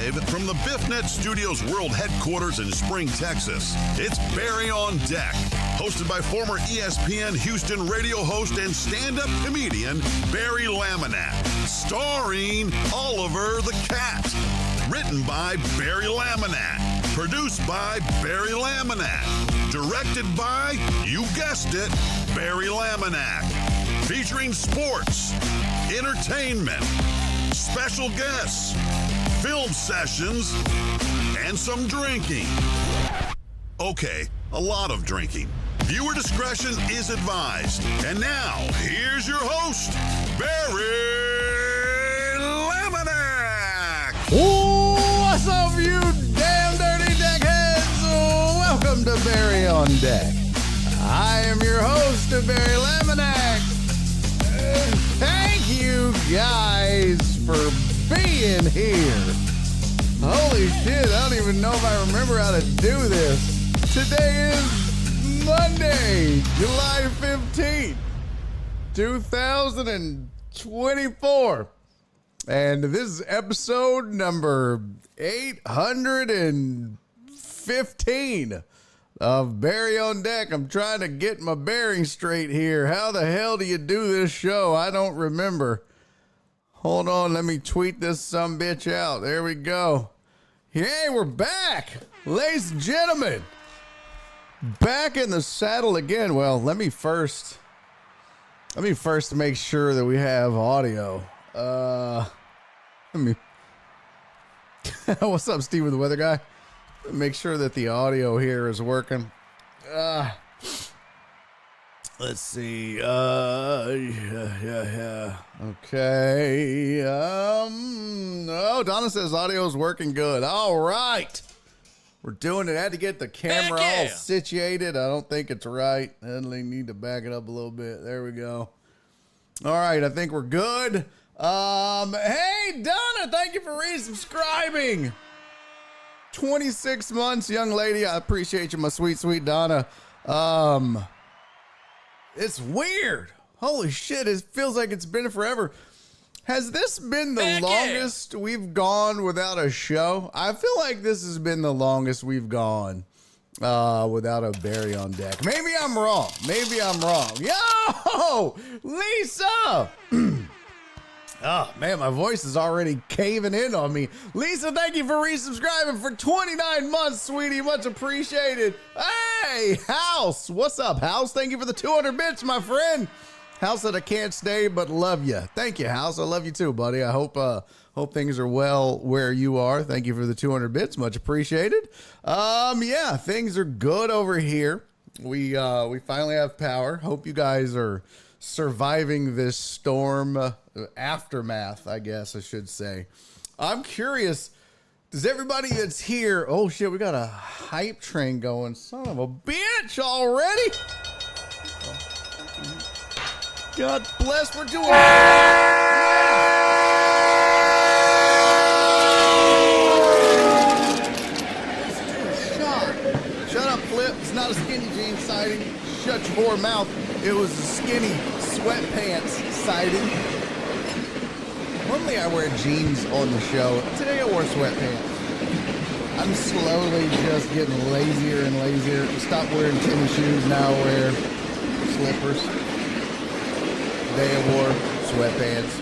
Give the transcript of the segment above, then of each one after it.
Live from the BiffNet Studios World Headquarters in Spring, Texas, it's Barry on Deck, hosted by former ESPN Houston radio host and stand-up comedian Barry Laminack, starring Oliver the Cat. Written by Barry Laminack, produced by Barry Laminack, directed by, you guessed it, Barry Laminack, featuring sports, entertainment, special guests, film sessions, and some drinking. Okay, a lot of drinking. Viewer discretion is advised. And now, here's your host, Barry Laminack. What's up, you damn dirty deckheads? Welcome to Barry on Deck. I am your host, Barry Laminack. Thank you guys for being here. Holy shit, I don't even know if I remember how to do this. Today is Monday, July 15th, 2024. And this is episode number 815 of Barry on Deck. I'm trying to get my bearings straight here. How the hell do you do this show? I don't remember. Hold on, let me tweet this sumbitch out. There we go. Hey, we're back, ladies and gentlemen. Back in the saddle again. Well, let me first make sure that we have audio. What's up, Steve, the weather guy? Make sure that the audio here is working. Let's see. Yeah. Okay. Oh, Donna says audio is working good. All right. We're doing it. I had to get the camera all situated. I don't think it's right. I need to back it up a little bit. There we go. All right. I think we're good. Hey, Donna, thank you for resubscribing. 26 months, young lady. I appreciate you, my sweet, sweet Donna. It's weird. Holy shit, it feels like it's been forever. Has this been the longest we've gone without a show? I feel like this has been the longest we've gone without a Barry on Deck. Maybe I'm wrong. Yo, Lisa. Oh, man, my voice is already caving in on me. Lisa, thank you for resubscribing for 29 months, sweetie. Much appreciated. Hey, House. What's up, House? Thank you for the 200 bits, my friend. House that I can't stay but love you. Thank you, House. I love you too, buddy. I hope things are well where you are. Thank you for the 200 bits. Much appreciated. Yeah, things are good over here. We finally have power. Hope you guys are surviving this storm aftermath, I guess I should say. I'm curious, does everybody that's here, oh shit, we got a hype train going. Son of a bitch already. God bless, we're doing Shut up, Flip. It's not a skinny jeans sighting. Shut your whore mouth. It was a skinny sweatpants sighting. Normally I wear jeans on the show. Today I wore sweatpants. I'm slowly just getting lazier and lazier. Stop wearing tennis shoes, now I wear slippers. Today I wore sweatpants.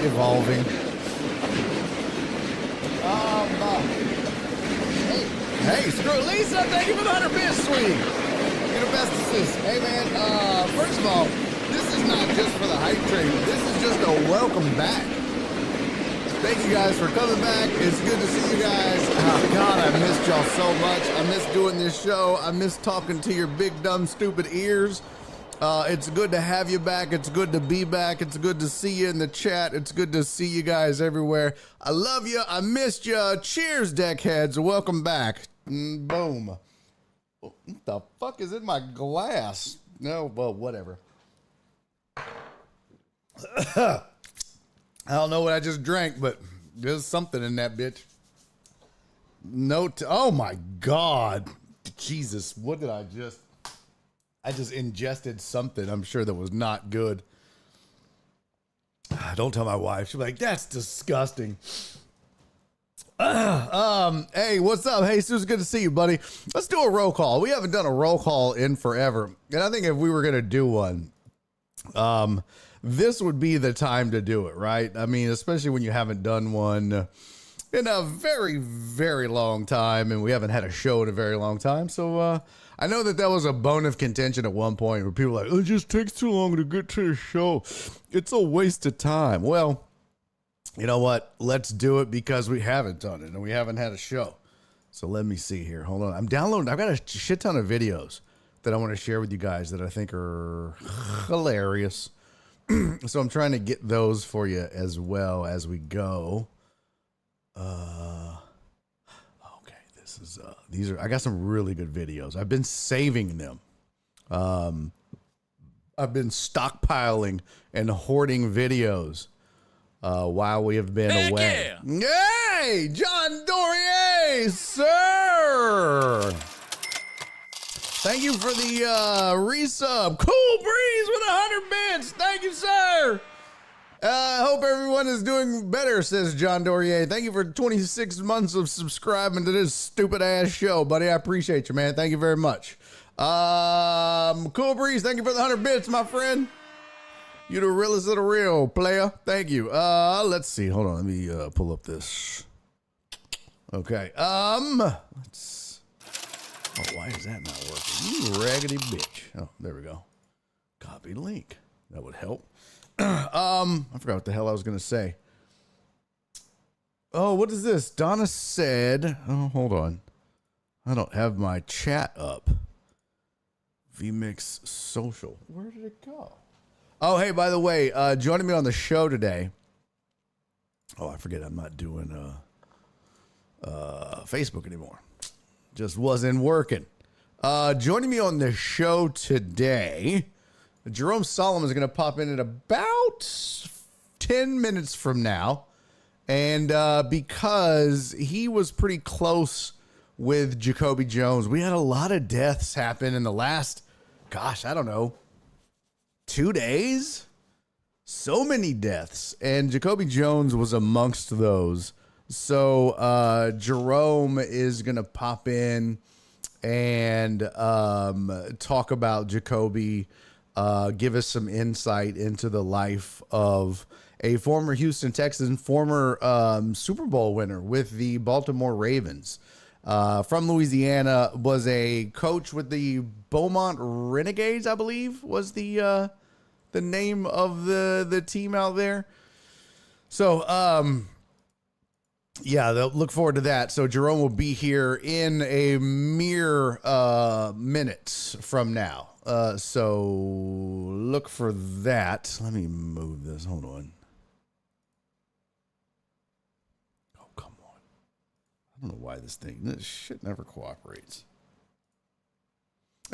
Evolving. Hey, screw Lisa, thank you for the 100 bits, sweetie. You're the best assist. Hey, man, first of all, this is not just for the hype train. This is just a welcome back. Thank you guys for coming back. It's good to see you guys. Oh, God, I missed y'all so much. I miss doing this show. I miss talking to your big, dumb, stupid ears. It's good to have you back. It's good to be back. It's good to see you in the chat. It's good to see you guys everywhere. I love you. I missed you. Cheers, deckheads. Welcome back. Boom. What the fuck is in my glass? No, well, whatever. I don't know what I just drank, but there's something in that bitch. Oh my God. Jesus, what did I just ingested something, I'm sure, that was not good. Don't tell my wife. She'll be like, that's disgusting. Hey, what's up? Hey, Susan, good to see you, buddy. Let's do a roll call. We haven't done a roll call in forever. And I think if we were going to do one, this would be the time to do it, right? I mean, especially when you haven't done one in a very, very long time, and we haven't had a show in a very long time. So, I know that was a bone of contention at one point where people were like, oh, it just takes too long to get to the show. It's a waste of time. Well, you know what? Let's do it because we haven't done it and we haven't had a show. So let me see here. Hold on. I'm downloading. I've got a shit ton of videos that I want to share with you guys that I think are hilarious. So I'm trying to get those for you as well as we go. Okay. I got some really good videos. I've been saving them. I've been stockpiling and hoarding videos. While we have been away. Yeah. Hey, John Dorier, sir. Thank you for the resub. Cool Breeze with 100 bits. Thank you, sir. I hope everyone is doing better, says John Dorier. Thank you for 26 months of subscribing to this stupid ass show, buddy. I appreciate you, man. Thank you very much. Cool Breeze, thank you for the 100 bits, my friend. You the realest of the real, player. Thank you. Let's see. Hold on. Let me pull up this. Okay. Let's. Oh, why is that not working? You raggedy bitch. Oh, there we go. Copy link. That would help. I forgot what the hell I was gonna say. Oh, what is this? Donna said. Oh, hold on. I don't have my chat up. VMix social. Where did it go? Oh, hey, by the way, joining me on the show today. Oh, I forget I'm not doing Facebook anymore. Just wasn't working. Joining me on the show today, Jerome Solomon is going to pop in at about 10 minutes from now. And because he was pretty close with Jacoby Jones, we had a lot of deaths happen in the last, gosh, I don't know, 2 days. So many deaths, and Jacoby Jones was amongst those. So Jerome is gonna pop in and talk about Jacoby, give us some insight into the life of a former Houston Texan, former Super Bowl winner with the Baltimore Ravens, from Louisiana, was a coach with the Beaumont Renegades, I believe was the name of the team out there. So, yeah, they'll look forward to that. So Jerome will be here in a mere minutes from now. So look for that. Let me move this. Hold on. Oh, come on. I don't know why this shit never cooperates.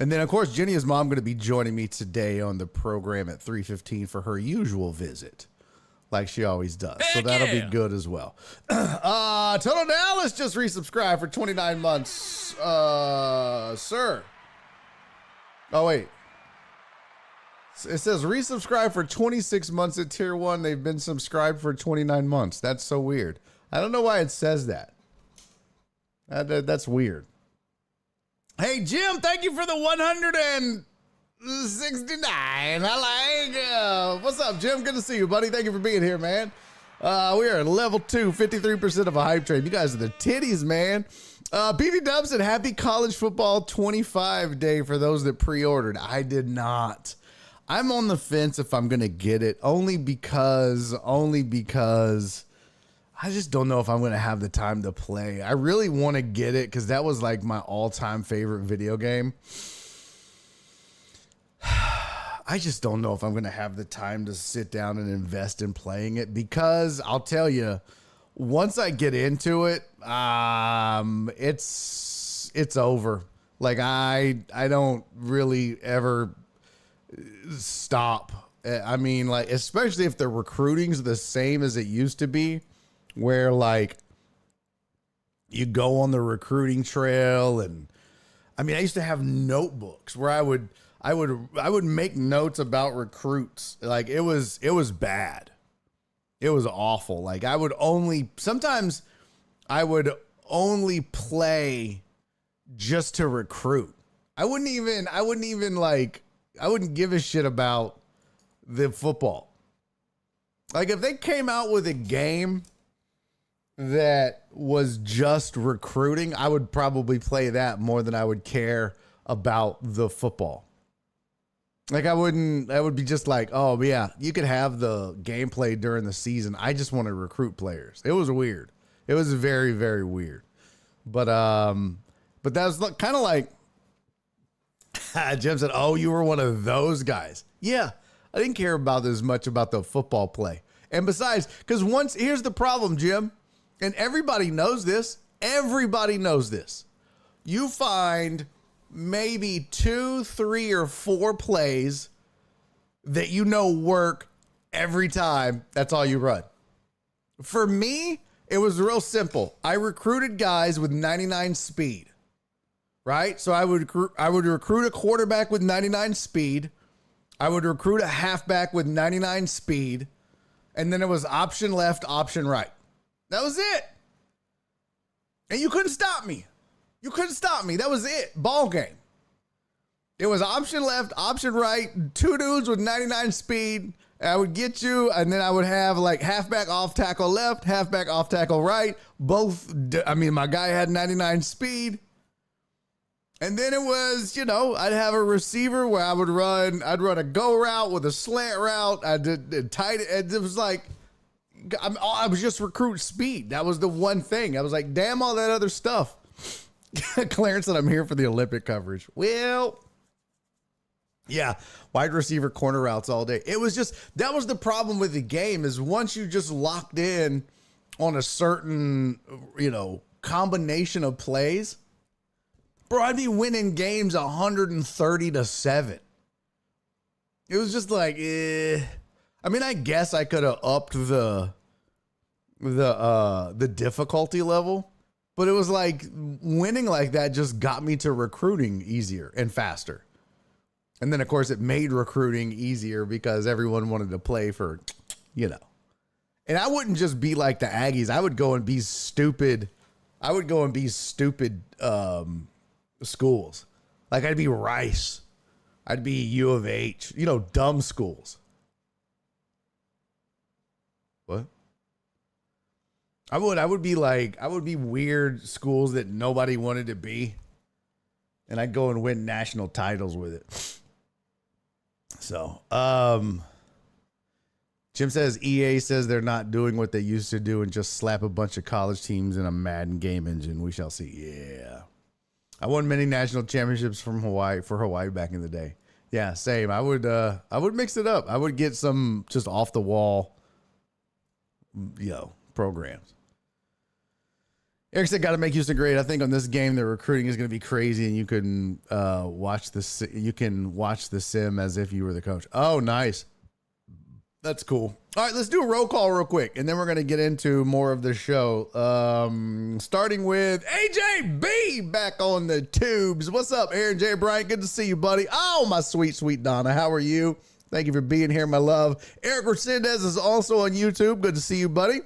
And then, of course, Jenny's mom going to be joining me today on the program at 3:15 for her usual visit, like she always does. So that'll be good as well. Total Dallas just resubscribed for 29 months, sir. Oh, wait. It says resubscribe for 26 months at tier 1. They've been subscribed for 29 months. That's so weird. I don't know why it says that. That's weird. Hey, Jim, thank you for the 169. I like what's up, Jim? Good to see you, buddy. Thank you for being here, man. We are at level 2, 53% of a hype train. You guys are the titties, man. BB Dub said, happy college football 25 day for those that pre-ordered. I did not. I'm on the fence if I'm going to get it, only because I just don't know if I'm going to have the time to play. I really want to get it because that was like my all-time favorite video game. I just don't know if I'm going to have the time to sit down and invest in playing it, because I'll tell you, once I get into it, it's over. Like I don't really ever stop. I mean, like, especially if the recruiting's the same as it used to be, where like you go on the recruiting trail. And I mean, I used to have notebooks where I would make notes about recruits. Like it was bad. It was awful. Like I would sometimes I would only play just to recruit. I wouldn't give a shit about the football. Like if they came out with a game that was just recruiting, I would probably play that more than I would care about the football. Like I would be just like, oh yeah, you could have the gameplay during the season. I just want to recruit players. It was weird. It was very, very weird. But that was kind of like, Jim said, oh, you were one of those guys. Yeah. I didn't care about as much about the football play. And besides, because here's the problem, Jim, and everybody knows this. Everybody knows this. You find maybe 2, 3, or 4 plays that you know work every time. That's all you run. For me, it was real simple. I recruited guys with 99 speed, right? So I would recruit a quarterback with 99 speed. I would recruit a halfback with 99 speed. And then it was option left, option right. That was it. And you couldn't stop me. You couldn't stop me. That was it. Ball game. It was option left, option right, 2 dudes with 99 speed. I would get you, and then I would have like halfback off tackle left, halfback off tackle right. My guy had 99 speed. And then it was, I'd have a receiver where I'd run a go route with a slant route. I did tight. It was like, I was just recruit speed. That was the one thing. I was like, damn all that other stuff. Clarence said, I'm here for the Olympic coverage. Well, yeah, wide receiver corner routes all day. It was just, that was the problem with the game is once you just locked in on a certain, combination of plays, bro, I'd be winning games 130-7. It was just like, I guess I could have upped the difficulty level, but it was like winning like that just got me to recruiting easier and faster. And then of course it made recruiting easier because everyone wanted to play for, and I wouldn't just be like the Aggies. I would go and be stupid. Schools. Like I'd be Rice. I'd be U of H, dumb schools. What? I would be weird schools that nobody wanted to be. And I'd go and win national titles with it. So, Jim says EA says they're not doing what they used to do and just slap a bunch of college teams in a Madden game engine. We shall see. Yeah. I won many national championships for Hawaii back in the day. Yeah, same. I would mix it up. I would get some just off the wall, programs. Eric said, "Got to make Houston great." I think on this game, the recruiting is going to be crazy, and you can watch this. You can watch the sim as if you were the coach. Oh, nice. That's cool. All right, let's do a roll call real quick, and then we're going to get into more of the show. Starting with AJB back on the tubes. What's up, Aaron J. Bryant? Good to see you, buddy. Oh, my sweet, sweet Donna. How are you? Thank you for being here, my love. Eric Resendez is also on YouTube. Good to see you, buddy.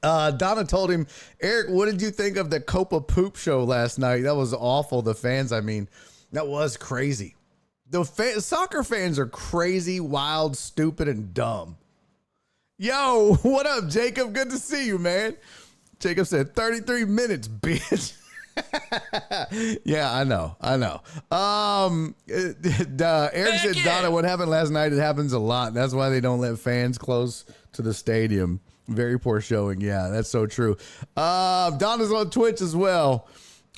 Donna told him, Eric, what did you think of the Copa Poop show last night? That was awful. The fans, that was crazy. Soccer fans are crazy, wild, stupid, and dumb. Yo, what up, Jacob? Good to see you, man. Jacob said 33 minutes, bitch. Yeah, I know. Eric said, Donna, what happened last night? It happens a lot. That's why they don't let fans close to the stadium. Very poor showing. Yeah, that's so true. Donna's on Twitch as well.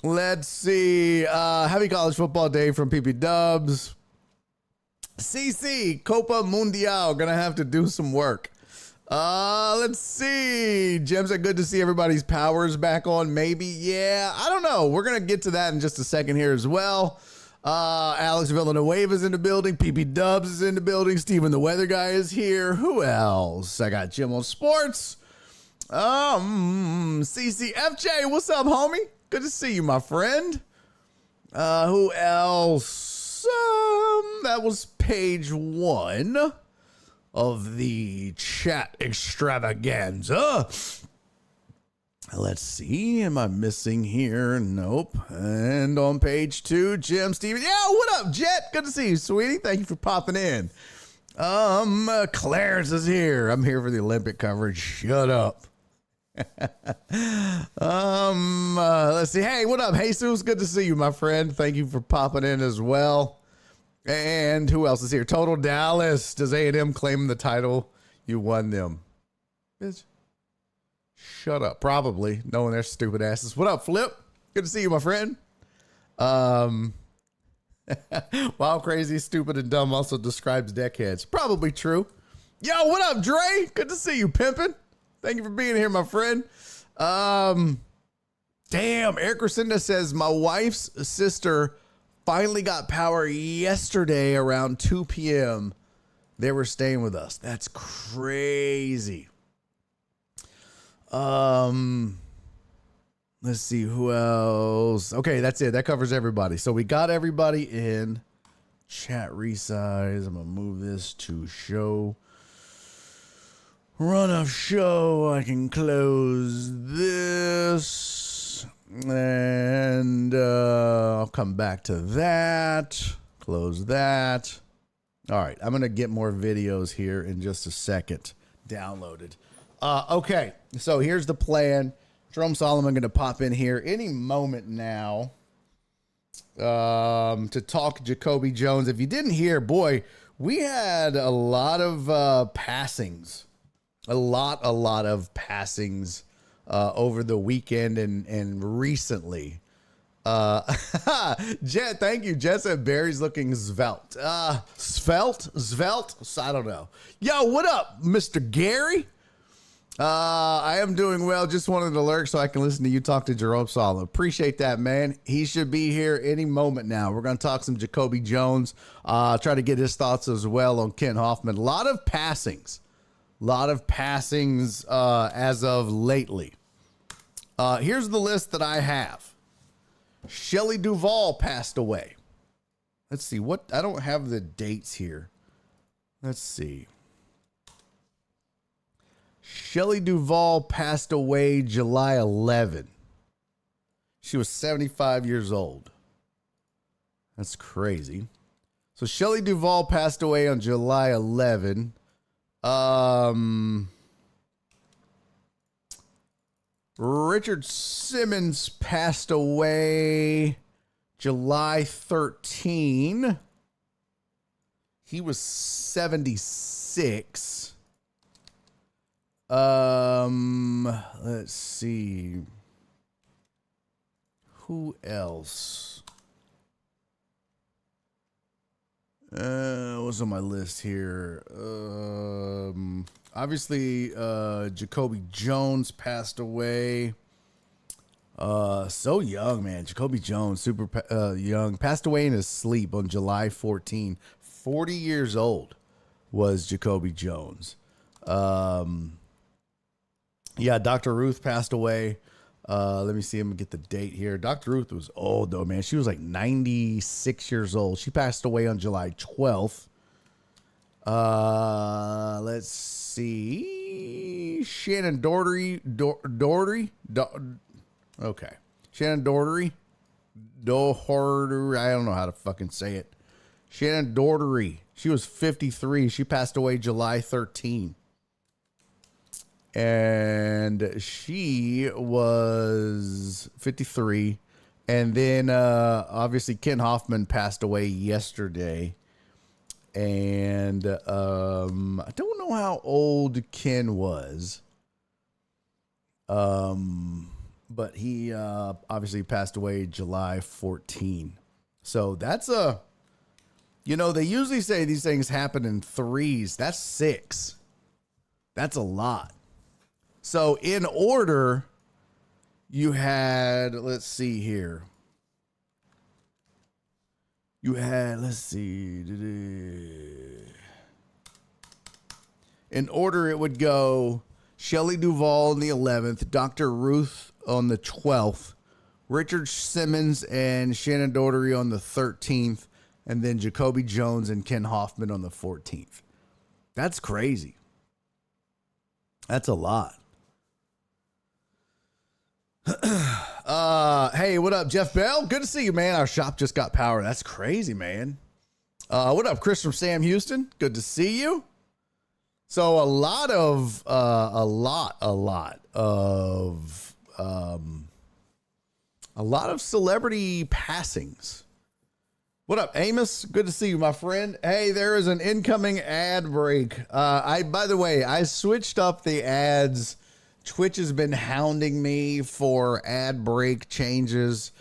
Let's see. Happy College Football Day from PP Dubs. CC, Copa Mundial. Gonna have to do some work. Let's see. Jim said, good to see everybody's powers back on. Maybe. Yeah, I don't know. We're gonna get to that in just a second here as well. Alex Villanueva is in the building. PP Dubs is in the building. Steven the Weather Guy is here. Who else? I got Jim on Sports. CCFJ, what's up, homie? Good to see you, my friend. Who else? That was page 1 of the chat extravaganza. Let's see. Am I missing here? Nope. And on page 2, Jim Stevens. Yeah, what up, Jet? Good to see you, sweetie. Thank you for popping in. Clarence is here. I'm here for the Olympic coverage. Shut up. Let's see. Hey, what up, Jesus? Good to see you, my friend. Thank you for popping in as well. And who else is here? Total Dallas. Does A&M claim the title? You won them. Bitch. Shut up. Probably. Knowing their stupid asses. What up, Flip? Good to see you, my friend. Wild, crazy, stupid, and dumb also describes deckheads. Probably true. Yo, what up, Dre? Good to see you, pimpin'. Thank you for being here, my friend. Damn, Eric Racinda says, my wife's sister finally got power yesterday around 2 p.m. They were staying with us. That's crazy. Let's see who else. Okay, that's it. That covers everybody. So we got everybody in. Chat resize. I'm gonna move this to show. Run of show. I can close this. And I'll come back to that. Close that. All right, I'm gonna get more videos here in just a second. Downloaded. Okay, so here's the plan. Jerome Solomon going to pop in here any moment now to talk Jacoby Jones. If you didn't hear, boy, we had a lot of passings, a lot of passings over the weekend and recently. Jet, thank you. Jet said Barry's looking svelte. Svelte? I don't know. Yo, what up, Mr. Gary? I am doing well. Just wanted to lurk so I can listen to you talk to Jerome Solomon. Appreciate that, man. He should be here any moment now. We're going to talk some Jacoby Jones. Try to get his thoughts as well on Ken Hoffman. A lot of passings as of lately. Here's the list that I have. Shelley Duvall passed away. Let's see what, I don't have the dates here. Let's see. Shelley Duvall passed away July 11. She was 75 years old. That's crazy. So Shelley Duvall passed away on July 11. Richard Simmons passed away July 13. He was 76. Let's see. Who else? What's on my list here? Obviously, Jacoby Jones passed away. So young, man. Jacoby Jones, super young, passed away in his sleep on July 14. 40 years old was Jacoby Jones. Yeah, Dr. Ruth passed away. Let me see him get the date here. Dr. Ruth was old, though, man. She was like 96 years old. She passed away on July 12th. Let's see. Shannon Doherty. Okay. Shannon Doherty. I don't know how to fucking say it. Shannon Doherty. She was 53. She passed away July 13. And she was 53. And then obviously Ken Hoffman passed away yesterday. And I don't know how old Ken was. But he obviously passed away July 14. So that's they usually say these things happen in threes. That's 6. That's a lot. So in order, you had, let's see here. You had, let's see. In order, it would go Shelley Duvall on the 11th, Dr. Ruth on the 12th, Richard Simmons and Shannon Doherty on the 13th, and then Jacoby Jones and Ken Hoffman on the 14th. That's crazy. That's a lot. Hey, what up, Jeff Bell? Good to see you, man. Our shop just got power. That's crazy, man. What up, Chris from Sam Houston? Good to see you. So a lot of celebrity passings. What up, Amos? Good to see you, my friend. Hey, there is an incoming ad break. By the way, I switched up the ads. Twitch has been hounding me for ad break changes.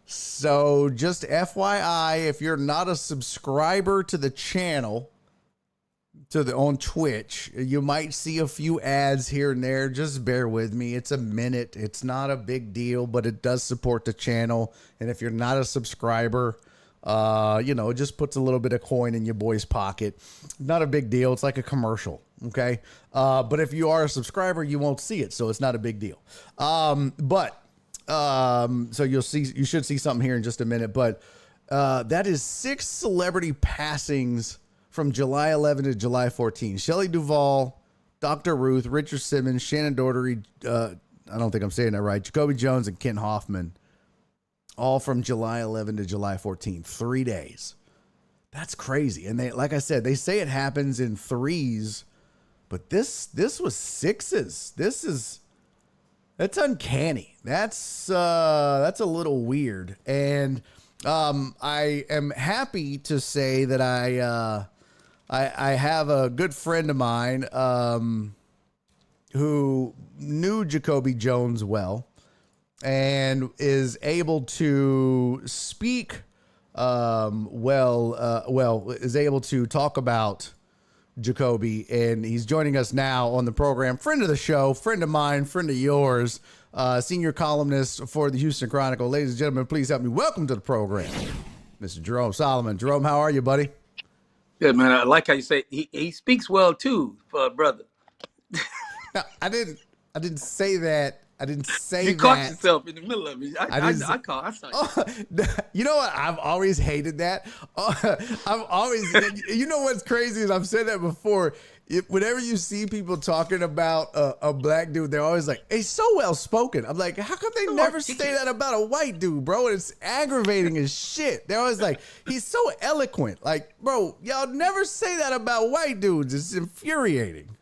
So just FYI, if you're not a subscriber to the channel, on Twitch, you might see a few ads here and there. Just bear with me. It's a minute. It's not a big deal, but it does support the channel. And if you're not a subscriber, it just puts a little bit of coin in your boy's pocket. Not a big deal. It's like a commercial. Okay. But if you are a subscriber, you won't see it. So it's not a big deal. So you should see something here in just a minute, but, that is 6 celebrity passings from July 11 to July 14. Shelley Duvall, Dr. Ruth, Richard Simmons, Shannon Doherty, I don't think I'm saying that right, Jacoby Jones, and Ken Hoffman, all from July 11 to July 14. 3 days. That's crazy. And they, like I said, they say it happens in threes, but this was sixes. That's uncanny. That's a little weird. And I am happy to say that I have a good friend of mine who knew Jacoby Jones well and is able to speak is able to talk about Jacoby, and he's joining us now on the program. Friend of the show, friend of mine, friend of yours, senior columnist for the Houston Chronicle. Ladies and gentlemen, please help me welcome to the program, Mr. Jerome Solomon. Jerome, how are you, buddy? Good, man. I like how you say he speaks well too, brother. No, I didn't say that. I didn't say that. You caught yourself in the middle of it. I saw you. You know what? I've always hated that. You know what's crazy is I've said that before. Whenever you see people talking about a black dude, they're always like, he's so well spoken. I'm like, how come they never say that about a white dude, bro? It's aggravating as shit. They're always like, he's so eloquent. Like, bro, y'all never say that about white dudes. It's infuriating.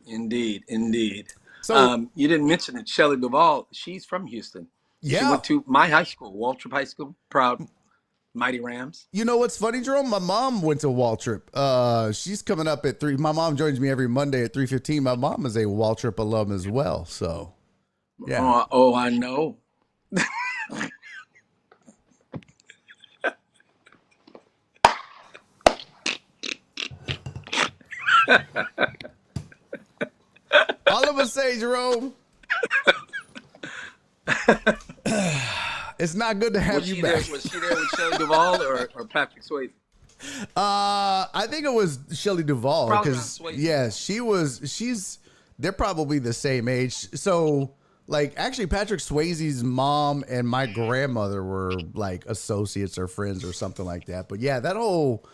Indeed. So you didn't mention that Shelley Duvall, she's from Houston. Yeah. She went to my high school, Waltrip High School, proud Mighty Rams. You know what's funny, Jerome? My mom went to Waltrip. She's coming up at 3. My mom joins me every Monday at 3:15. My mom is a Waltrip alum as well. So, yeah. Oh, I know. All I'm gonna say, Jerome, it's not good to have you back. Was she there with Shelley Duvall or Patrick Swayze? I think it was Shelley Duvall because they're probably the same age. So like actually Patrick Swayze's mom and my grandmother were like associates or friends or something like that. But yeah, that whole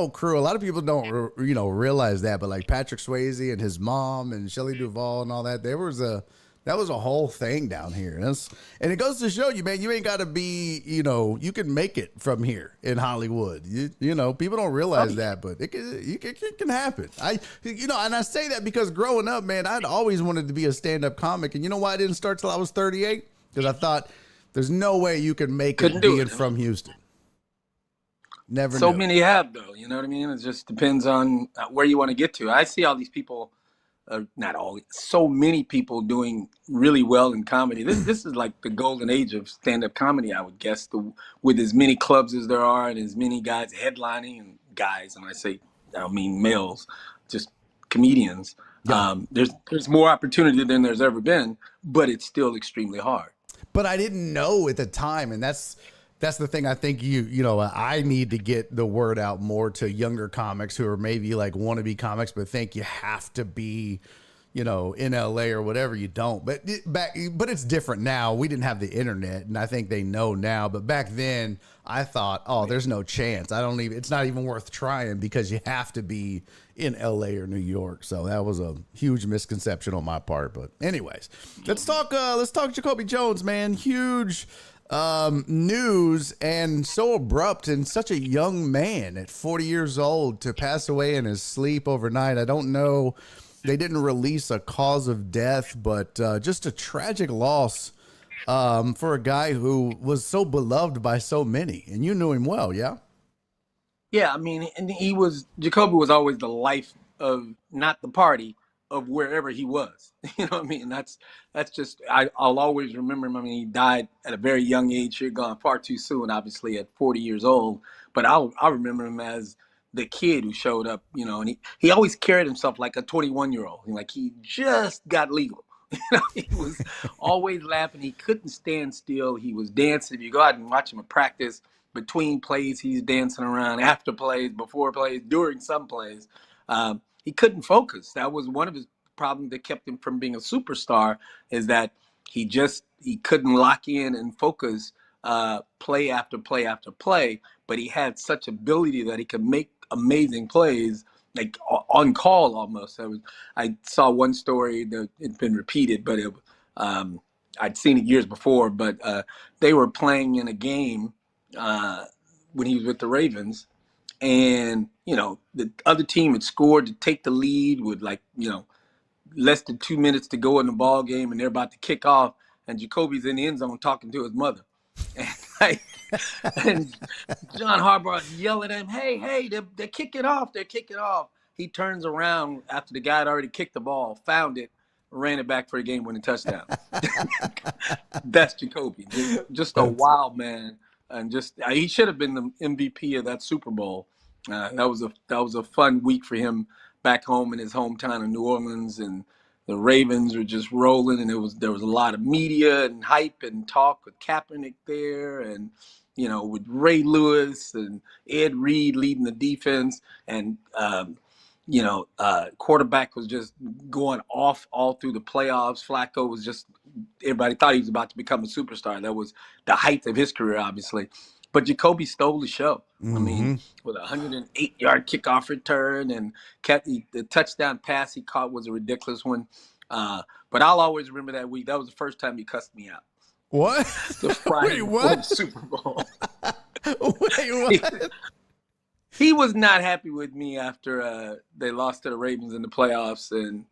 crew, a lot of people don't realize that, but like Patrick Swayze and his mom and Shelley Duvall and all that, that was a whole thing down here. And it goes to show you, man, you ain't got to be, you can make it from here in Hollywood. You know, people don't realize that, but it can happen. And I say that because growing up, man, I'd always wanted to be a stand-up comic. And you know why I didn't start till I was 38? Because I thought there's no way you can make it being from Houston. Never so knew. Many have, though. You know what I mean? It just depends on where you want to get to. I see all these people, not all, so many people doing really well in comedy. This is like the golden age of stand-up comedy, I would guess, with as many clubs as there are and as many guys headlining, and guys, and I don't mean males, just comedians. Yeah. There's more opportunity than there's ever been, but it's still extremely hard. But I didn't know at the time, and that's the thing. I think I need to get the word out more to younger comics who are maybe like wannabe comics, but think you have to be, in LA or whatever, you don't. But but it's different now. We didn't have the internet, and I think they know now. But back then, I thought, oh, there's no chance. It's not even worth trying because you have to be in LA or New York. So that was a huge misconception on my part. But anyways, let's talk Jacoby Jones, man. Huge news, and so abrupt, and such a young man at 40 years old to pass away in his sleep overnight. I don't know. They didn't release a cause of death, but just a tragic loss for a guy who was so beloved by so many, and you knew him well, yeah? Yeah, I mean, and Jacoby was always the life of, not the party, of wherever he was. You know what I mean? That's just, I'll always remember him. I mean, he died at a very young age. He had gone far too soon, obviously, at 40 years old. But I'll remember him as the kid who showed up, and he always carried himself like a 21-year-old. Like he just got legal. He was always laughing. He couldn't stand still. He was dancing. If you go out and watch him at practice, between plays, he's dancing around, after plays, before plays, during some plays. He couldn't focus. That was one of his problems that kept him from being a superstar, is that he couldn't lock in and focus play after play after play. But he had such ability that he could make amazing plays, like on call almost. I saw one story that had been repeated, but I'd seen it years before. But they were playing in a game when he was with the Ravens, and the other team had scored to take the lead with less than 2 minutes to go in the ball game, and they're about to kick off, and Jacoby's in the end zone talking to his mother. And John Harbaugh yelling at him, hey, they're kicking off. They're kicking off. He turns around after the guy had already kicked the ball, found it, ran it back for a game-winning touchdown. That's Jacoby. Just a wild man. And he should have been the MVP of that Super Bowl. That was a fun week for him back home in his hometown of New Orleans, and the Ravens were just rolling, and there was a lot of media and hype and talk with Kaepernick there, and with Ray Lewis and Ed Reed leading the defense, and quarterback was just going off all through the playoffs. Flacco was just, everybody thought he was about to become a superstar. That was the height of his career, obviously. But Jacoby stole the show. Mm-hmm. I mean, with a 108-yard kickoff return, and the touchdown pass he caught was a ridiculous one. But I'll always remember that week. That was the first time he cussed me out. What? The Friday what? Super Bowl. Wait, what? He was not happy with me after they lost to the Ravens in the playoffs. And,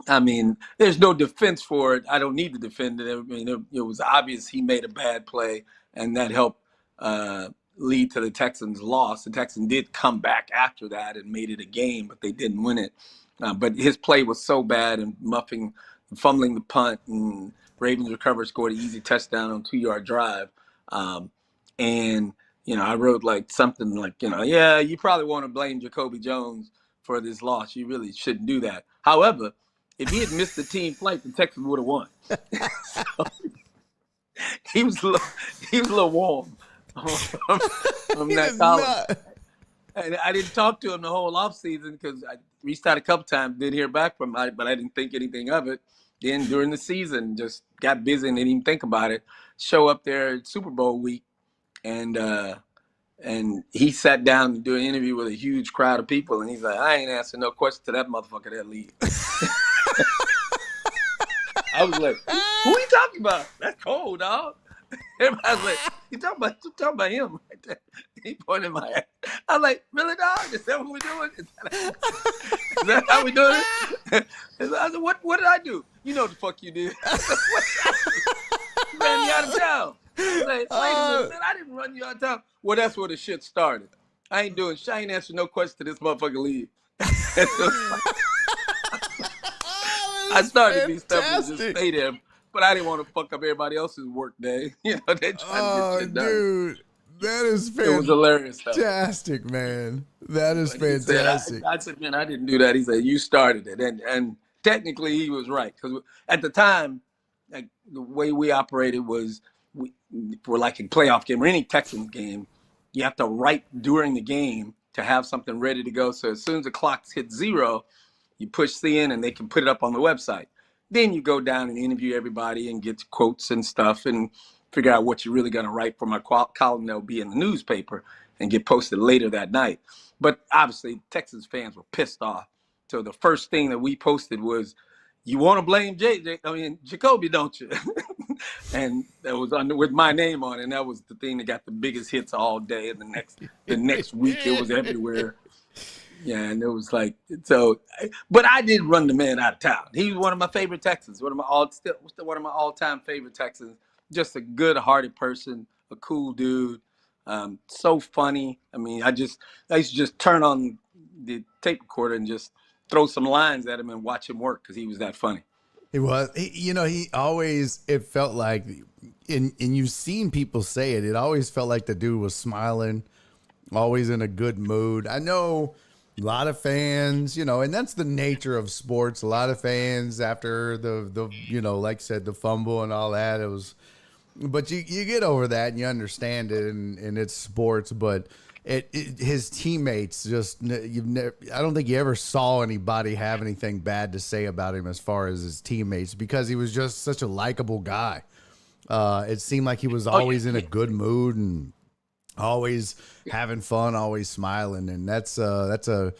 I mean, there's no defense for it. I don't need to defend it. I mean, it was obvious he made a bad play, and that helped lead to the Texans' loss. The Texans did come back after that and made it a game, but they didn't win it. But his play was so bad, and fumbling the punt, and Ravens recovered, scored an easy touchdown on a 2-yard drive. And I wrote something like, yeah, you probably want to blame Jacoby Jones for this loss. You really shouldn't do that. However, if he had missed the team flight, the Texans would have won. So, he was a little warm from that college. And I didn't talk to him the whole offseason because I reached out a couple times, didn't hear back from him, but I didn't think anything of it. Then during the season, just got busy and didn't even think about it. Show up there at Super Bowl week, and he sat down to do an interview with a huge crowd of people, and he's like, I ain't answering no question to that motherfucker that leave. I was like, who are you talking about? That's cold, dog. Everybody's like, you talking about him right there. He pointed my head. I was like, really, dog? Is that what we're doing? Is that how we doing it? I said, what did I do? You know what the fuck you did. You ran me out of town. I was like, wait a minute, man, I didn't run you out of town. Well, that's where the shit started. I ain't answering no question to this motherfucker leave. I started to be stubborn and just stay there, but I didn't want to fuck up everybody else's work day. They tried to get shit done. Dude, that is fantastic. It was hilarious, though. Fantastic, man. That is fantastic. I said, man, I didn't do that. He said, you started it. And technically he was right. Because at the time, the way we operated was for a playoff game or any Texans game, you have to write during the game to have something ready to go. So as soon as the clock hits 0, You push send, and they can put it up on the website. Then you go down and interview everybody and get quotes and stuff and figure out what you're really going to write for my column that'll be in the newspaper and get posted later that night. But obviously, Texas fans were pissed off. So the first thing that we posted was, "You want to blame Jacoby, don't you?" And that was with my name on it. And that was the thing that got the biggest hits all day. And the next week, it was everywhere. Yeah, and it was like, so, but I did run the man out of town. He was one of my favorite Texans, one of my all-time favorite Texans. Just a good-hearted person, a cool dude, so funny. I mean, I used to just turn on the tape recorder and just throw some lines at him and watch him work because he was that funny. He was, he always, it felt like, and you've seen people say it, it always felt like the dude was smiling, always in a good mood. I know a lot of fans, and that's the nature of sports. A lot of fans after the like I said, the fumble and all that, but you get over that and you understand it, and it's sports. But his teammates I don't think you ever saw anybody have anything bad to say about him as far as his teammates, because he was just such a likable guy. It seemed like he was always in a good mood and always having fun, always smiling, and that's a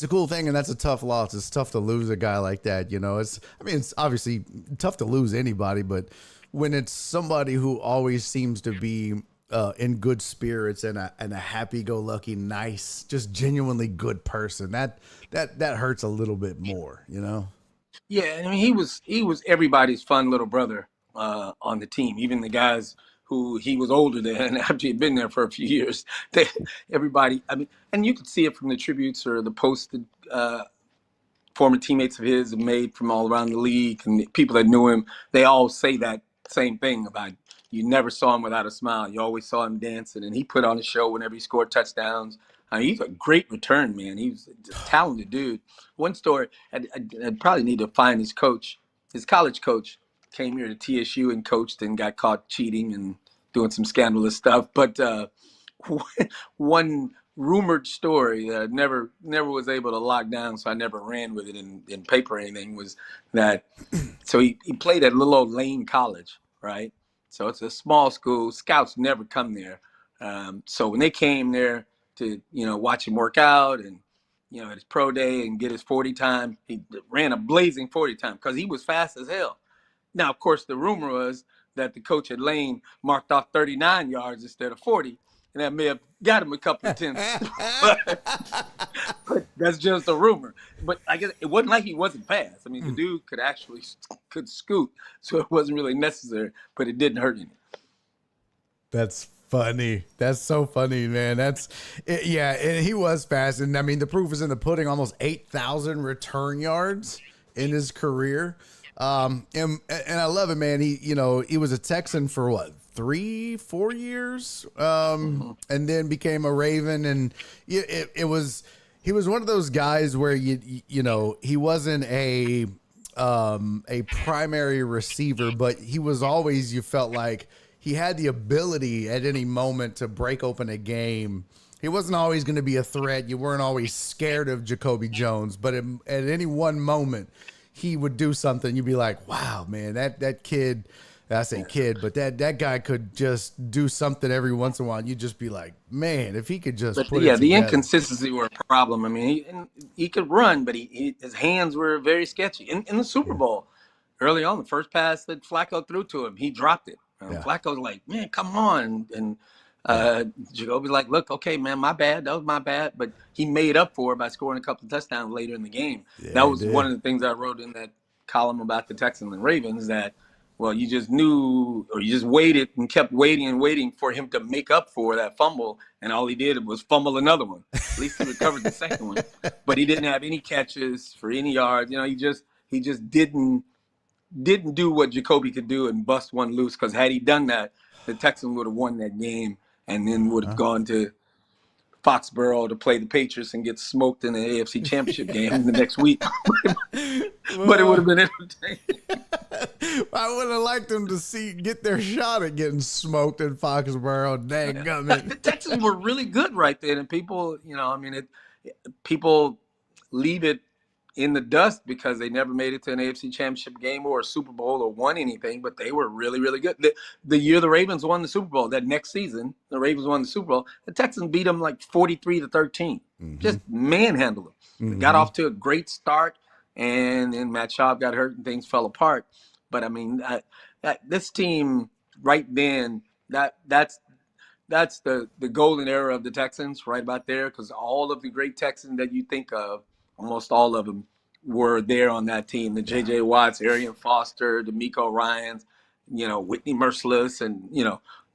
cool thing, and that's a tough loss. It's tough to lose a guy like that. It's obviously tough to lose anybody, but when it's somebody who always seems to be in good spirits and a happy-go-lucky, nice, just genuinely good person, that hurts a little bit more. Yeah, I mean, he was everybody's fun little brother on the team, even the guys who he was older than after he'd been there for a few years. Everybody, I mean, and you could see it from the tributes or the posted former teammates of his have made from all around the league, and the people that knew him, they all say that same thing about, you never saw him without a smile. You always saw him dancing, and he put on a show whenever he scored touchdowns. I mean, he's a great return man. He's a talented dude. One story, I'd probably need to find his coach. His college coach came here to TSU and coached and got caught cheating and doing some scandalous stuff. But one rumored story that I never was able to lock down, so I never ran with it in paper or anything, was that, so he played at little old Lane College, right? So it's a small school. Scouts never come there. So when they came there to, watch him work out and, at his pro day and get his 40 time, he ran a blazing 40 time because he was fast as hell. Now, of course, the rumor was that the coach at Lane marked off 39 yards instead of 40, and that may have got him a couple of tenths. but that's just a rumor. But I guess it wasn't like he wasn't fast. I mean, the dude could scoot, so it wasn't really necessary, but it didn't hurt him. That's funny. That's so funny, man. Yeah, and he was fast. And I mean, the proof is in the pudding. Almost 8,000 return yards in his career. And I love it, man. He was a Texan for what, 3-4 years, and then became a Raven. And he was one of those guys where he wasn't a primary receiver, but he was always, you felt like he had the ability at any moment to break open a game. He wasn't always going to be a threat. You weren't always scared of Jacoby Jones, but at any one moment, he would do something. You'd be like, wow, man, that kid, I say kid, but that guy could just do something every once in a while. You'd just be like, man, if he could just put it together. The inconsistency were a problem. I mean, he could run, but his hands were very sketchy. In the Super Bowl, early on, the first pass that Flacco threw to him, he dropped it. Flacco's like, man, come on. And Jacoby's like, look, okay, man, my bad. That was my bad. But he made up for it by scoring a couple of touchdowns later in the game. Yeah, that was one of the things I wrote in that column about the Texans and Ravens, that, well, you just knew, or you just waited and kept waiting and waiting for him to make up for that fumble. And all he did was fumble another one. At least he recovered the second one. But he didn't have any catches for any yards. He just didn't do what Jacoby could do and bust one loose, because had he done that, the Texans would have won that game and then would have gone to Foxborough to play the Patriots and get smoked in the AFC Championship game the next week. But it would have been entertaining. I would have liked them to get their shot at getting smoked in Foxborough. Dang, the Texans were really good right then, and people, people leave it in the dust because they never made it to an AFC Championship game or a Super Bowl or won anything, but they were really, really good. The year the Ravens won the Super Bowl, that next season, the Ravens won the Super Bowl, the Texans beat them like 43-13. Just manhandled them. They got off to a great start, and then Matt Schaub got hurt and things fell apart. But, I mean, this team right then, that's the golden era of the Texans right about there, because all of the great Texans that you think of, almost all of them were there on that team. The J.J. Watts, Arian Foster, the D'Amico Ryans, Whitney Merciless, and,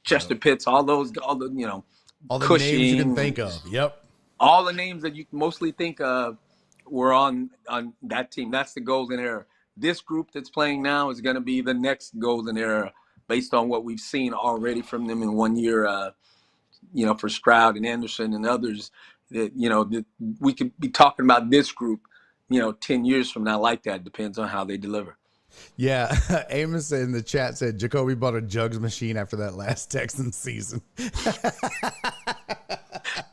Chester Pitts, all the Cushing, names you can think of. Yep. All the names that you mostly think of were on that team. That's the golden era. This group that's playing now is going to be the next golden era based on what we've seen already from them in 1 year, for Stroud and Anderson and others. That we could be talking about this group, 10 years from now like that. Depends on how they deliver. Yeah, Amos in the chat said Jacoby bought a jugs machine after that last Texans season.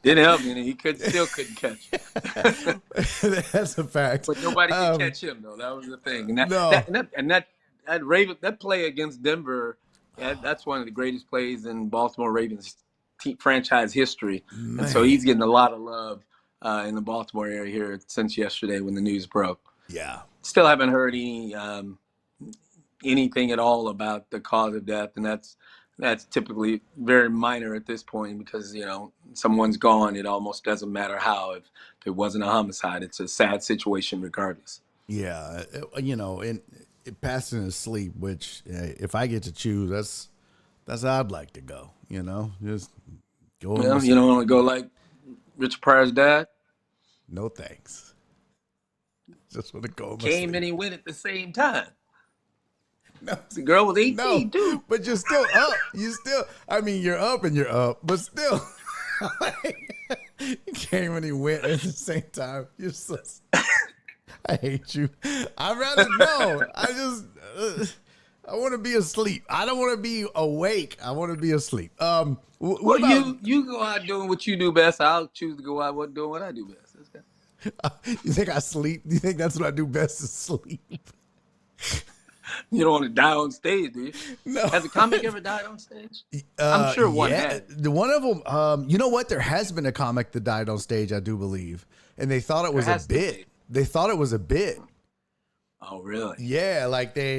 Didn't help me. He still couldn't catch. That's a fact. But nobody could catch him, though. That was the thing. And that play against Denver, that's one of the greatest plays in Baltimore Ravens franchise history. Man. And so he's getting a lot of love in the Baltimore area here since yesterday when the news broke. Yeah. Still haven't heard anything at all about the cause of death, and that's typically very minor at this point because someone's gone. It almost doesn't matter how. If it wasn't a homicide, it's a sad situation regardless. Yeah, and it passing his sleep, which if I get to choose, that's how I'd like to go. Just go. Well, you don't want to go like Richard Pryor's dad. No thanks. Just want to go. Came and he went at the same time. No, the girl was 18 too. But you're still up. You're up and you're up, but still. He came and he went at the same time. You're so. I hate you. I'd rather know. I want to be asleep. I don't want to be awake. I want to be asleep. What about, you go out doing what you do best. I'll choose to go out doing what I do best. You think I sleep? Do you think that's what I do best is sleep? You don't want to die on stage, do you? No. Has a comic ever died on stage? I'm sure one had. One of them, you know what? There has been a comic that died on stage, I do believe. And they thought it was a bit. They thought it was a bit. Oh, really? Yeah,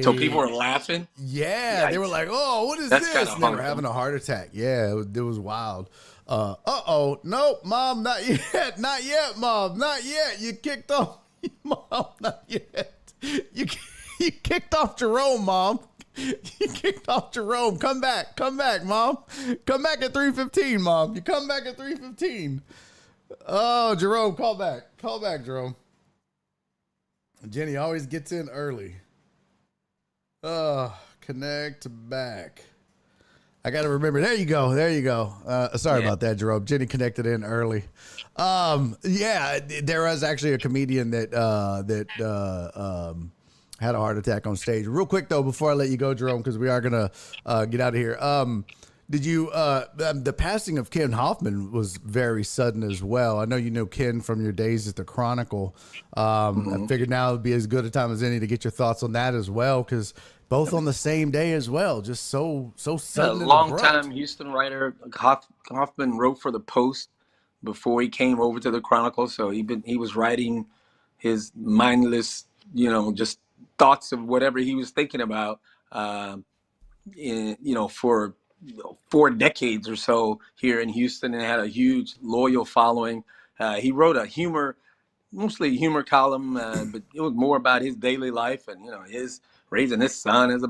So people were laughing? Yeah, Yikes. They were like, oh, what is this? And they were having a heart attack. Yeah, it was wild. Nope, Mom, not yet. Not yet, Mom, not yet. You kicked off. Mom, not yet. You kicked off Jerome, Mom. You kicked off Jerome. Come back, Mom. Come back at 3:15, Mom. You come back at 3:15. Oh, Jerome, call back, Jerome. Jenny always gets in early. Connect back. I got to remember. There you go. Sorry about that, Jerome. Jenny connected in early. Yeah, there was actually a comedian that had a heart attack on stage. Real quick though, before I let you go, Jerome, because we are gonna get out of here. Did you? The passing of Ken Hoffman was very sudden as well. I know you know Ken from your days at the Chronicle. I figured now would be as good a time as any to get your thoughts on that as well, because both on the same day as well. Just so sudden. A long-time Houston writer. Hoffman wrote for the Post before he came over to the Chronicle, so he was writing his mindless, just thoughts of whatever he was thinking about, for 4 decades or so here in Houston, and had a huge loyal following. He wrote mostly a humor column, but it was more about his daily life and, his raising his son as a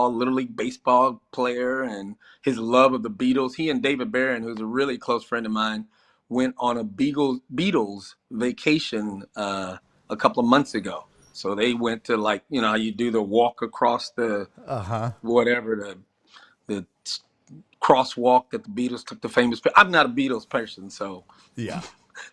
Little League baseball player, and his love of the Beatles. He and David Barron, who's a really close friend of mine, went on a Beatles vacation a couple of months ago. So they went to how you do the walk across the the crosswalk that the Beatles took the famous. I'm not a Beatles person, so yeah.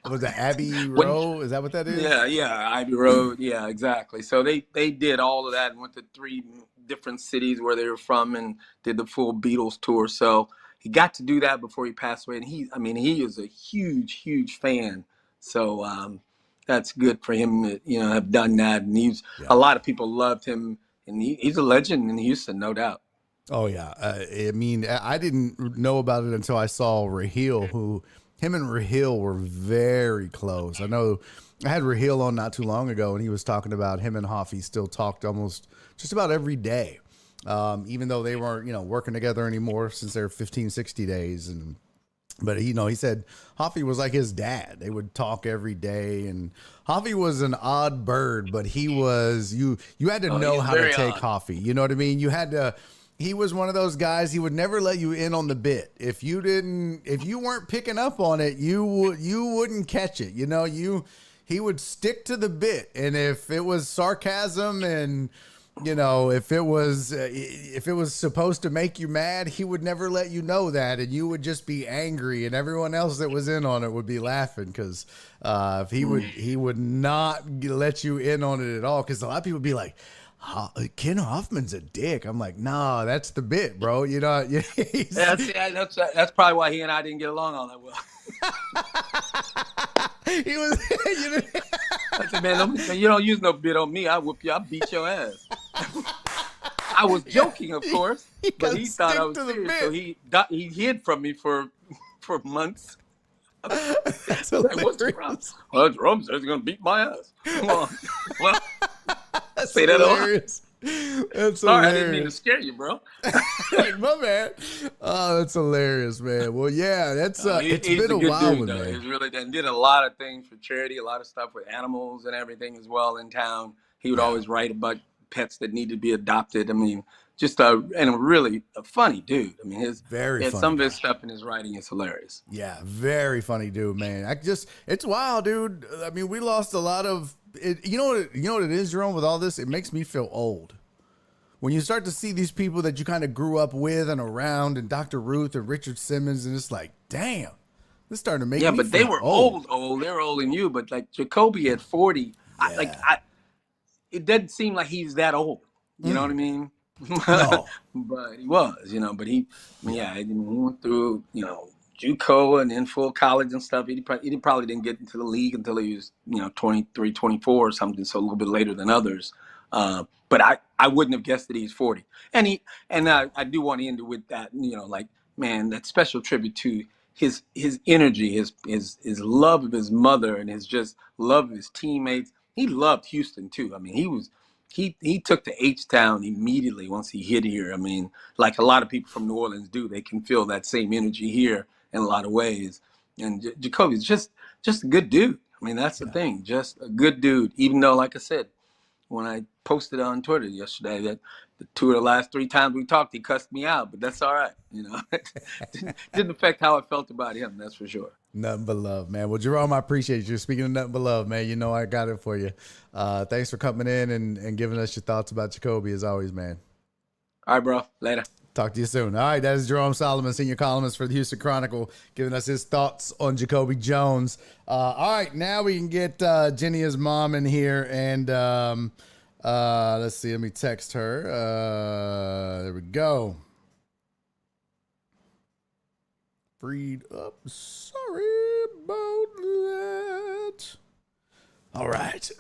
Was that Abbey Road? Is that what that is? Yeah, Abbey Road. Yeah, exactly. So they did all of that and went to 3 different cities where they were from and did the full Beatles tour. So he got to do that before he passed away, and he is a huge fan. So that's good for him to, have done that. And a lot of people loved him, and he's a legend in Houston, no doubt. Oh yeah. I mean, I didn't know about it until I saw Raheel, him and Raheel were very close. I know I had Raheel on not too long ago, and he was talking about him and Hoffy still talked almost just about every day. Even though they weren't, working together anymore since they're 15, 60 days. But he said Hoffy was like his dad. They would talk every day, and Hoffy was an odd bird, but he was, you had to know how to take Hoffy. You know what I mean? He was one of those guys. He would never let you in on the bit. If you weren't picking up on it, you wouldn't catch it. He would stick to the bit. And if it was sarcasm and, if it was supposed to make you mad, he would never let you know that, and you would just be angry, and everyone else that was in on it would be laughing because he would not let you in on it at all. Because a lot of people would be like, Ken Hoffman's a dick. I'm like, no, that's the bit, bro. That's probably why he and I didn't get along all that well. He was. I said, man, you don't use no bit on me. I whoop you. I beat your ass. I was joking, of course, but he thought I was serious, so he hid from me for months. That's like, what's the problem? Well, Jerome says he's gonna beat my ass. Come on. Well, say that hilarious. That's sorry, hilarious. I didn't mean to scare you, bro. Like, my man. Oh, that's hilarious, man. Well, yeah, that's it's been a while, dude, man. He's really did a lot of things for charity, a lot of stuff with animals and everything as well in town. He would always write about pets that need to be adopted. I mean, just really a funny dude. I mean, some of his stuff in his writing is hilarious. Yeah, very funny dude, man. It's wild, dude. I mean, we lost a lot of it. You know what it is, Jerome, with all this? It makes me feel old. When you start to see these people that you kind of grew up with and around, and Dr. Ruth and Richard Simmons, and it's like, damn, this starting to make me but feel they were old. They were older than you, but like Jacoby at 40, it doesn't seem like he's that old. You know what I mean? No. But he was, but he went through, JUCO and then full college and stuff. He probably didn't get into the league until he was, 23, 24 or something, so a little bit later than others. But I wouldn't have guessed that he's 40. And I do want to end it with that, man, that special tribute to his energy, his love of his mother, and his just love of his teammates. He loved Houston too. I mean, he took to H-Town immediately once he hit here. I mean, like a lot of people from New Orleans do, they can feel that same energy here in a lot of ways. And Jacoby's just a good dude. I mean, that's the thing, just a good dude. Even though, like I said, when I posted on Twitter yesterday that the 2 of the last 3 times we talked, he cussed me out, but that's all right. Didn't affect how I felt about him, that's for sure. Nothing but love, man. Well, Jerome, I appreciate you. Speaking of nothing but love, man, I got it for you. Thanks for coming in and giving us your thoughts about Jacoby as always, man. All right, bro. Later. Talk to you soon. All right, that is Jerome Solomon, senior columnist for the Houston Chronicle, giving us his thoughts on Jacoby Jones. All right, now we can get Jennia's mom in here, and let's see. Let me text her. There we go. Freed up. Sorry about that. All right.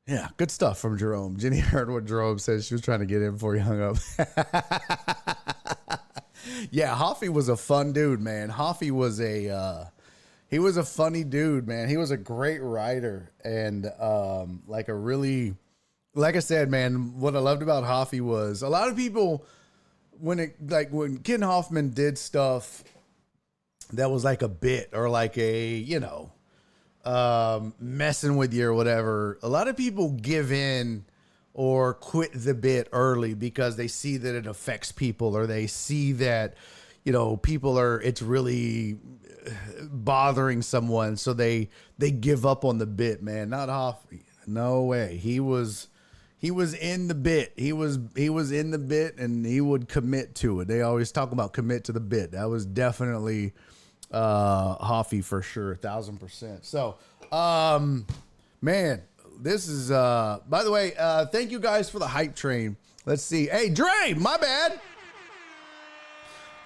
Yeah, good stuff from Jerome. Jenny heard what Jerome said. She was trying to get in before he hung up. Yeah, Hoffy was a fun dude, man. Hoffy was he was a funny dude, man. He was a great writer and like I said, man, what I loved about Hoffy was a lot of people when Ken Hoffman did stuff that was like a bit or like a, messing with you or whatever, a lot of people give in or quit the bit early because they see that it affects people or they see that, it's really bothering someone. So they give up on the bit, man. Not Hoffy. No way. He was in the bit. He was in the bit and he would commit to it. They always talk about commit to the bit. That was definitely Hoffy for sure. 1,000%. So, man, this is, by the way, thank you guys for the hype train. Let's see. Hey, Dre, my bad.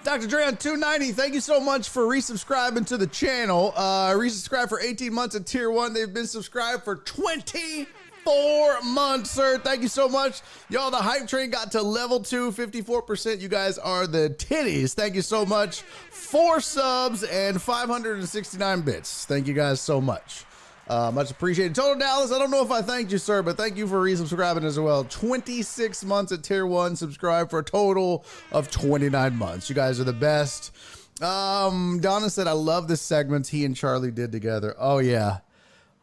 Dr. Dre on 290, thank you so much for resubscribing to the channel. Resubscribe for 18 months at Tier 1. They've been subscribed for 24 months, sir. Thank you so much. Y'all, the hype train got to level 2, 54%. You guys are the titties. Thank you so much. 4 subs and 569 bits. Thank you guys so much. Much appreciated. Total Dallas, I don't know if I thanked you, sir, but thank you for resubscribing as well. 26 months at Tier 1, subscribe for a total of 29 months. You guys are the best. Donna said, I love the segments he and Charlie did together. Oh, yeah.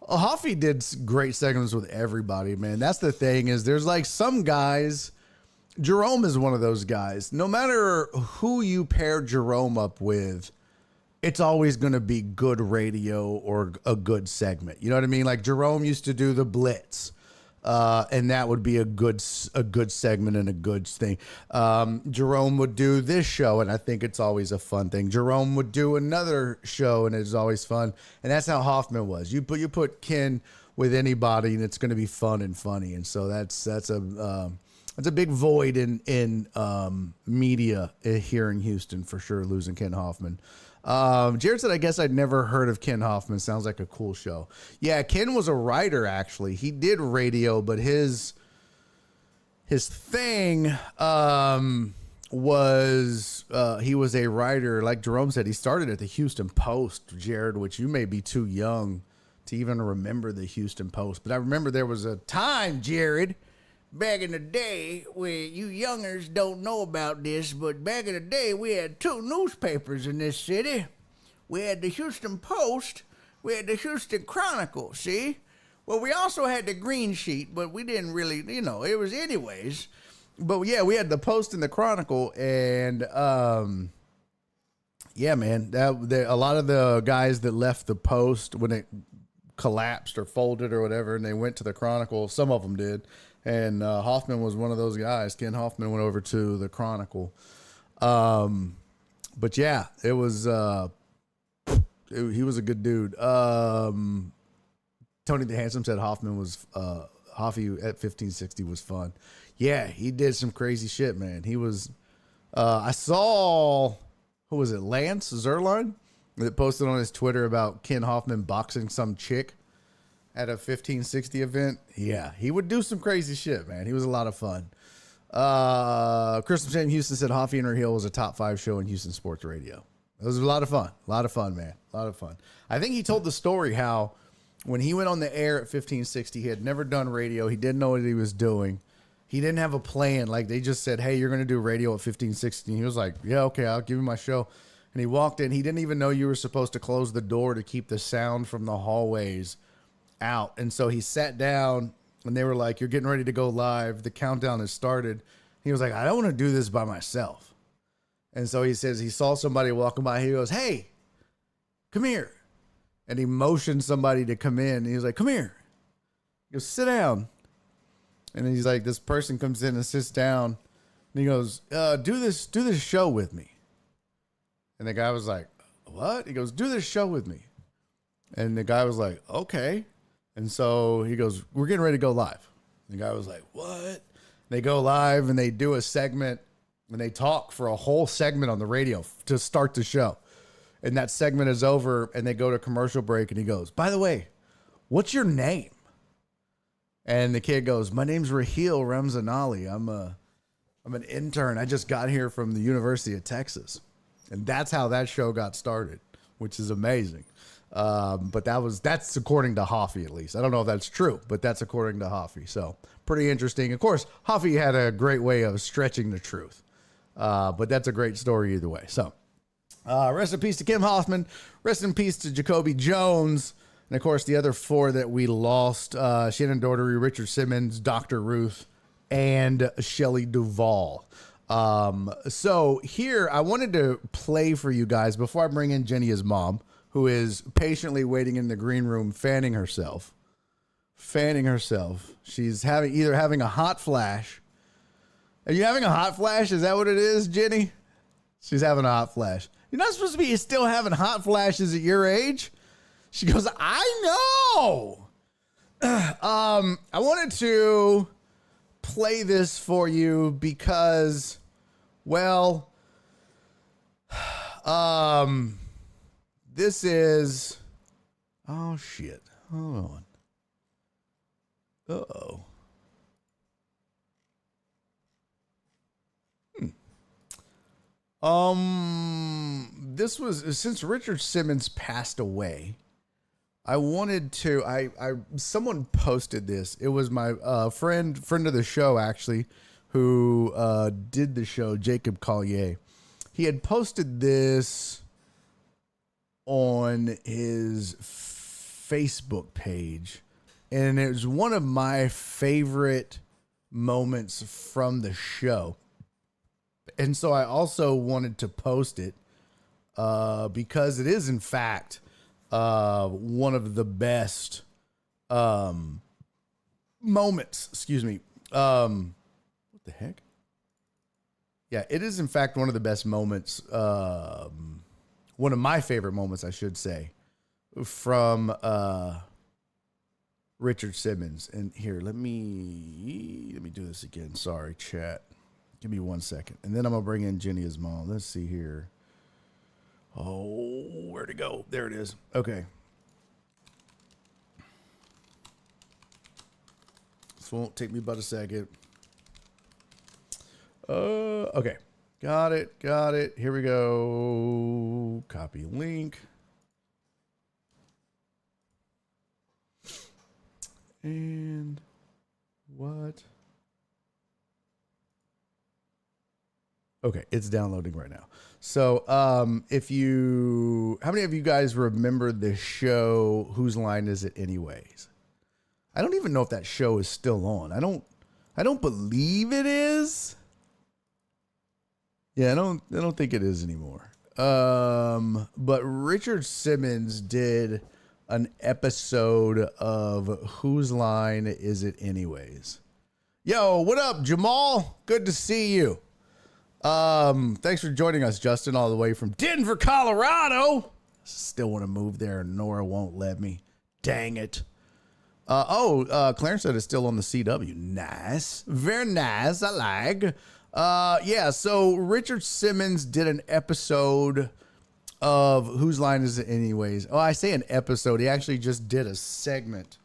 Hoffy did great segments with everybody, man. That's the thing is there's like some guys, Jerome is one of those guys. No matter who you pair Jerome up with, it's always going to be good radio or a good segment. You know what I mean? Like Jerome used to do the Blitz, and that would be a good segment and a good thing. Jerome would do this show, and I think it's always a fun thing. Jerome would do another show, and it's always fun. And that's how Hoffman was. You put Ken with anybody, and it's going to be fun and funny. And so that's a big void in media here in Houston for sure. Losing Ken Hoffman. Jared said, I guess I'd never heard of Ken Hoffman. Sounds like a cool show. Yeah, Ken was a writer, actually. He did radio, but his thing was he was a writer. Like Jerome said, he started at the Houston Post, Jared, which you may be too young to even remember the Houston Post. But I remember there was a time, Jared, back in the day, where you youngers don't know about this, but back in the day, we had 2 newspapers in this city. We had the Houston Post, we had the Houston Chronicle, see? Well, we also had the Green Sheet, but we didn't really, it was anyways. But yeah, we had the Post and the Chronicle, and yeah, man, a lot of the guys that left the Post when it collapsed or folded or whatever, and they went to the Chronicle, some of them did. And Hoffman was one of those guys. Ken Hoffman went over to the Chronicle. But yeah, it was he was a good dude. Tony the Handsome said Hoffman was Hoffy at 1560 was fun. Yeah, he did some crazy shit, man. He was I saw, who was it, Lance Zerline that posted on his Twitter about Ken Hoffman boxing some chick at a 1560 event. Yeah, he would do some crazy shit, man. He was a lot of fun. Crystal Sam Houston said Hoffy and Her Heel was a top 5 show in Houston sports radio. It was a lot of fun. A lot of fun, man. A lot of fun. I think he told the story how when he went on the air at 1560, he had never done radio. He didn't know what he was doing. He didn't have a plan. Like they just said, hey, you're going to do radio at 1560. And he was like, yeah, okay, I'll give you my show. And he walked in. He didn't even know you were supposed to close the door to keep the sound from the hallways out. And so he sat down and they were like, you're getting ready to go live. The countdown has started. He was like, I don't want to do this by myself. And so he says he saw somebody walking by. He goes, hey, come here. And he motioned somebody to come in. He was like, come here. He goes, sit down. And then he's like, this person comes in and sits down. And he goes, do this show with me. And the guy was like, what? He goes, do this show with me. And the guy was like, okay. And so he goes, we're getting ready to go live. And the guy was like, what? They go live and they do a segment and they talk for a whole segment on the radio to start the show. And that segment is over and they go to commercial break and he goes, by the way, what's your name? And the kid goes, my name's Raheel Ramzanali. I'm an intern. I just got here from the University of Texas. And that's how that show got started, which is amazing. But that's according to Hoffy, at least. I don't know if that's true, but that's according to Hoffy. So pretty interesting. Of course, Hoffy had a great way of stretching the truth. But that's a great story either way. So rest in peace to Kim Hoffman. Rest in peace to Jacoby Jones. And of course, the other 4 that we lost, Shannon Daugherty, Richard Simmons, Dr. Ruth, and Shelley Duvall. So here, I wanted to play for you guys before I bring in Jenny's mom, who is patiently waiting in the green room, fanning herself. She's either having a hot flash. Are you having a hot flash? Is that what it is, Jenny? She's having a hot flash. You're not supposed to be still having hot flashes at your age. She goes, I know. I wanted to play this for you because, well, This is, oh shit. Hold on. Uh-oh. This was, since Richard Simmons passed away, I wanted to, someone posted this. It was my friend of the show, actually, who did the show, Jacob Collier. He had posted this on his Facebook page, and it was one of my favorite moments from the show. And so I also wanted to post it because it is, in fact, one of the best moments. Excuse me. What the heck? Yeah, it is, in fact, one of the best moments. One of my favorite moments, I should say, from Richard Simmons. And here, let me do this again. Sorry, chat. Give me 1 second. And then I'm going to bring in Jenny mom. Let's see here. Oh, where'd it go? There it is. Okay. This won't take me but a second. Okay. Got it. Here we go. Copy link. And what? Okay, it's downloading right now. So, how many of you guys remember the show Whose Line Is It Anyways? I don't even know if that show is still on. I don't believe it is. Yeah, I don't think it is anymore. But Richard Simmons did an episode of Whose Line Is It Anyways? Yo, what up, Jamal? Good to see you. Thanks for joining us, Justin, all the way from Denver, Colorado. Still want to move there, and Nora won't let me. Dang it. Clarence said it's still on the CW. Nice. Very nice. I like. Yeah, so Richard Simmons did an episode of Whose Line Is It Anyways? Oh, I say an episode. He actually just did a segment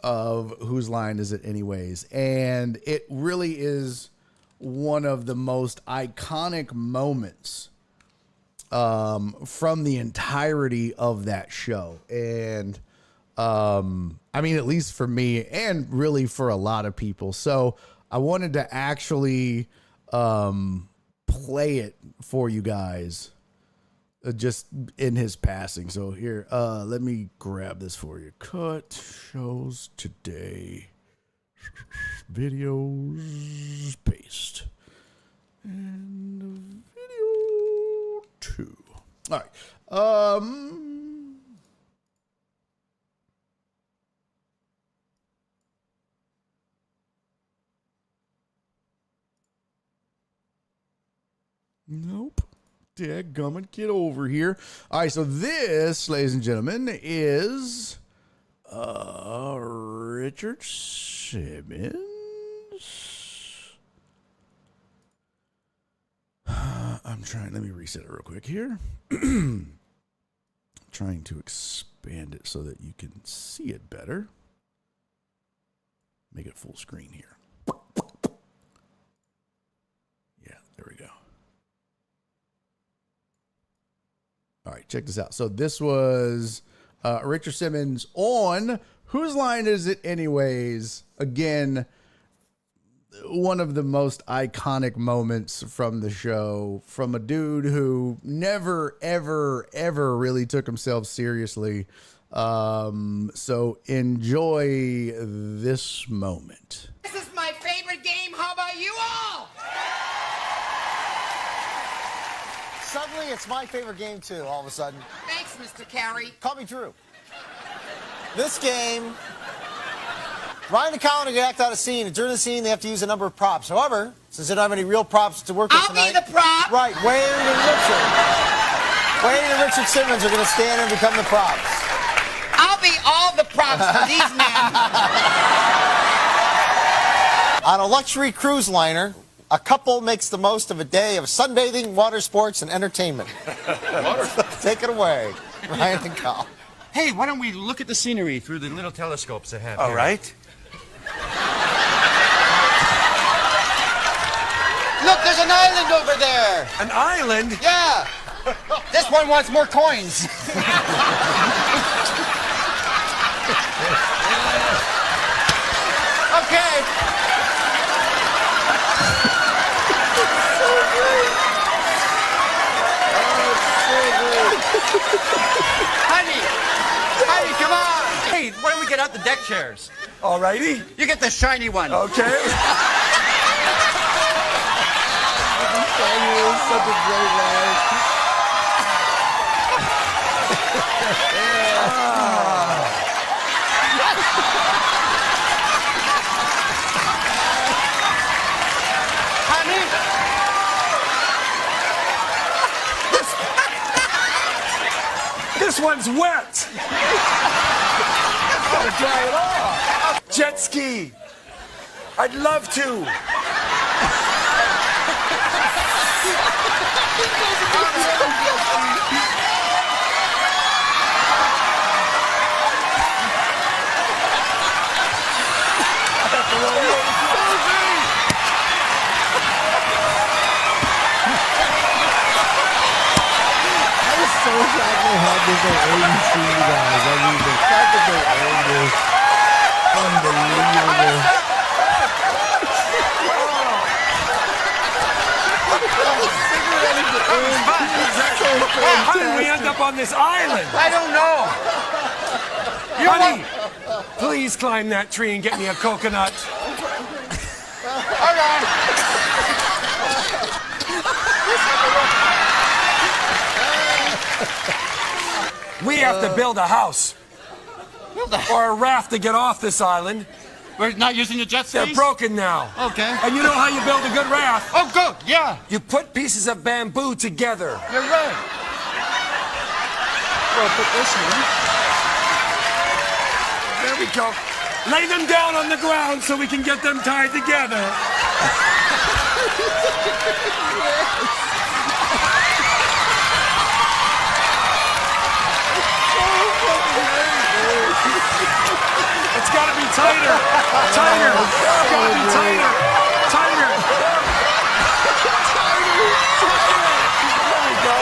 of Whose Line Is It Anyways? And it really is one of the most iconic moments from the entirety of that show. And I mean, at least for me and really for a lot of people. So I wanted to actually play it for you guys just in his passing. So here, let me grab this for you. Cut shows today. Videos, paste. And video 2. All right. Nope. Dadgummit, get over here. All right, so this, ladies and gentlemen, is Richard Simmons. Let me reset it real quick here. Trying to expand it so that you can see it better. Make it full screen here. Yeah, there we go. All right, check this out. So this was Richard Simmons on Whose Line Is It Anyways? Again, one of the most iconic moments from the show, from a dude who never, ever, ever really took himself seriously. So enjoy this moment. This is my favorite game. How about you all? Suddenly, it's my favorite game, too, all of a sudden. Thanks, Mr. Carey. Call me Drew. This game, Ryan and Colin are going to act out a scene, and during the scene, they have to use a number of props. However, since they don't have any real props to work with tonight... I'll be the prop. Right, Wade and Richard. Wade and Richard Simmons are going to stand and become the props. I'll be all the props for these men. On a luxury cruise liner, A couple makes the most of a day of sunbathing, water sports, and entertainment. Take it away, Ryan and Kyle. Hey, why don't we look at the scenery through the little telescopes they have All here? right. Look, there's an island over there. An island? Yeah. This one wants more coins. Okay. Honey, come on. Hey, why don't we get out the deck chairs? All righty. You get the shiny one. Okay. Such a great line. Honey, This one's wet. Gotta dry it off. Jet ski. I'd love to. So shocked they had this on ABC, guys. I mean, the fact that they own this, unbelievable. How did we end up on this island? I don't know. Honey, please climb that tree and get me a coconut. All right. We have to build a house or a raft to get off this island. We're not using the jet They're skis? broken now. Okay. And you know how you build a good raft? Oh, good. Yeah. You put pieces of bamboo together. You're right. We'll put this in. There we go. Lay them down on the ground so we can get them tied together. It's got to be tighter. Tighter. It's got to be tighter. Tighter. There we go.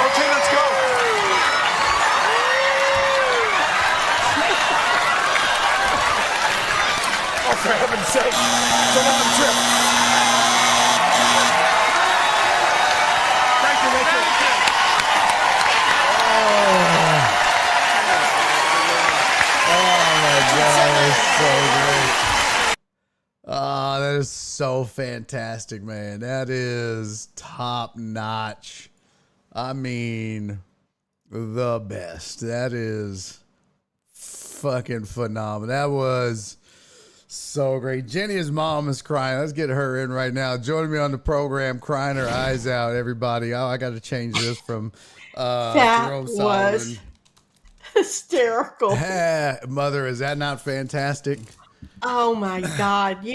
Okay, let's go. Oh, for heaven's sake. It's a long trip. Thank you, Richard. That is so fantastic, man. That is top notch. I mean, the best. That is fucking phenomenal. That was so great. Jenny's mom is crying. Let's get her in right now. Joining me on the program, crying her eyes out, everybody. Oh, I got to change this from Jerome Solomon. Was hysterical. Mother, is that not fantastic? Oh my God.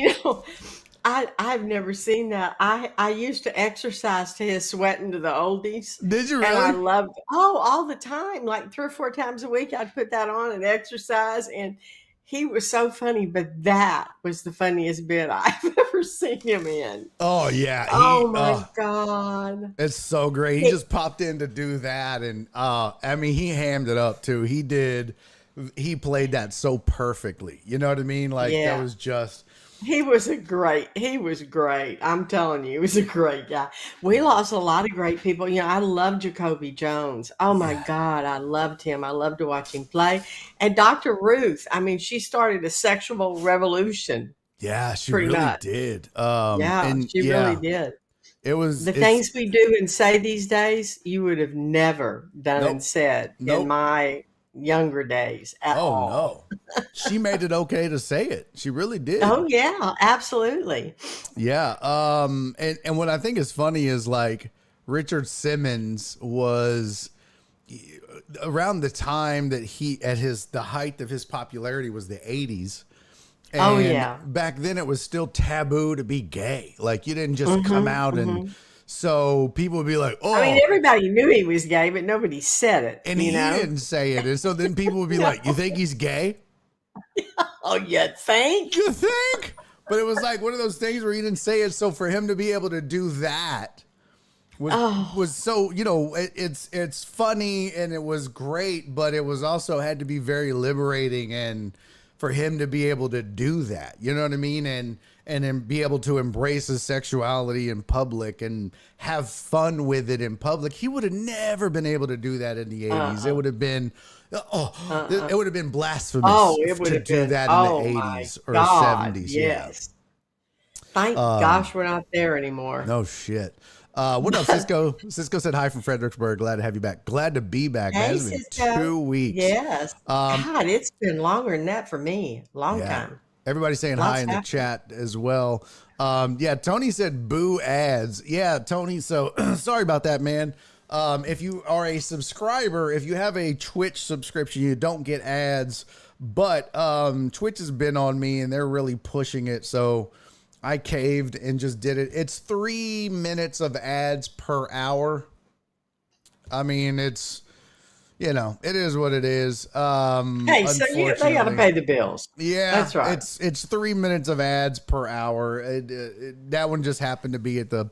I've never seen that. I used to exercise to his Sweating to the Oldies. Did you really? And I loved all the time. Like 3 or 4 times a week I'd put that on and exercise, and he was so funny, but that was the funniest bit I've ever seen him in. Oh yeah. Oh my God. It's so great. He just popped in to do that, and I mean, he hammed it up too. He played that so perfectly. You know what I mean? Like that was just. He was great. I'm telling you, he was a great guy. We lost a lot of great people. I love Jacoby Jones. Oh my God, I loved him. I loved to watch him play. And Dr. Ruth, I mean, she started a sexual revolution. Yeah, she Pretty really much. did. She really did. It's Things we do and say these days, you would have never done and said in my younger days at all. No. She made it okay to say it. She really did. Oh yeah, absolutely. Yeah. And what I think is funny is like Richard Simmons was around the time that he the height of his popularity was the 80s. And Oh, yeah. back then it was still taboo to be gay. Like you didn't just come out and so people would be like, oh, I mean, everybody knew he was gay, but nobody said it. and he didn't say it. And so then people would be like, you think he's gay? Oh, you think? You think? But it was like one of those things where he didn't say it. So for him to be able to do that was so, you know, it's funny and it was great, but it was also had to be very liberating and for him to be able to do that, you know what I mean? And then be able to embrace his sexuality in public and have fun with it in public. He would have never been able to do that in the 80s. It would have been, it would have been blasphemous to do that in the 80s or 70s. Yes. Thank gosh we're not there anymore. No shit. What up, Cisco? Cisco said hi from Fredericksburg. Glad to have you back. Glad to be back. Hey, It's been Cisco. 2 weeks. Yes. God, it's been longer than that for me. Long time. Everybody's saying Lots hi in the happening. chat as well. Tony said boo ads. Yeah, Tony. So sorry about that, man. If you are a subscriber, if you have a Twitch subscription, you don't get ads. But Twitch has been on me and they're really pushing it. So I caved and just did it. It's 3 minutes of ads per hour. I mean, it's, you know, it is what it is. Hey, so they got to pay the bills. Yeah, that's right. It's 3 minutes of ads per hour. That one just happened to be at the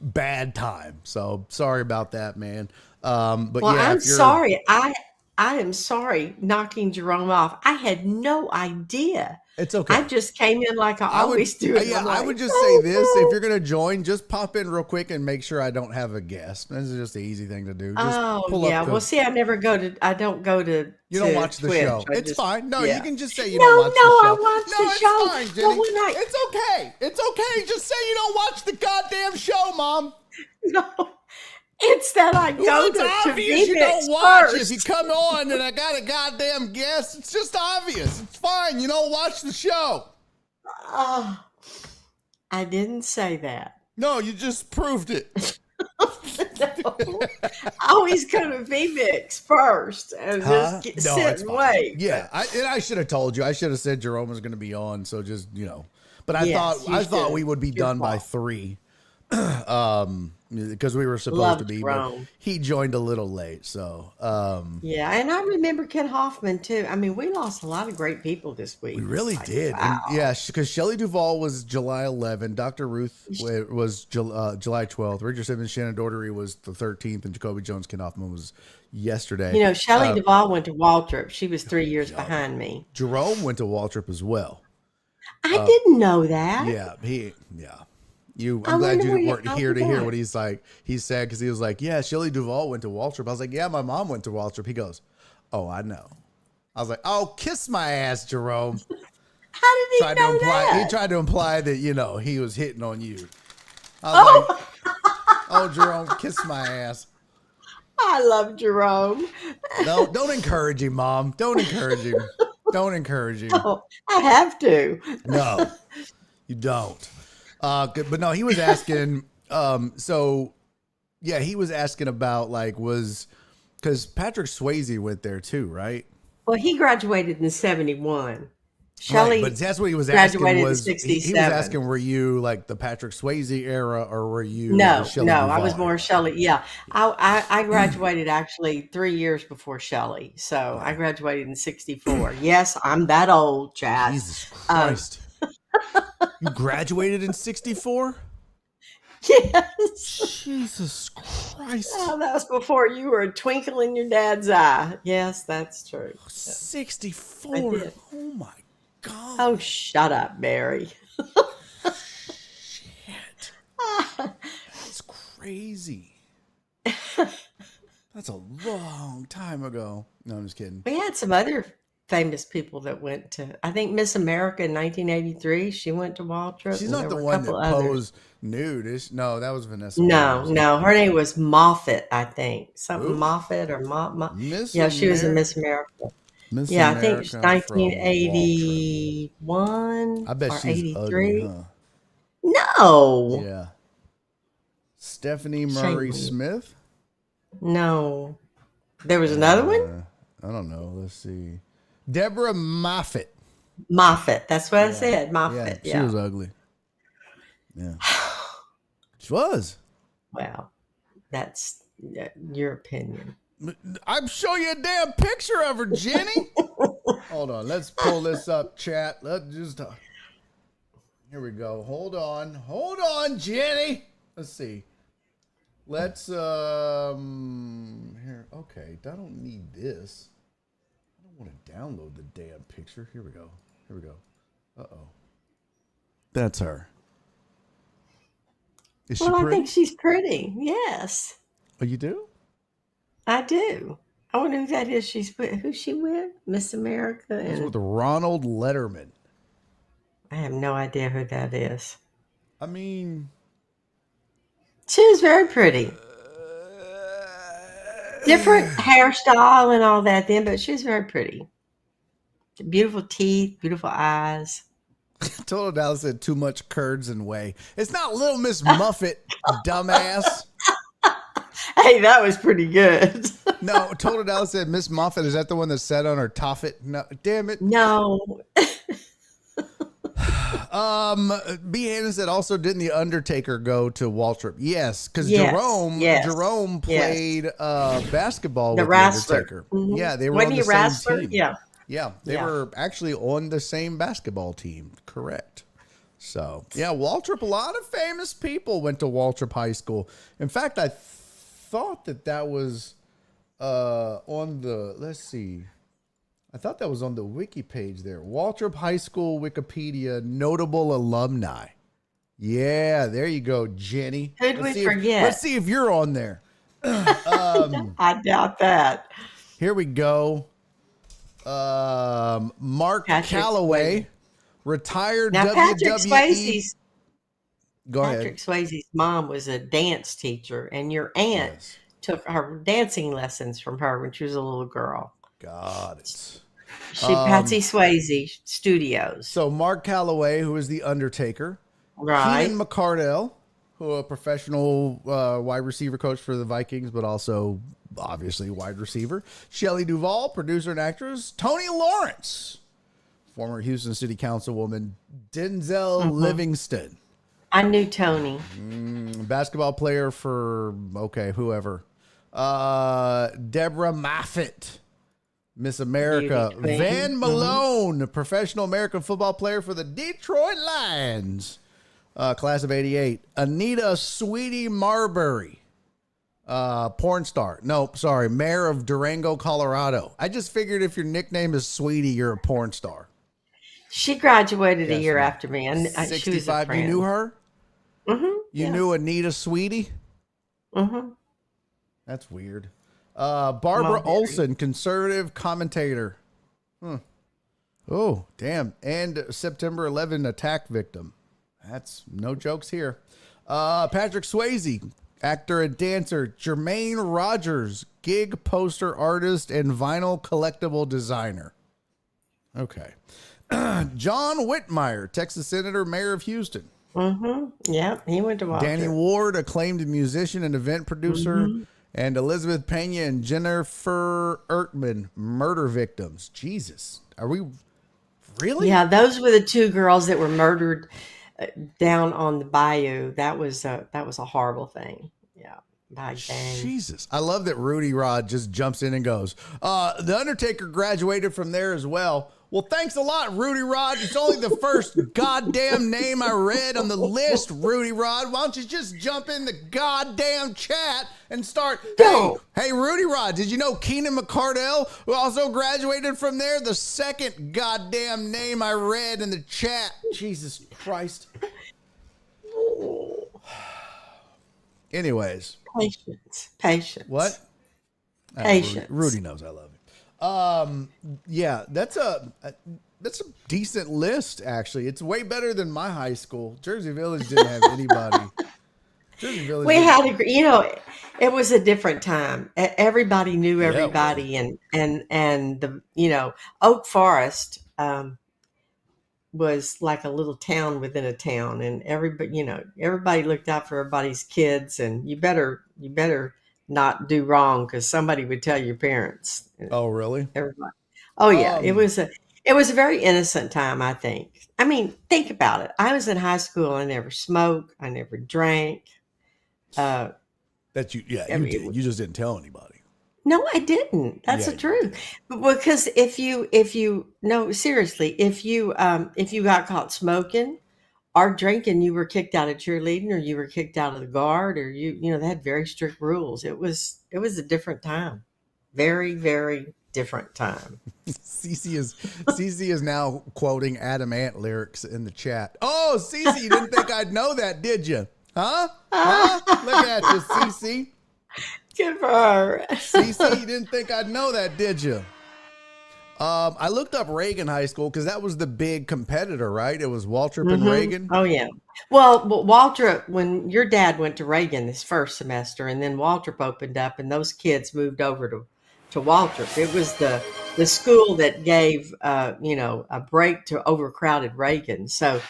bad time. So sorry about that, man. But well, yeah, I'm sorry. I am sorry knocking Jerome off. I had no idea. It's okay. I just came in like I always do. Yeah, I would just say this. If you're going to join, just pop in real quick and make sure I don't have a guest. This is just the easy thing to do. Just pull yeah. up Well, see, I don't go to. You don't watch the Twitch. show. It's fine. No, you can just say you don't No, watch the show. I watch the show. It's fine, Jenny. But when It's okay. It's okay. Just say you don't watch the goddamn show, Mom. No, it's that I go Well, it's to obvious you VMix don't watch. first. If you come on and I got a goddamn guest, it's just obvious. It's fine. You don't watch the show. I didn't say that. No, you just proved it. No. I always go to VMix first and just sit it's and fine. wait. Yeah, I should have told you. I should have said Jerome was going to be on. So just, you know, but I Yes, you thought should. we would be Your done by fault. 3. Because we were supposed Loved to be, Jerome. but he joined a little late. So, Yeah, and I remember Ken Hoffman too. I mean, we lost a lot of great people this week. we really It's like, did. wow. And yeah, because Shelley Duvall was July 11. Dr. Ruth was July 12th. Richard Simmons, Shannon Daugherty was the 13th. And Jacoby Jones, Ken Hoffman was yesterday. You know, Shelley Duvall went to Waltrip. She was 3 years behind me. Jerome went to Waltrip as well. I didn't know that. Yeah, I'm I glad wonder you where weren't here to hear that. what he's like. He said, because he was like, yeah, Shelley Duvall went to Waltrip. I was like, yeah, my mom went to Waltrip. He goes, oh, I know. I was like, oh, kiss my ass, Jerome. How did he know that? He tried to imply that, you know, he was hitting on you. I was like, oh, Jerome, kiss my ass. I love Jerome. No, don't encourage him, Mom. Don't encourage him. Don't encourage him. Oh, I have to. No, you don't. But no, he was asking. He was asking about because Patrick Swayze went there too, right? Well, he graduated in 71. Shelley, Right, but that's what he was asking. graduated in He was 67. asking, were you like the Patrick Swayze era, or were you? No, the Shelley I was Duvall more Shelley. Yeah, I graduated actually 3 years before Shelley, so I graduated in 64. Yes, I'm that old, Chad. Jesus Christ! You graduated in 64? Yes. Jesus Christ! Oh, that was before you were a twinkle in your dad's eye. Yes, that's true. 64. I did. Oh my God! Oh, shut up, Barry. Shit! That's crazy. That's a long time ago. No, I'm just kidding. We had some other famous people that went to, I think Miss America in 1983, she went to Waltrip. She's and not there the were a one that couple others. posed nude. No, that was Vanessa. No, Williams. no, her name was Moffat, I think. Something Ooh. Moffat or Miss yeah, she was in America. Miss America. Miss Yeah, I think it was America from 1981 Waltrip. I bet or she's 83. ugly, huh? No, Yeah. Stephanie Murray Shame. Smith? no. There was another one? I don't know. Let's see. Deborah Moffat. Moffat. That's what I Yeah. said. Yeah, Moffat. she Yeah. was ugly. Yeah, she was. Well, that's your opinion. I'm showing you a damn picture of her, Jenny. Hold on, let's pull this up, chat. Let's just here we go. Hold on, Jenny. Let's see. Let's here. Okay, I don't need this. I don't want to download the damn picture. Here we go. Uh-oh. That's her. Is she Well, I pretty? think she's pretty. Yes, Oh, you do? I do. I wonder who that is. Who's she with? Miss America, It's with and Ronald Letterman. I have no idea who that is. I mean, She was very pretty. Different hairstyle and all that then, but she was very pretty. Beautiful teeth, beautiful eyes. Total Dallas said too much curds and whey. It's not Little Miss Muffet, dumbass. Hey, that was pretty good. No, Total Dallas said Miss Muffet. Is that the one that sat on her toffet? No, damn it. No. B. Hannon said also didn't the Undertaker go to Waltrip? Yes, because Yes, Jerome yes, played basketball The with wrestler. the Undertaker. Mhm. Yeah, they were Wasn't on he the a wrestler? same team. Yeah. Yeah, they Yeah. were actually on the same basketball team. Correct. So, yeah, Waltrip, a lot of famous people went to Waltrip High School. In fact, I thought that was on the, let's see. I thought that was on the wiki page there. Waltrip High School Wikipedia notable alumni. Yeah, there you go, Jenny. Who'd we see forget? Let's see if you're on there. I doubt that. Here we go. Mark Patrick Calloway, Swayze. retired Now, Patrick WWE. Swayze's Go ahead. Patrick Swayze's mom was a dance teacher, and your aunt Yes. took her dancing lessons from her when she was a little girl. Got it. Patsy Swayze Studios. So Mark Calloway, who is the Undertaker, Right. Keenan McCardell, who a professional wide receiver coach for the Vikings, but also obviously wide receiver. Shelley Duvall, producer and actress. Tony Lawrence, former Houston City Councilwoman. Denzel Livingston, I knew Tony. basketball player for, okay, whoever. Deborah Moffett, Miss America. Beauty queen. Van Malone, a professional American football player for the Detroit Lions, class of 88. Anita Sweetie Marbury, porn star. Nope, sorry, mayor of Durango, Colorado. I just figured if your nickname is Sweetie, you're a porn star. She graduated a Yes, year ma'am. after me, and she was a 65. You friend. knew her? Mm-hmm. You knew Anita Sweetie? Mm-hmm. That's weird. Barbara Come on, Barry. Olson, conservative commentator. Oh, damn. And September 11 attack victim. That's no jokes here. Patrick Swayze, actor and dancer. Jermaine Rogers, gig poster artist and vinyl collectible designer. Okay. John Whitmire, Texas Senator, Mayor of Houston. Mm-hmm. Yep, he went to Walter. Danny Ward, acclaimed musician and event producer. And Elizabeth Pena and Jennifer Ertman, murder victims. Jesus. Are we really? Yeah, those were the two girls that were murdered down on the bayou. That was a horrible thing. Yeah, by gang. Jesus. I love that Rudy Rod just jumps in and goes, the Undertaker graduated from there as well. Well, thanks a lot, Rudy Rod. It's only the first goddamn name I read on the list, Rudy Rod. Why don't you just jump in the goddamn chat and start, hey, Rudy Rod, did you know Keenan McCardell, who also graduated from there? The second goddamn name I read in the chat. Jesus Christ. Anyways. Patience. What? Patience. Rudy knows I love him. Yeah, that's a decent list, actually. It's way better than my high school. Jersey Village didn't have anybody. Jersey Village We didn't- had it was a different time. Everybody knew Yeah, it everybody, and the Oak Forest was like a little town within a town, and everybody looked out for everybody's kids, and you better not do wrong because somebody would tell your parents. Oh, really? Everybody. Oh yeah, it It was a very innocent time, I think. I mean, think about it. I was in high school. I never smoked. I never drank. Uh, That you, yeah, I you mean, did. You just didn't tell anybody. no, I didn't. That's Yeah, the you truth. did. Because if you no, seriously, if you got caught smoking or drinking, you were kicked out of cheerleading, or you were kicked out of the guard, or they had very strict rules. It was a different time. Very, very different time. Cece is now quoting Adam Ant lyrics in the chat. Oh, Cece, you didn't think I'd know that, did you? Huh? Look at you, Cece. Good for her. Cece, you didn't think I'd know that, did you? I looked up Reagan High School because that was the big competitor, right? It was Waltrip and Reagan. Oh yeah. Well, Waltrip, when your dad went to Reagan this first semester, and then Waltrip opened up, and those kids moved over to Waltrip. It was the school that gave a break to overcrowded Reagan. So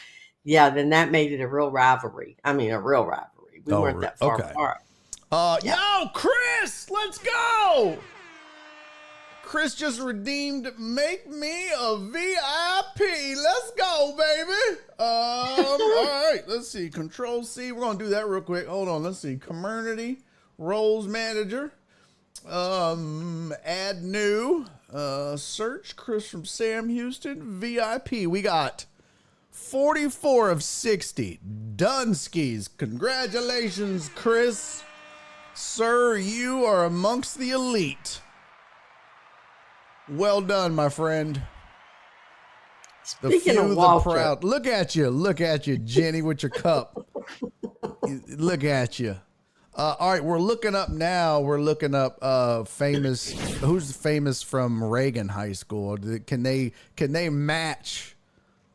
yeah, then that made it a real rivalry. I mean, a real rivalry. We weren't that far okay. apart. Yo, Chris, let's go. Chris just redeemed Make Me a VIP. Let's go, baby. All right, let's see. Control C. We're going to do that real quick. Hold on. Let's see. Community roles manager. Add new. Search Chris from Sam Houston. VIP. We got 44 of 60. Dunskies. Congratulations, Chris. Sir, you are amongst the elite. Well done, my friend. Speaking of Waltrip, proud. Look at you, Jenny, with your cup. Look at you. All right, we're looking up now. We're looking up famous. Who's famous from Reagan High School? Can they match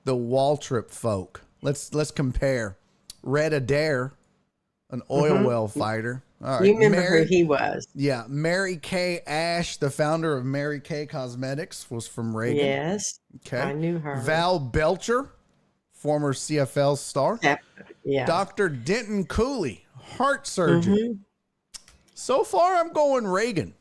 the Waltrip folk? Let's compare. Red Adair, an oil well fighter. All right. you remember who he was? Yeah, Mary Kay Ash, the founder of Mary Kay Cosmetics, was from Reagan. Yes, Okay. I knew her. Val Belcher, former CFL star. Yeah. Dr. Denton Cooley, heart surgeon. So far, I'm going Reagan.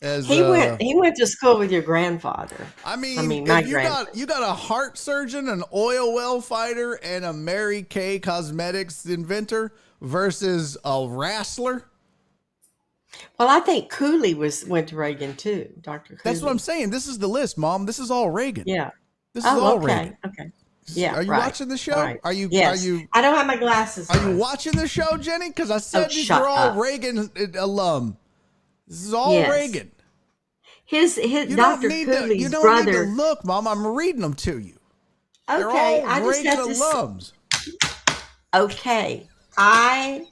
As He went to school with your grandfather. I mean my if grandfather. you got a heart surgeon, an oil well fighter, and a Mary Kay Cosmetics inventor versus a wrestler. Well, I think Cooley went to Reagan too, Dr. Cooley. That's what I'm saying. This is the list, Mom. This is all Reagan. Yeah. This is all okay. Reagan. Okay. Yeah. Are you right. watching the show? Right. Yes. I don't have my glasses Are on. you watching the show, Jenny? Because I said these shut were all up. Reagan alum. This is all Yes. Reagan. His You Dr. don't need Cooley's you don't brother. need to look, Mom. I'm reading them to you. They're Okay, all I just Reagan have to. alums. Okay, I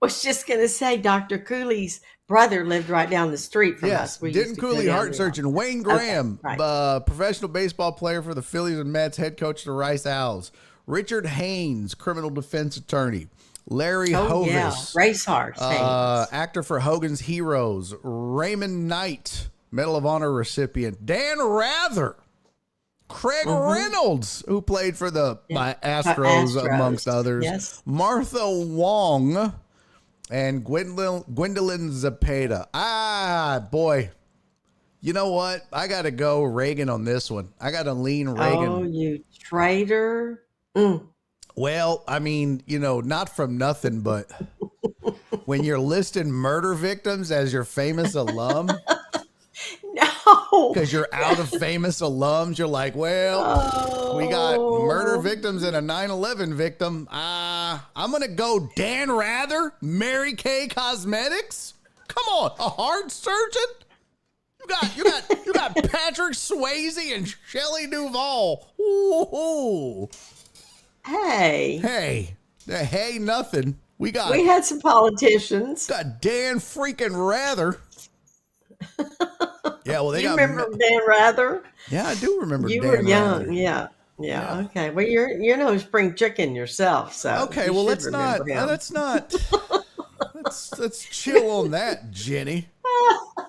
was just going to say Dr. Cooley's brother lived right down the street from Yes, us. We used Denton to go Cooley, down heart there. surgeon. Wayne Graham, right. professional baseball player for the Phillies and Mets, head coach of the Rice Owls. Richard Haynes, criminal defense attorney. Larry Hovis, Yeah, racehorse. actor for Hogan's Heroes. Raymond Knight, Medal of Honor recipient. Dan Rather. Craig Reynolds, who played for the Astros, amongst others. Yes. Martha Wong and Gwendolyn Zapata. Boy. You know what? I got to go Reagan on this one. I got to lean Reagan. Oh, you traitor. Well, I mean, not from nothing, but when you're listing murder victims as your famous alum, No. because you're out of famous alums, you're like, well, we got murder victims and a 9/11 victim. I'm going to go Dan Rather, Mary Kay Cosmetics. Come on, a heart surgeon? You got Patrick Swayze and Shelley Duvall. Ooh. Hey, Nothing. We had some politicians. got Dan freaking Rather. Yeah, well, they You got. remember Dan Rather? Yeah, I do remember. You Dan were young. Rather. Yeah. Okay. Well, you're no spring chicken yourself. So Okay. you Well, should let's not. remember him. Let's not. Let's chill on that, Jenny.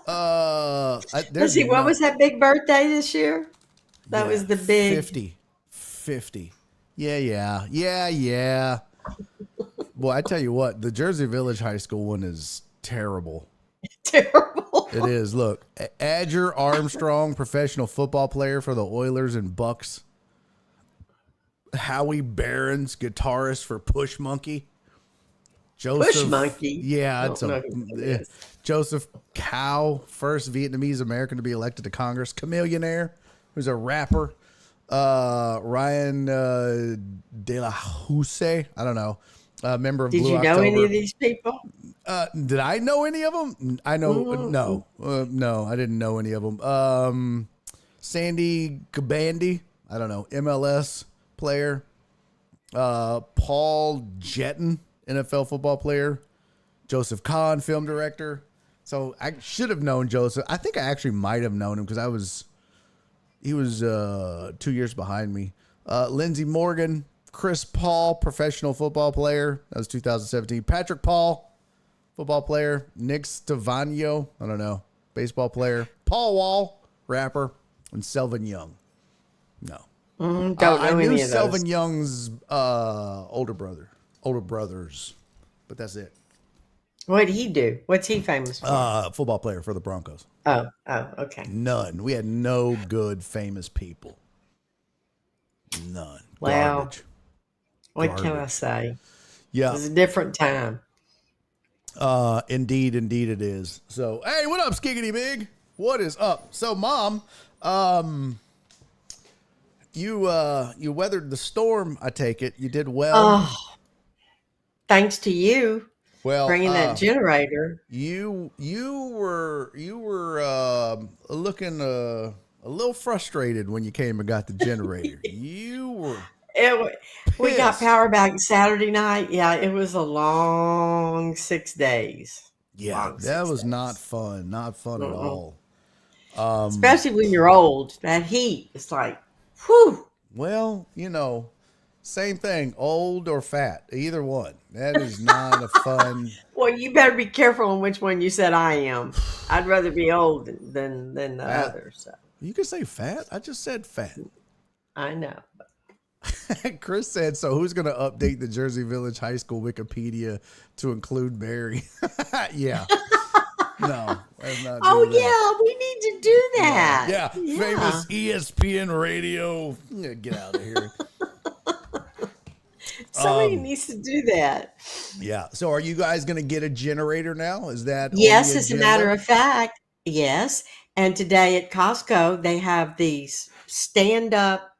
Let's see. What was that big birthday this year? That was the big 50. Yeah. Boy, I tell you what, the Jersey Village High School one is terrible. terrible. It is. Look, Adger Armstrong, professional football player for the Oilers and Bucks. Howie Barons, guitarist for Push Monkey. Push Monkey? Yeah, I don't know who that is. Joseph Cow, first Vietnamese American to be elected to Congress. Chameleonaire, who's a rapper. Ryan De La Housse, I don't know. Member of Did Blue you know October. any of these people? Did I know any of them? I know no, I didn't know any of them. Sandy Kabandi, I don't know. MLS player. Paul Jetton, NFL football player. Joseph Kahn, film director. So I should have known Joseph. I think I actually might have known him because he was 2 years behind me. Lindsey Morgan, Chris Paul, professional football player. That was 2017. Patrick Paul, football player. Nick Stavano, I don't know, baseball player. Paul Wall, rapper. And Selvin Young. No. Don't know I knew any of those. Selvin Young's older brothers, but that's it. What did he do? What's he famous for? Football player for the Broncos. Oh, okay. None. We had no good famous people. None. Well, Garbage. What can I say? Yeah. It was a different time. Indeed it is. So, hey, what up, Skiggity Big? What is up? So, Mom, you weathered the storm, I take it. You did well. Oh, thanks to you Well, bringing that generator. You were looking a little frustrated when you came and got the generator. You were. We got pissed. power back Saturday night. Yeah, it was a long 6 days. Yeah, Long that 6 was days. not fun. Not fun at all. Especially when you're old. That heat, it's like, whew. Well, same thing, old or fat, either one. That is not a fun. Well, you better be careful on which one you said I am. I'd rather be old than the other. So You can say fat. I just said fat. I know. Chris said, so who's going to update the Jersey Village High School Wikipedia to include Barry? Yeah. No, let's not do Oh that. yeah, we need to do that. Yeah, famous ESPN radio. Get out of here. Somebody needs to do that. Yeah. So are you guys going to get a generator now? Is that on Yes, the as a agenda? matter of fact, yes. And today at Costco, they have these stand-up,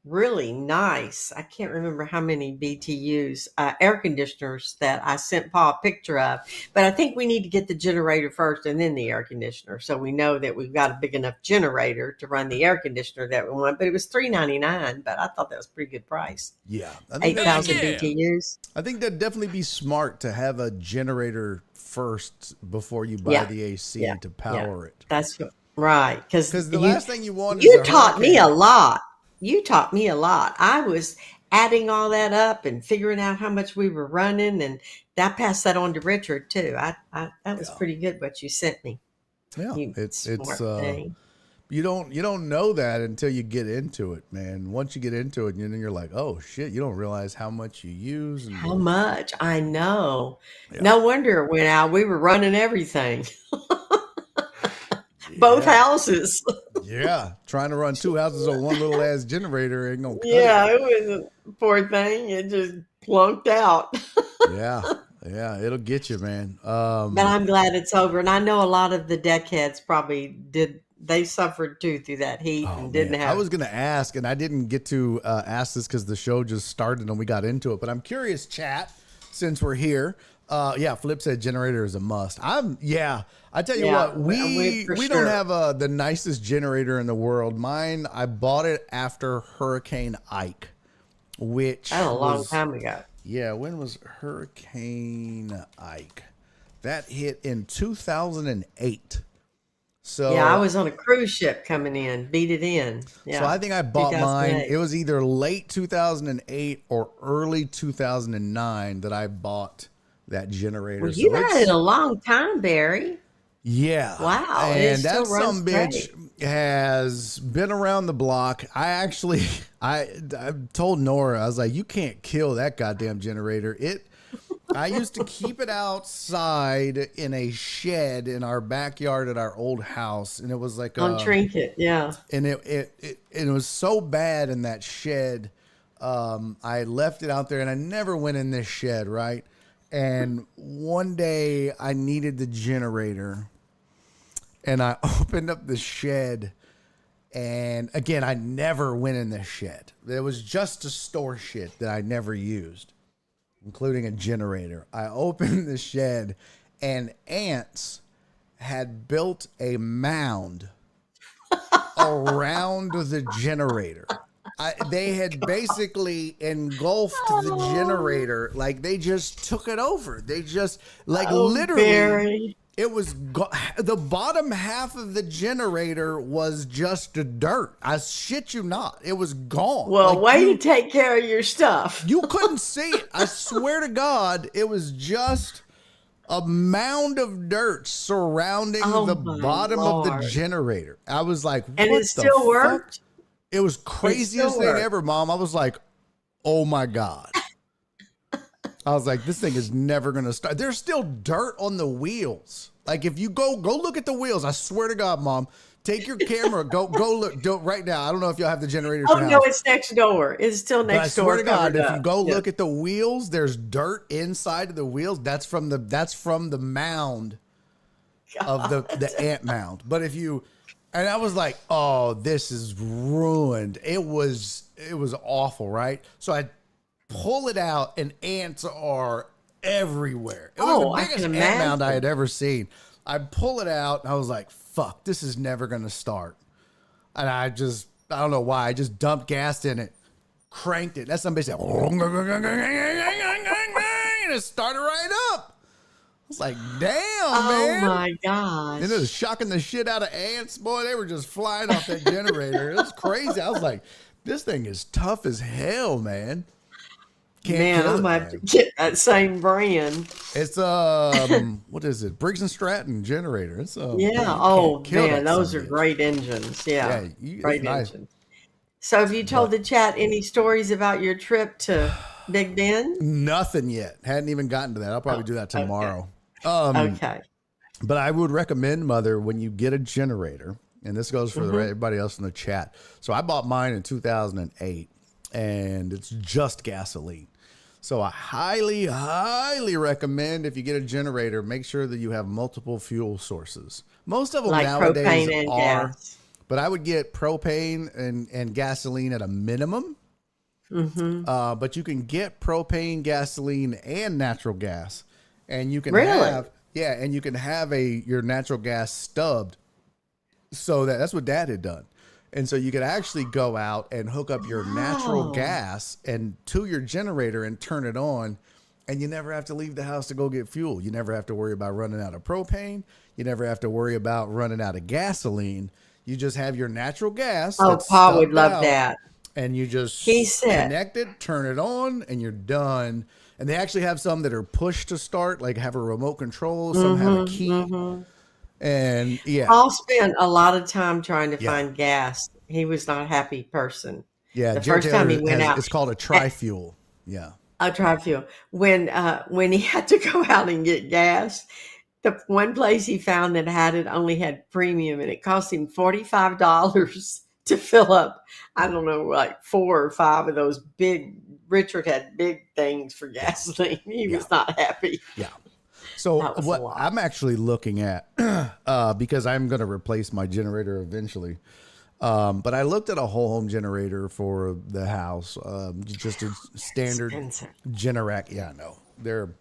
really nice, I can't remember how many BTUs, air conditioners that I sent Paul a picture of. But I think we need to get the generator first and then the air conditioner. So we know that we've got a big enough generator to run the air conditioner that we want. But it was $3.99, but I thought that was a pretty good price. Yeah. I think 8,000 BTUs. I think that'd definitely be smart to have a generator first before you buy the AC to power it. That's right. Because the last thing you want you is a taught me a hurricane. lot. You taught me a lot. I was adding all that up and figuring out how much we were running, and I passed that on to Richard too. That was pretty good what you sent me. Yeah, You it's smart thing. you don't know that until you get into it, man. Once you get into it, then you're like, oh shit, you don't realize how much you use and How much? I know. Yeah. No wonder it went out. We were running everything. Both houses. Yeah, trying to run two houses on one little ass generator ain't gonna cut Yeah, it. it was a poor thing. It just plunked out. Yeah, it'll get you, man. But I'm glad it's over. And I know a lot of the deckheads probably did. They suffered too through that heat and didn't Man, have. I was gonna ask, and I didn't get to ask this because the show just started and we got into it. But I'm curious, chat, since we're here. Flip said generator is a must. I tell you what, we don't have the nicest generator in the world. Mine, I bought it after Hurricane Ike, which a long was, time ago. Yeah, when was Hurricane Ike? That hit in 2008. So Yeah, I was on a cruise ship coming in, beat it in. Yeah. So I think I bought mine. 2008. It was either late 2008 or early 2009 that I bought that generator. Well, So you had it's- it a long time, Barry. Yeah. Wow, it And still that runs some bitch has been around the block. I told Nora, I was like, you can't kill that goddamn generator. I used to keep it outside in a shed in our backyard at our old house, and it was like On Trinket, yeah. and it was so bad in that shed. I left it out there, and I never went in this shed, right? And one day I needed the generator, and I opened up the shed. And again, I never went in this shed. It was just to store shit that I never used, including a generator. I opened the shed, and ants had built a mound around the generator. They had basically engulfed the generator. Like, they just took it over. They just, like, literally... Barry. It was the bottom half of the generator was just dirt. I shit you not. It was gone. Well, like way to take care of your stuff. You couldn't see it. I swear to God, it was just a mound of dirt surrounding the bottom of the generator. I was like, what and it still worked? It was craziest thing ever, Mom. I was like, oh my God. I was like, this thing is never going to start. There's still dirt on the wheels. Like, if you go look at the wheels. I swear to God, Mom, take your camera, go look right now. I don't know if y'all have the generator. Oh, no, it's next door. It's still next door. I swear to God, if you go look at the wheels, there's dirt inside of the wheels. That's from the mound of the ant mound. But if you, and I was like, oh, this is ruined. It was awful, right? So I pull it out, and ants are everywhere. It was the biggest ant mound I had ever seen. I pull it out, and I was like, fuck, this is never going to start. And I don't know why. I just dumped gas in it, cranked it. That's somebody said, and it started right up. I was like, damn, man. Oh, my gosh. And it was shocking the shit out of ants. Boy, they were just flying off that generator. It was crazy. I was like, this thing is tough as hell, man. Man, I might have to get that same brand. It's what is it? Briggs and Stratton generator. It's yeah. Oh man, those are great engines. Yeah, great engines. So, have you told the chat any stories about your trip to Big Bend? Nothing yet. Hadn't even gotten to that. I'll probably do that tomorrow. Okay. But I would recommend, Mother, when you get a generator, and this goes for everybody else in the chat. So I bought mine in 2008, and it's just gasoline. So I highly, highly recommend, if you get a generator, make sure that you have multiple fuel sources. Most of them like nowadays propane and gas. But I would get propane and gasoline at a minimum. But you can get propane, gasoline, and natural gas, and you can have your natural gas stubbed. So that's what Dad had done. And so you could actually go out and hook up your natural gas and to your generator and turn it on, and you never have to leave the house to go get fuel. You never have to worry about running out of propane. You never have to worry about running out of gasoline. You just have your natural gas. Oh, Pa would love that. And you just connect it, turn it on, and you're done. And they actually have some that are push to start, like have a remote control. Some have a key. And Paul spent a lot of time trying to find gas. He was not a happy person. Yeah, the first time he went out, it's called a tri-fuel. Yeah, a tri-fuel. When he had to go out and get gas, the one place he found that had it only had premium, and it cost him $45 to fill up. I don't know, like 4 or 5 of those big. Richard had big things for gasoline. He was not happy. Yeah. So what I'm actually looking at, because I'm going to replace my generator eventually, but I looked at a whole home generator for the house, just a standard Generac. Yeah, no, they're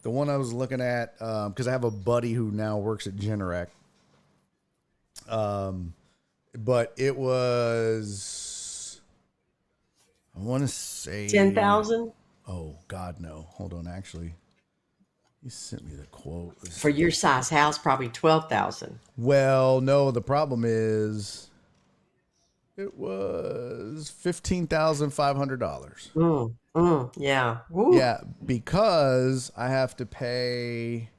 the one I was looking at, because I have a buddy who now works at Generac. But it was, I want to say 10,000. Oh God, no! Hold on, actually. You sent me the quote. For your size house, probably 12,000. Well, no, the problem is it was $15,500. Yeah. Woo. Yeah, because I have to pay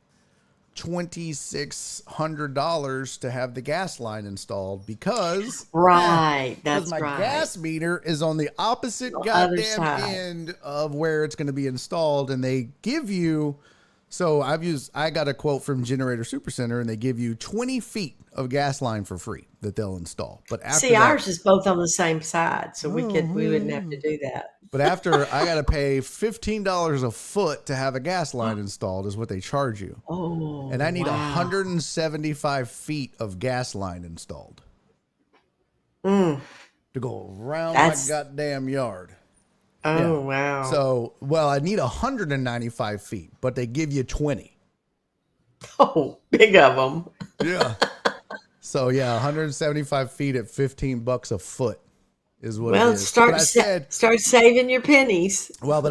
$2,600 to have the gas line installed because Right. because That's my right. gas meter is on the opposite The other goddamn side. end of where it's going to be installed, and they give you. So I got a quote from Generator Supercenter, and they give you 20 feet of gas line for free that they'll install. But after See, that, ours is both on the same side, so we wouldn't have to do that. but after I got to pay $15 a foot to have a gas line installed is what they charge you. Oh, And I need wow. 175 feet of gas line installed to go around That's- my goddamn yard. Oh, Yeah. wow. So, well, I need 195 feet, but they give you 20. Oh, big of them. Yeah. So, yeah, 175 feet at $15 a foot is what it Well, is. But I said, start saving your pennies. well,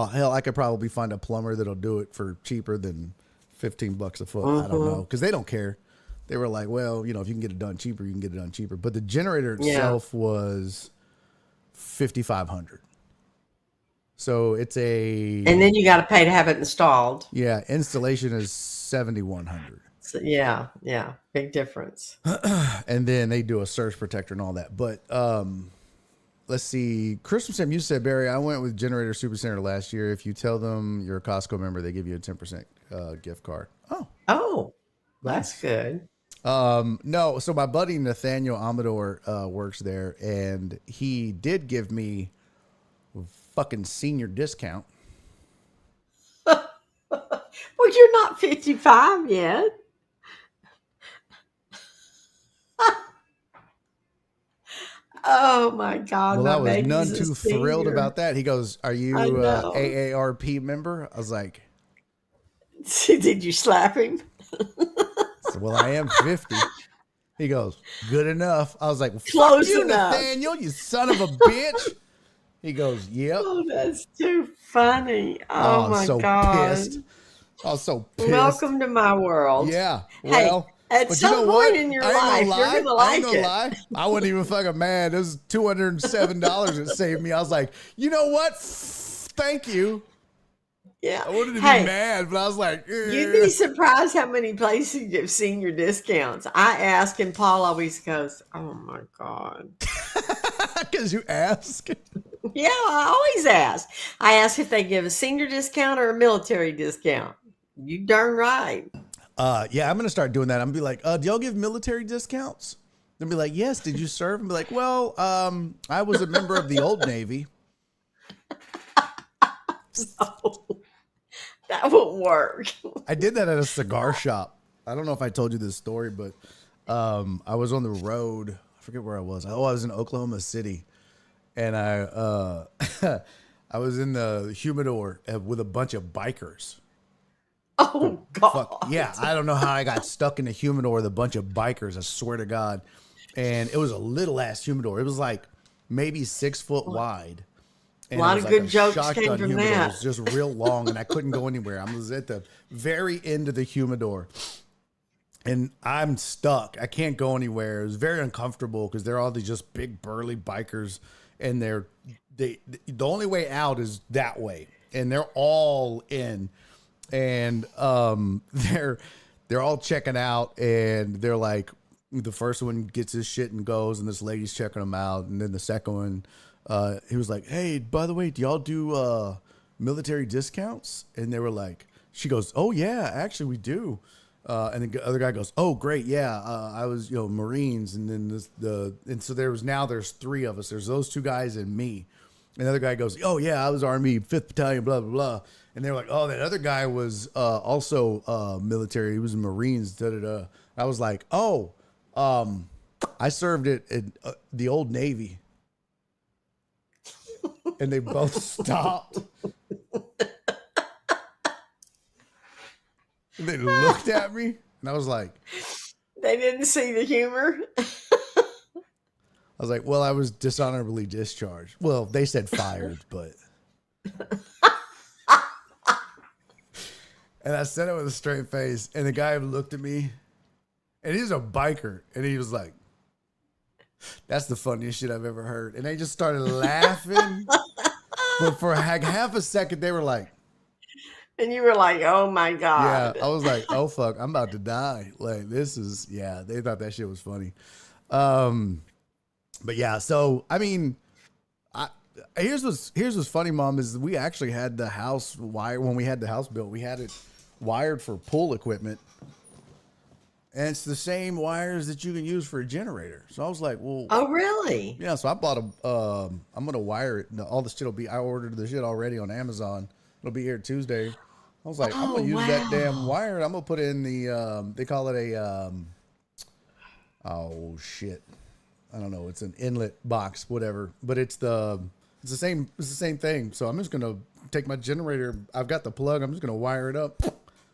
hell, I could probably find a plumber that'll do it for cheaper than $15 a foot. I don't know, because they don't care. They were like, well, if you can get it done cheaper, you can get it done cheaper. But the generator itself was $5,500. So it's And then you got to pay to have it installed. installation is $7,100. So, yeah, big difference. And then they do a surge protector and all that. But let's see. Christmas time, you said, Barry, I went with Generator Supercenter last year. If you tell them you're a Costco member, they give you a 10% gift card. Oh, that's good. No. So my buddy Nathaniel Amador works there, and he did give me a fucking senior discount. Well, you're not 55 yet. Oh my God! Well, my I was baby's none a too thrilled senior. about that. He goes, "Are you I know. AARP member?" I was like, Did you slap him? "Well, I am 50." He goes, "Good enough." I was like, "Fuck Close you, enough. Nathaniel, you son of a bitch." He goes, "Yep." Oh, that's too funny. Oh I'm my so God! pissed. I was so pissed. Welcome to my world. Yeah. Hey, Well, at but some you know point what? in your I ain't life, gonna you're lie. gonna I ain't like gonna it. lie. I wasn't even fucking mad. It was $207 it saved me. I was like, you know what? Thank you. Yeah. I wanted to Hey, be mad, but I was like, you'd be surprised how many places give senior discounts. I ask, and Paul always goes, "Oh my God." because you ask. Yeah, I always ask. I ask if they give a senior discount or a military discount. You darn right. Yeah, I'm gonna start doing that. I'm gonna be like, do y'all give military discounts? They'll be like, yes. Did you serve? And be like, well, I was a member of the Old Navy. That won't work. I did that at a cigar shop. I don't know if I told you this story, but I was on the road. I forget where I was. I was in Oklahoma City, and I I was in the humidor with a bunch of bikers. Oh God. Fuck yeah, I don't know how I got stuck in the humidor with a bunch of bikers. I swear to God, and it was a little ass humidor. It was like maybe 6 foot wide. A And lot it of was good jokes came shotgun from humidor. that. It was just real long, and I couldn't go anywhere. I was at the very end of the humidor, and I'm stuck. I can't go anywhere. It was very uncomfortable because they're all these just big burly bikers, and the only way out is that way, and they're all in, and they're all checking out, and they're like, the first one gets his shit and goes, and this lady's checking them out, and then the second one. He was like, hey, by the way, do y'all do military discounts? And they were like, she goes, oh yeah, actually we do. And the other guy goes, oh great, yeah, I was Marines, and then so there's 3 of us. There's those 2 guys and me. And the other guy goes, oh yeah, I was Army 5th Battalion, blah blah blah. And they were like, oh, that other guy was also military. He was in Marines. Da da da. I was like, oh, I served at the Old Navy. And they both stopped. And they looked at me, and I was like, They didn't see the humor. I was like, well, I was dishonorably discharged. Well, they said fired, but. And I said it with a straight face, and the guy looked at me, and he's a biker, and he was like, that's the funniest shit I've ever heard. And they just started laughing. But for like half a second, they were like, And you were like, oh my God. Yeah, I was like, oh fuck, I'm about to die. Like this is they thought that shit was funny. But yeah, so I mean, here's what's funny, Mom, is we actually had the house wired when we had the house built. We had it wired for pool equipment, and it's the same wires that you can use for a generator. So I was like, well, Oh, really? yeah. So I bought I'm gonna wire it. All the shit will be. I ordered the shit already on Amazon. It'll be here Tuesday. I was like, I'm gonna use that damn wire. And I'm gonna put it in the they call it a oh shit. I don't know. It's an inlet box, whatever. But it's the same thing. So I'm just gonna take my generator. I've got the plug. I'm just gonna wire it up.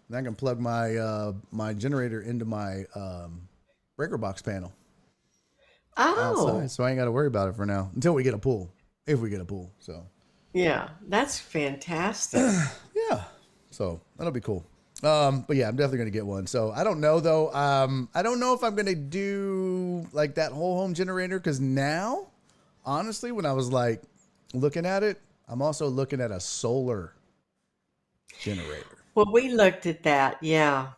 And I can plug my my generator into my breaker box panel. Oh, Outside, so I ain't got to worry about it for now until we get a pool. If we get a pool, so yeah, that's fantastic. yeah, so that'll be cool. But yeah, I'm definitely gonna get one. So I don't know though. I don't know if I'm gonna do like that whole home generator because now, honestly, when I was like looking at it, I'm also looking at a solar generator. Well, we looked at that, yeah.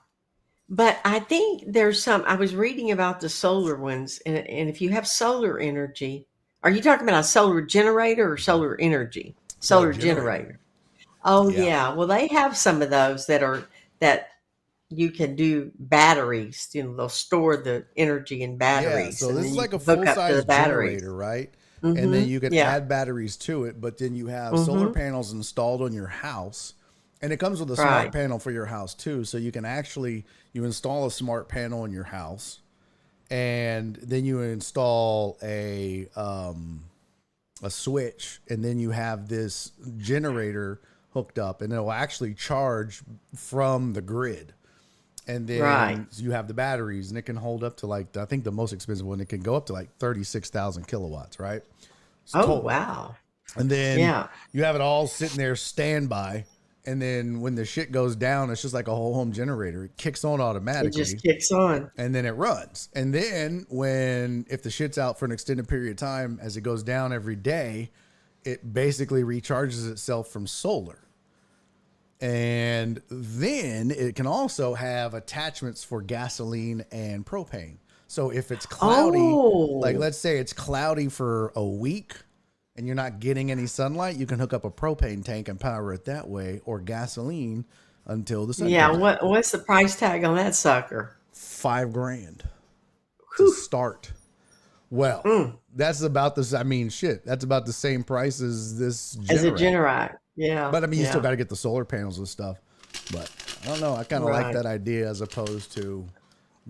But I think there's I was reading about the solar ones, and if you have solar energy, are you talking about a solar generator or solar energy? Solar generator. Oh, yeah. Well, they have some of those that you can do batteries. You know, they'll store the energy in batteries. Yeah, so and this then is you like a can hook up to full-size the batteries. generator, right? And then you can Yeah. add batteries to it, but then you have solar panels installed on your house. And it comes with a smart Right. panel for your house too. So you can actually, you install a smart panel in your house and then you install a switch, and then you have this generator hooked up and it'll actually charge from the grid. And then Right. you have the batteries, and it can hold up to like, I think the most expensive one, it can go up to like 36,000 kilowatts, right? It's Oh, total. wow. And then Yeah. you have it all sitting there standby. And then when the shit goes down, it's just like a whole home generator. It kicks on It automatically just kicks on. and then it runs. And then if the shit's out for an extended period of time, as it goes down every day, it basically recharges itself from solar. And then it can also have attachments for gasoline and propane. So if it's cloudy, like Oh. let's say it's cloudy for a week and you're not getting any sunlight, you can hook up a propane tank and power it that way, or gasoline until the sun Yeah. comes out. What's the price tag on that sucker? $5,000 to start. Well, that's about this. I mean, shit, that's about the same price as this As a generator. generator. Yeah. But I mean, you yeah. still got to get the solar panels and stuff. But I don't know. I kind of like Right. that idea as opposed to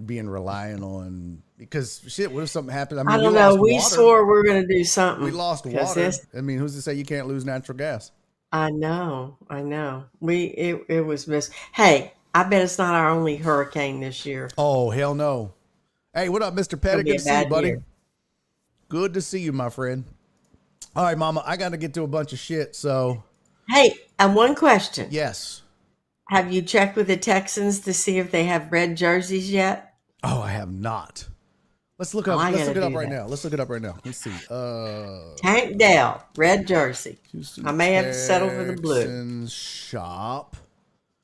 being reliant on, because shit, what if something happened? I mean, I don't we know. lost We water. swore we were going to do something. We lost 'cause water. I mean, who's to say you can't lose natural gas? I know. It was Hey, I bet it's not our only hurricane this year. Oh, hell no. Hey, what up, Mr. It'll Pettit? be Good a to see you, bad buddy. year. Good to see you, my friend. All right, Mama, I got to get to a bunch of shit. So, Hey, and one question. yes. Have you checked with the Texans to see if they have red jerseys yet? Oh, I have not. Let's look up. Oh, I Let's look gotta it up do right that. now. Let's look it up right now. Let's see. Tank Dell, red jersey. Houston I may have to settle for the blue. Texans shop.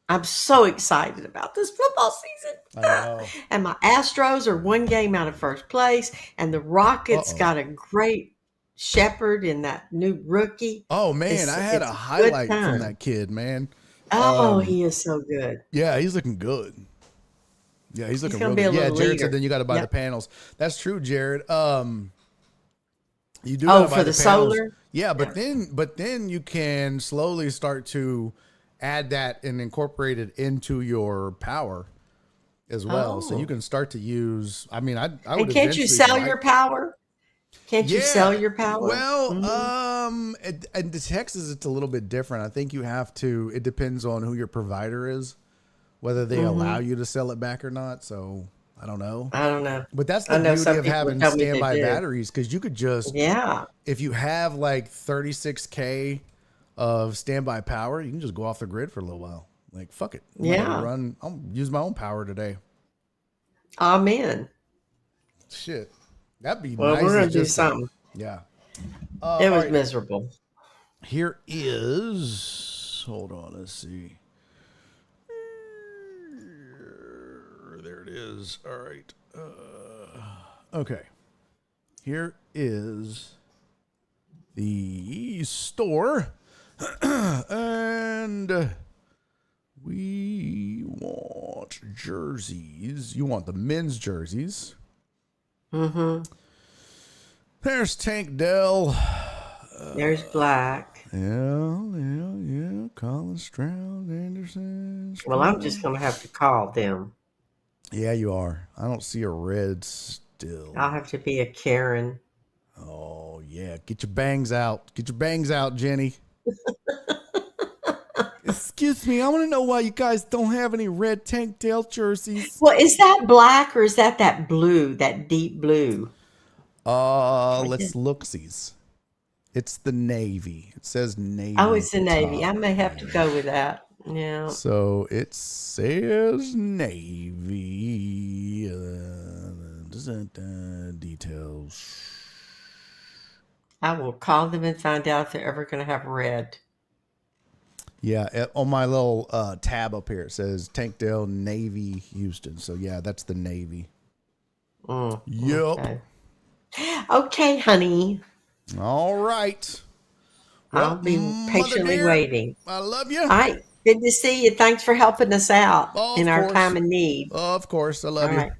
I'm so excited about this football season. I know. And my Astros are one game out of first place, and the Rockets Uh-oh. got a great shepherd in that new rookie. Oh man, I had it's a good highlight from time. that kid, man. Oh, he is so good. Yeah, he's looking good. Yeah, he's looking gonna real be a good. Yeah, little Jared leader. said then you got to buy the Yep. panels. That's true, Jared. You do Oh, gotta buy for the the panels. solar? Yeah, but then you can slowly start to add that and incorporate it into your power as well. So Oh. you can start to use. I mean, I would. And can't you eventually sell like- your power? Can't you sell your power? Well, Mhm. and the Texas, it's a little bit different. I think you have to. It depends on who your provider is, whether they allow you to sell it back or not. So I don't know. I don't know. But that's I the know beauty some of people having tell me they standby do. batteries, because you could just, Yeah. if you have like 36K of standby power, you can just go off the grid for a little while. Like, fuck it. I'm gonna Yeah. I'll use my own power today. Amen. Shit. That'd be Well, nice. we're as going to do just a- something. Yeah. It all was right. miserable. Here is, hold on, let's see. There it is. All right. Okay. Here is the store. And we want jerseys. You want the men's jerseys. Mm-hmm. There's Tank Dell. There's Black. Yeah. Colin Stroud, Anderson. Well, I'm just going to have to call them. Yeah, you are. I don't see a red still. I'll have to be a Karen. Oh, yeah. Get your bangs out. Get your bangs out, Jenny. Excuse me. I want to know why you guys don't have any red Tank Dell jerseys. Well, is that black or is that blue, that deep blue? Let's look-sies. It's the navy. It says navy. Oh, it's the at navy. top. I may have to go with that. Yeah. So it says navy. Details. I will call them and find out if they're ever going to have red. Yeah, on my little tab up here, it says Tank Dell Navy Houston. So yeah, that's the navy. Yep. Okay, honey. All right. I'll be patiently waiting. I love you. All right. Good to see you. Thanks for helping us out in our time of need. Of course. I love you. Right.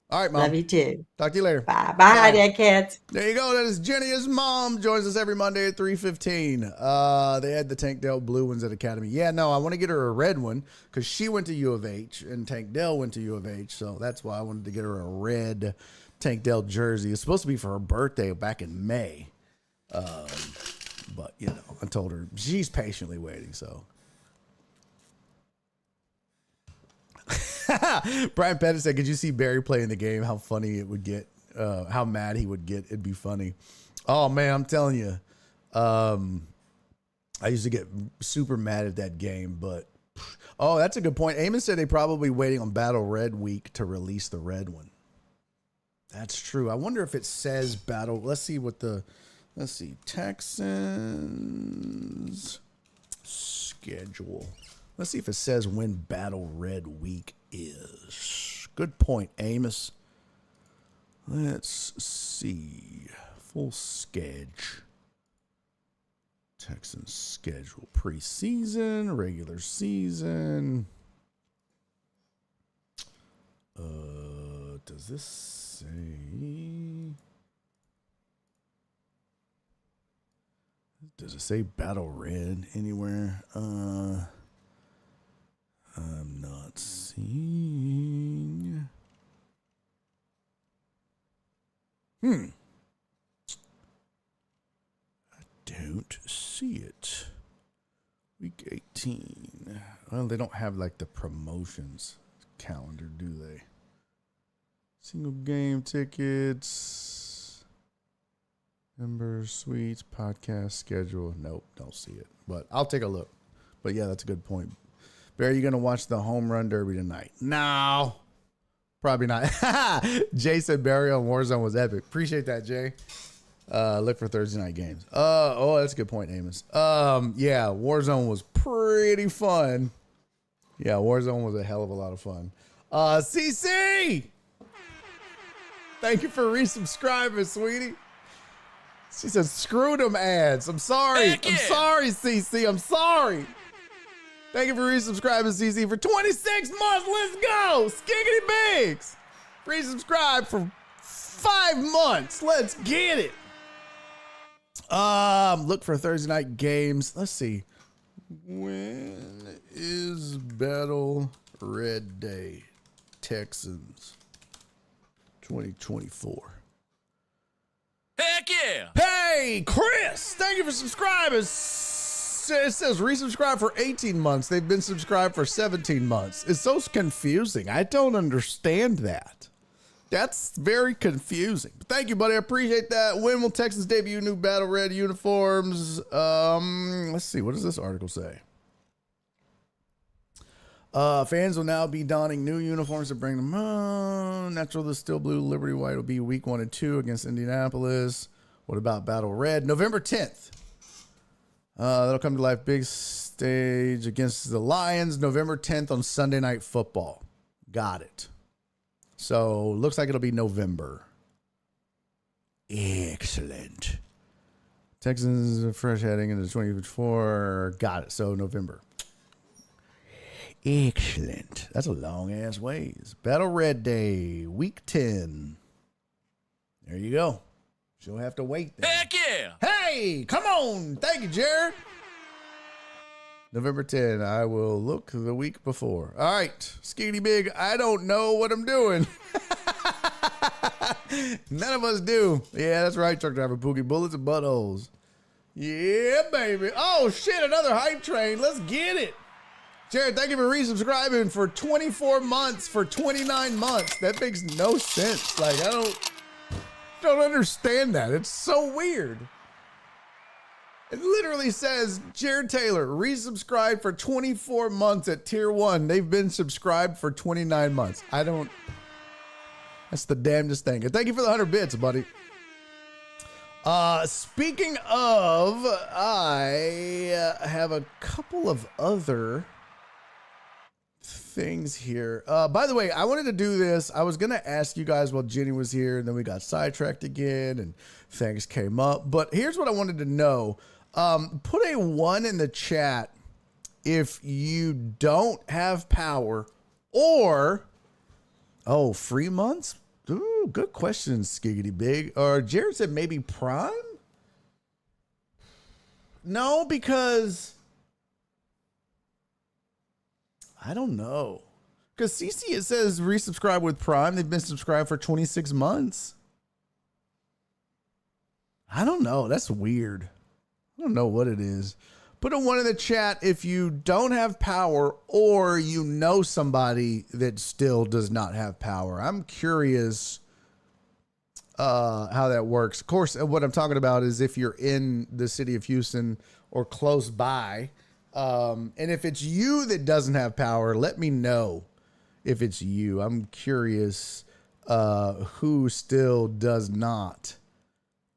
All right, Mom. Love you too. Talk to you later. Bye. Bye, Dad Cats. There you go. That is Jenny's mom. Joins us every Monday at 3:15. They had the Tank Dell blue ones at Academy. Yeah, no, I want to get her a red one because she went to U of H and Tank Dell went to U of H. So that's why I wanted to get her a red Tank Dell jersey. It's supposed to be for her birthday back in May. But, you know, I told her she's patiently waiting. So Brian Pettit said, could you see Barry playing the game? How funny it would get. How mad he would get. It'd be funny. Oh, man, I'm telling you. I used to get super mad at that game. But, oh, that's a good point. Eamon said they're probably waiting on Battle Red Week to release the red one. That's true. I wonder if it says Battle. Let's see. Texans schedule. Let's see if it says when Battle Red Week is. Good point, Amos. Let's see. Full schedule. Texans schedule. Preseason, regular season. Does this say? Does it say Battle Red anywhere? I'm not seeing. I don't see it. Week 18. Well, they don't have like the promotions calendar, do they? Single game tickets, members, suites, podcast schedule. Nope, don't see it. But I'll take a look. But yeah, that's a good point. Barry, you gonna watch the home run derby tonight? No, probably not. Jay said Barry on Warzone was epic. Appreciate that, Jay. Look for Thursday night games. Oh, that's a good point, Amos. Yeah, Warzone was pretty fun. Yeah, Warzone was a hell of a lot of fun. CC, thank you for resubscribing, sweetie. She said, screw them ads. I'm sorry. I'm sorry, CC. I'm sorry. Thank you for resubscribing, CC, for 26 months. Let's go. Skiggity Bigs. Resubscribe for 5 months. Let's get it. Look for Thursday night games. Let's see. When is Battle Red Day? Texans 2024. Heck yeah! Hey, Chris, thank you for subscribing. It says resubscribe for 18 months. They've been subscribed for 17 months. It's so confusing. I don't understand that. That's very confusing. But thank you, buddy. I appreciate that. When will Texans debut new Battle Red uniforms? Let's see. What does this article say? Fans will now be donning new uniforms to bring them on. Natural, the Steel Blue, Liberty White will be week 1 and 2 against Indianapolis. What about Battle Red? November 10th. That'll come to life. Big stage against the Lions. November 10th on Sunday Night Football. Got it. So looks like it'll be November. Excellent. Texans fresh heading into 24. Got it. So November. Excellent. That's a long ass ways. Battle Red Day, week 10. There you go. She'll have to wait then. Heck yeah! Hey, come on. Thank you, Jared. November 10. I will look the week before. All right. Skeety Big. I don't know what I'm doing. None of us do. Yeah, that's right, truck driver Pookie. Bullets and buttholes. Yeah, baby. Oh, shit. Another hype train. Let's get it. Jared, thank you for resubscribing for 24 months, for 29 months. That makes no sense. Like, I don't understand that. It's so weird. It literally says, Jared Taylor, resubscribed for 24 months at tier 1. They've been subscribed for 29 months. That's the damnedest thing. And thank you for the 100 bits, buddy. Speaking of, I have a couple of other things here. By the way, I wanted to do this. I was going to ask you guys while Jenny was here, and then we got sidetracked again, and things came up. But here's what I wanted to know. Put a 1 in the chat if you don't have power, or, free months? Ooh, good question, Skiggity Big. Or Jared said maybe Prime? No, because I don't know. Because CC, it says resubscribe with Prime. They've been subscribed for 26 months. I don't know. That's weird. I don't know what it is. Put a 1 in the chat if you don't have power or you know somebody that still does not have power. I'm curious how that works. Of course, what I'm talking about is if you're in the city of Houston or close by. And if it's you that doesn't have power, let me know if it's you. I'm curious who still does not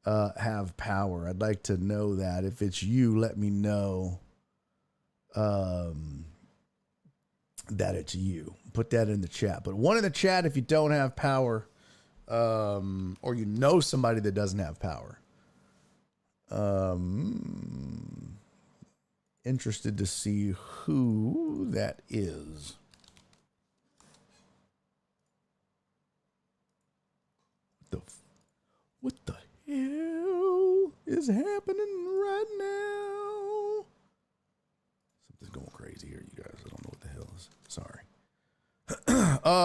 have power. I'd like to know that. If it's you, let me know that it's you. Put that in the chat. But 1 in the chat if you don't have power, or you know somebody that doesn't have power. Interested to see who that is. What the hell is happening right now? Something's going crazy here, you guys. I don't know what the hell is. Sorry.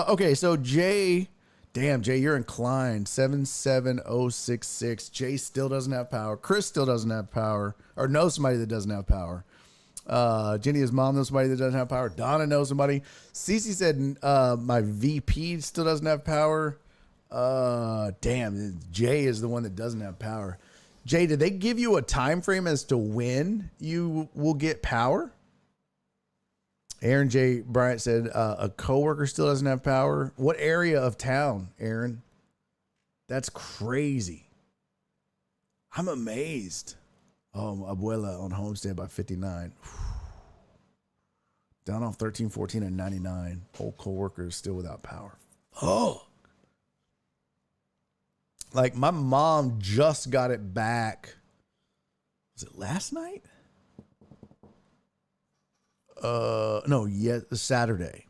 Okay, so Jay, damn, Jay, you're inclined. 77066. Jay still doesn't have power. Chris still doesn't have power, or knows somebody that doesn't have power. Jenny's mom knows somebody that doesn't have power. Donna knows somebody. Cece said my VP still doesn't have power. Damn, Jay is the one that doesn't have power. Jay, did they give you a time frame as to when you will get power? Aaron J. Bryant said a coworker still doesn't have power. What area of town, Aaron? That's crazy. I'm amazed. Oh, Abuela on Homestead by 59. Down off 13, 14, and 99. Old coworker is still without power. Oh. Like, my mom just got it back. Was it last night? No, Saturday.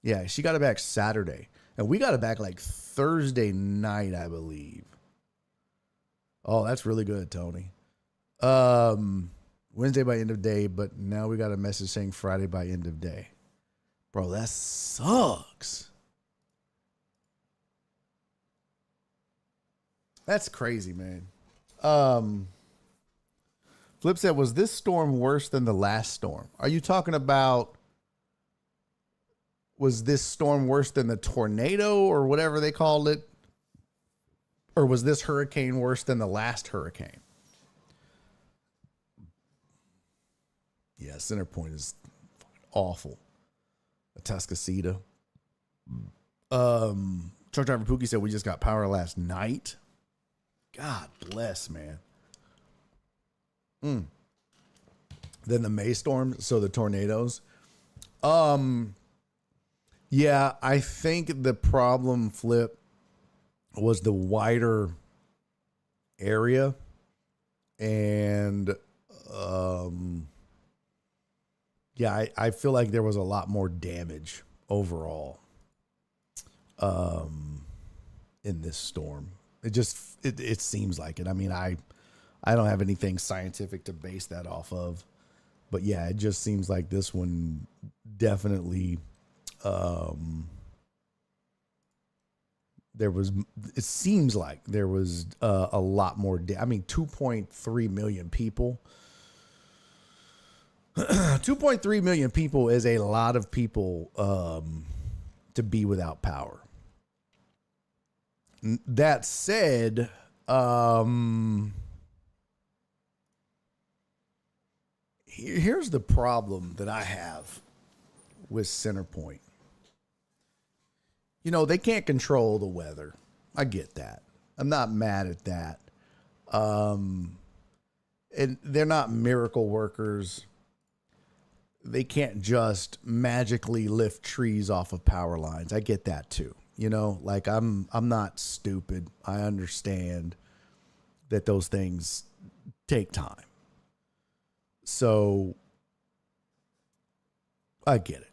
Yeah, she got it back Saturday. And we got it back like Thursday night, I believe. Oh, that's really good, Tony. Wednesday by end of day, but now we got a message saying Friday by end of day. Bro, that sucks. That's crazy, man. Flip said, was this storm worse than the last storm? Are you talking about, was this storm worse than the tornado or whatever they called it? Or was this hurricane worse than the last hurricane? Yeah, Centerpoint is awful. Atascocita. Truck driver Pookie said we just got power last night. God bless, man. Then the May storm, so the tornadoes. Yeah, I think the problem, Flip, was the wider area. And yeah, I feel like there was a lot more damage overall in this storm. It seems like it. I mean, I don't have anything scientific to base that off of. But yeah, it just seems like this one definitely it seems like there was a lot more. I mean, 2.3 million people. 2.3 million people is a lot of people to be without power. That said, here's the problem that I have with Centerpoint. You know, they can't control the weather. I get that. I'm not mad at that. And they're not miracle workers. They can't just magically lift trees off of power lines. I get that too. You know, like I'm not stupid. I understand that those things take time. So I get it.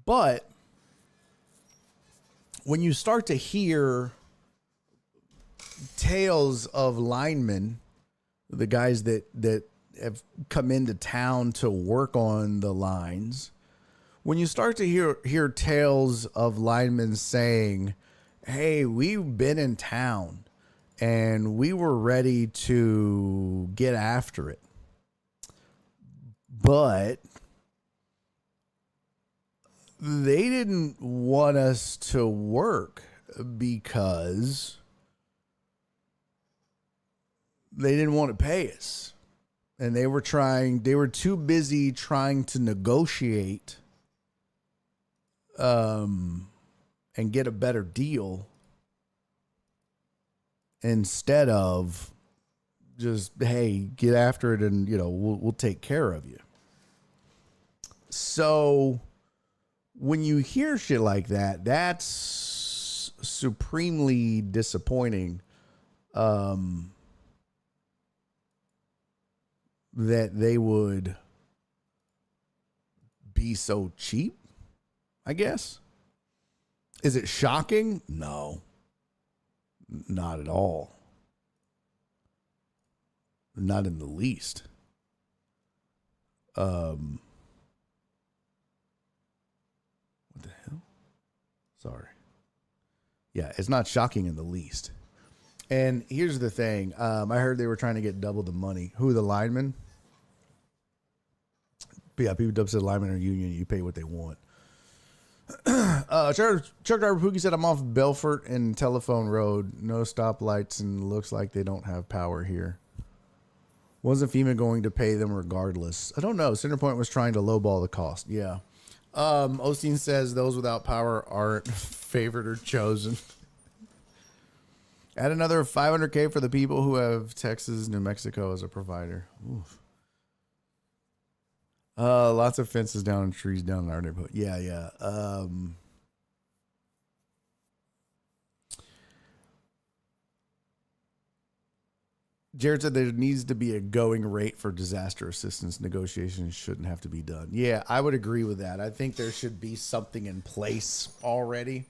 But when you start to hear tales of linemen, the guys that have come into town to work on the lines, when you start to hear tales of linemen saying, hey, we've been in town and we were ready to get after it, but they didn't want us to work because they didn't want to pay us. And they were too busy trying to negotiate and get a better deal instead of just, hey, get after it and, you know, we'll take care of you. So when you hear shit like that, that's supremely disappointing. That they would be so cheap, I guess. Is it shocking? No, not at all. Not in the least. What the hell? Sorry. Yeah, it's not shocking in the least. And here's the thing. I heard they were trying to get double the money. Who, the linemen? But yeah, people said linemen are union. You pay what they want. Truck driver Pookie said, I'm off Belfort and Telephone Road. No stoplights and looks like they don't have power here. Wasn't FEMA going to pay them regardless? I don't know. Centerpoint was trying to lowball the cost. Yeah. Osteen says those without power aren't favored or chosen. Add another $500K for the people who have Texas, New Mexico as a provider. Oof. Lots of fences down and trees down in our neighborhood. Yeah. Jared said there needs to be a going rate for disaster assistance. Negotiations shouldn't have to be done. Yeah, I would agree with that. I think there should be something in place already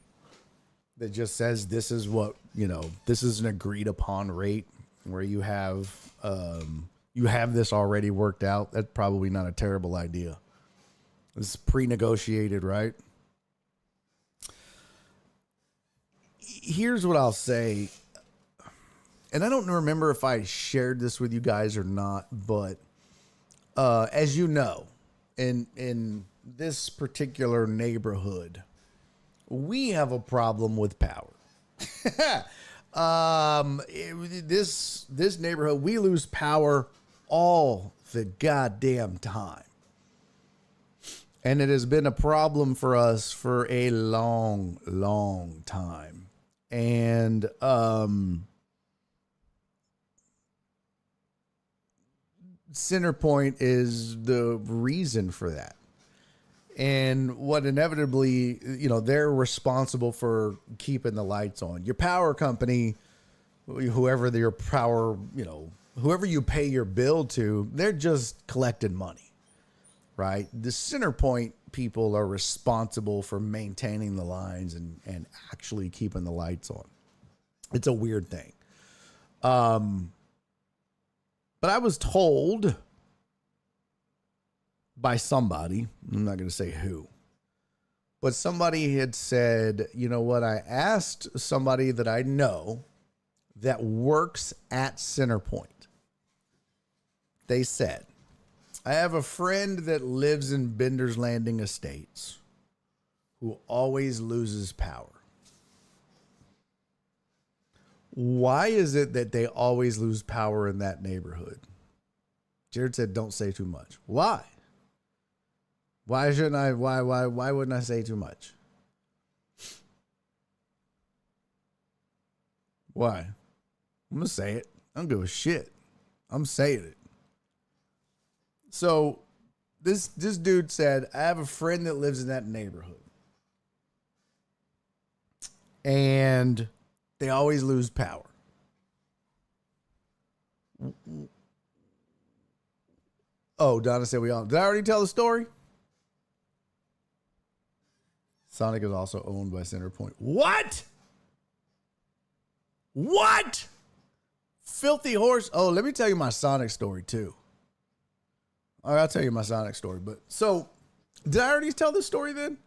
that just says this is what, you know, this is an agreed upon rate where you have this already worked out. That's probably not a terrible idea. This is pre-negotiated, right? Here's what I'll say. And I don't remember if I shared this with you guys or not, but as you know, in this particular neighborhood, we have a problem with power. This neighborhood, we lose power all the goddamn time. And it has been a problem for us for a long, long time. And Centerpoint is the reason for that. And what inevitably, they're responsible for keeping the lights on. Your power company, whoever you pay your bill to, they're just collecting money, right? The Centerpoint people are responsible for maintaining the lines and actually keeping the lights on. It's a weird thing. But I was told by somebody, I'm not going to say who, but somebody had said, you know what? I asked somebody that I know that works at Centerpoint. They said, I have a friend that lives in Bender's Landing Estates who always loses power. Why is it that they always lose power in that neighborhood? Jared said, don't say too much. Why? Why shouldn't I? Why wouldn't I say too much? Why? I'm going to say it. I don't give a shit. I'm saying it. So this dude said, I have a friend that lives in that neighborhood. And they always lose power. Oh, Donna said did I already tell the story? Sonic is also owned by Centerpoint. What? What? Filthy horse. Oh, let me tell you my Sonic story too. All right, I'll tell you my Sonic story. But so, did I already tell this story then?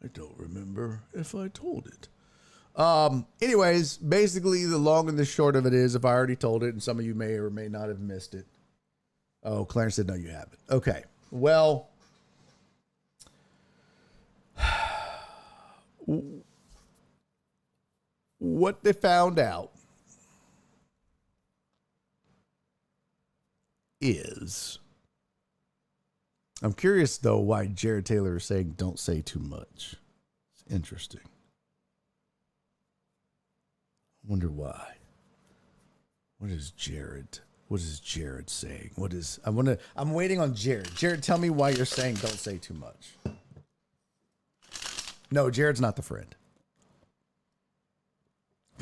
I don't remember if I told it. Anyways, basically the long and the short of it is, if I already told it, and some of you may or may not have missed it. Oh, Clarence said, no, you haven't. Okay. Well, what they found out is, I'm curious though why Jared Taylor is saying don't say too much. It's interesting. I wonder why. What is Jared saying? I'm waiting on Jared. Jared, tell me why you're saying don't say too much. No, Jared's not the friend.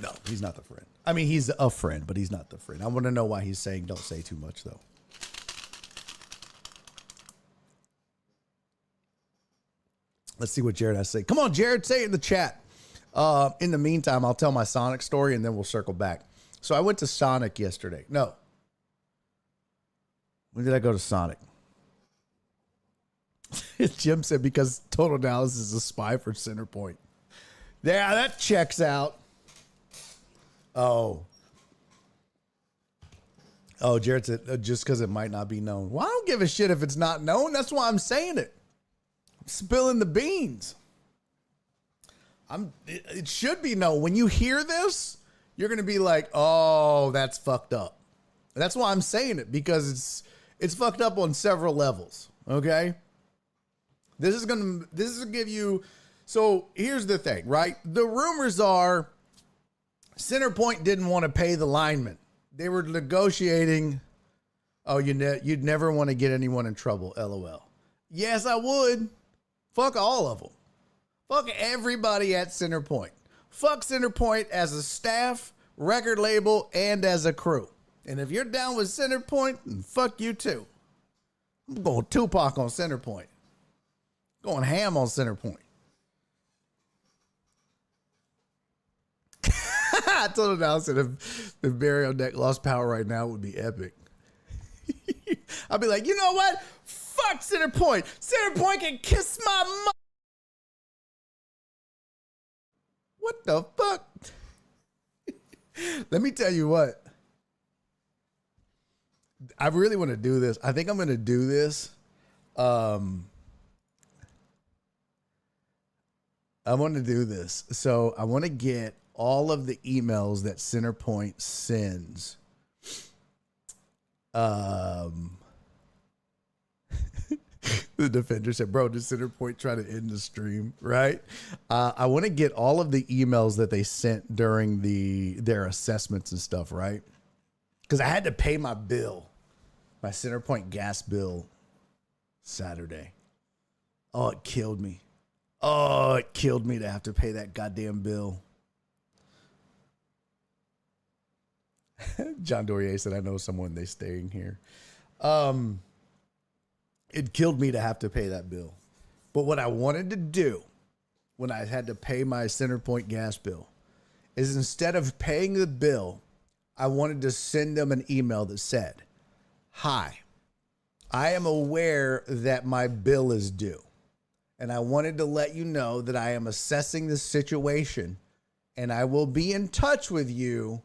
No, he's not the friend. I mean, he's a friend, but he's not the friend. I want to know why he's saying don't say too much, though. Let's see what Jared has to say. Come on, Jared, say it in the chat. In the meantime, I'll tell my Sonic story, and then we'll circle back. So I went to Sonic yesterday. No. When did I go to Sonic? Jim said because Total Dallas is a spy for Centerpoint. Yeah, that checks out. Oh, Jared said just because it might not be known. Well, I don't give a shit if it's not known. That's why I'm saying it. I'm spilling the beans. It should be known. When you hear this, you're going to be like, oh, that's fucked up. That's why I'm saying it, because it's fucked up on several levels. Okay. This is going to give you. So here's the thing, right? The rumors are Centerpoint didn't want to pay the linemen. They were negotiating. Oh, you'd never want to get anyone in trouble. LOL. Yes, I would. Fuck all of them. Fuck everybody at Centerpoint. Fuck Centerpoint as a staff, record label, and as a crew. And if you're down with Centerpoint, then fuck you too. I'm going Tupac on Centerpoint. Going ham on Centerpoint. I told him, I said, if Barry on deck lost power right now, it would be epic. I'd be like, you know what? Fuck Centerpoint. Centerpoint can kiss my mom. What the fuck? Let me tell you what. I really want to do this. I think I'm going to do this. I want to do this. So I want to get all of the emails that Centerpoint sends. The Defender said, bro, did Centerpoint try to end the stream, right? I want to get all of the emails that they sent during their assessments and stuff, right? Because I had to pay my bill, my Centerpoint gas bill Saturday. Oh, it killed me. Oh, it killed me to have to pay that goddamn bill. John Dorier said, I know someone they staying here. It killed me to have to pay that bill. But what I wanted to do when I had to pay my Centerpoint gas bill is instead of paying the bill, I wanted to send them an email that said, hi, I am aware that my bill is due. And I wanted to let you know that I am assessing the situation and I will be in touch with you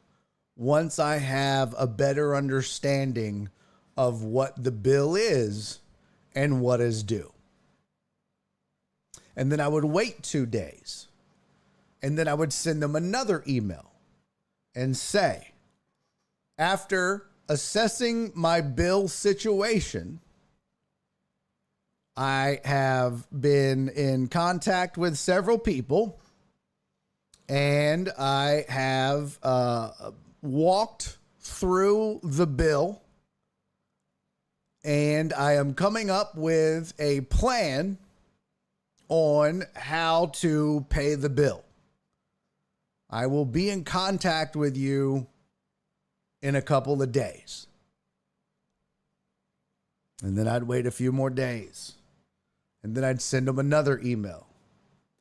once I have a better understanding of what the bill is and what is due. And then I would wait 2 days. And then I would send them another email and say, after assessing my bill situation, I have been in contact with several people and I have walked through the bill and I am coming up with a plan on how to pay the bill. I will be in contact with you in a couple of days. And then I'd wait a few more days. And then I'd send them another email.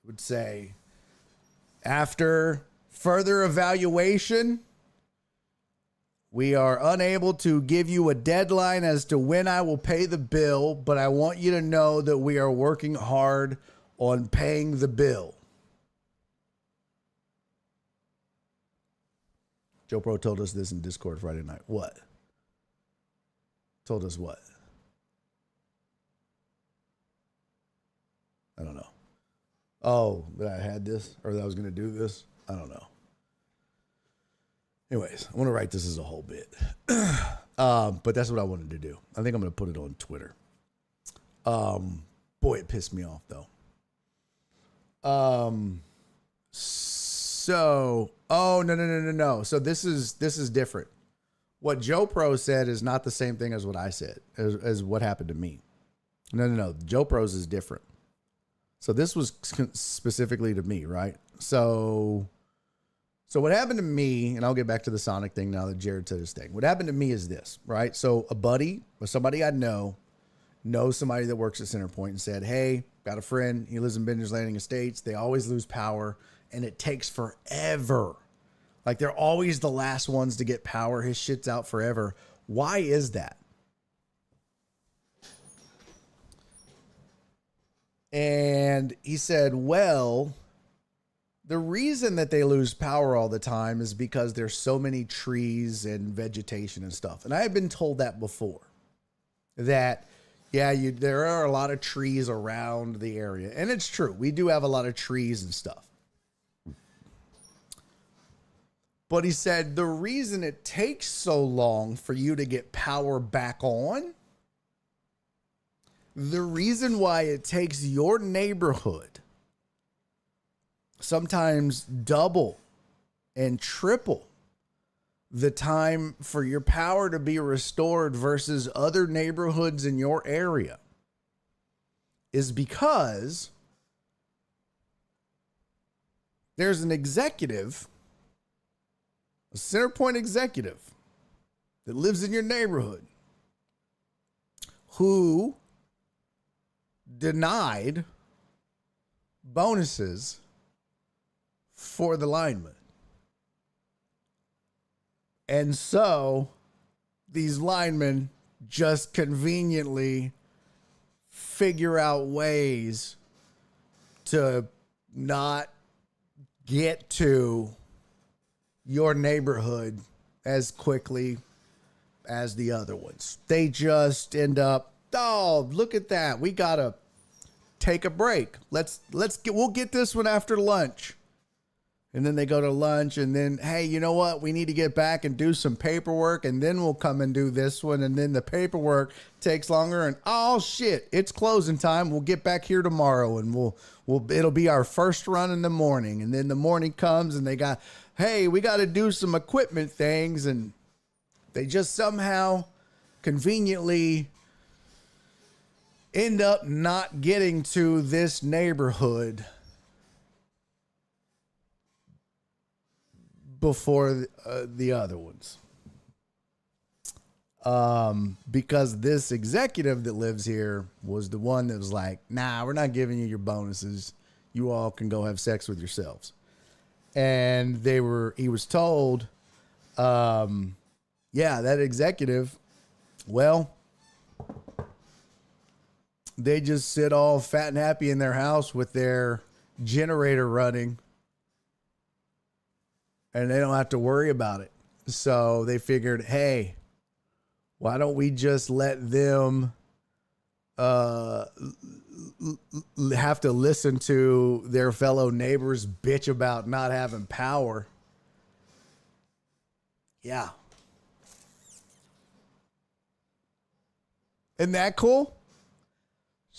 It would say, after further evaluation, we are unable to give you a deadline as to when I will pay the bill, but I want you to know that we are working hard on paying the bill. Joe Pro told us this in Discord Friday night. What? Told us what? I don't know. Oh, that I had this or that I was going to do this? I don't know. Anyways, I want to write this as a whole bit. But that's what I wanted to do. I think I'm going to put it on Twitter. Boy, it pissed me off, though. No. So this is different. What Joe Pro said is not the same thing as what I said, as what happened to me. No. Joe Pro's is different. So this was specifically to me, right? So what happened to me, and I'll get back to the Sonic thing now that Jared said his thing. What happened to me is this, right? So a buddy or somebody I knows somebody that works at Centerpoint and said, hey, got a friend. He lives in Bender's Landing Estates. They always lose power and it takes forever. Like they're always the last ones to get power. His shit's out forever. Why is that? And he said, well, the reason that they lose power all the time is because there's so many trees and vegetation and stuff. And I have been told that before, that, yeah, there are a lot of trees around the area. And it's true. We do have a lot of trees and stuff. But he said the reason it takes so long for you to get power back on, the reason why it takes your neighborhood sometimes double and triple the time for your power to be restored versus other neighborhoods in your area is because there's an executive, a Centerpoint executive that lives in your neighborhood who denied bonuses for the linemen. And so these linemen just conveniently figure out ways to not get to your neighborhood as quickly as the other ones. They just end up, oh, look at that. We got to take a break. We'll get this one after lunch. And then they go to lunch, and then, hey, you know what? We need to get back and do some paperwork, and then we'll come and do this one. And then the paperwork takes longer, and oh shit, it's closing time. We'll get back here tomorrow, and it'll be our first run in the morning. And then the morning comes, and hey, we got to do some equipment things, and they just somehow conveniently end up not getting to this neighborhood before the other ones. Because this executive that lives here was the one that was like, nah, we're not giving you your bonuses. You all can go have sex with yourselves. And he was told, yeah, that executive, well, they just sit all fat and happy in their house with their generator running, and they don't have to worry about it. So they figured, hey, why don't we just let them have to listen to their fellow neighbors bitch about not having power? Yeah. Isn't that cool?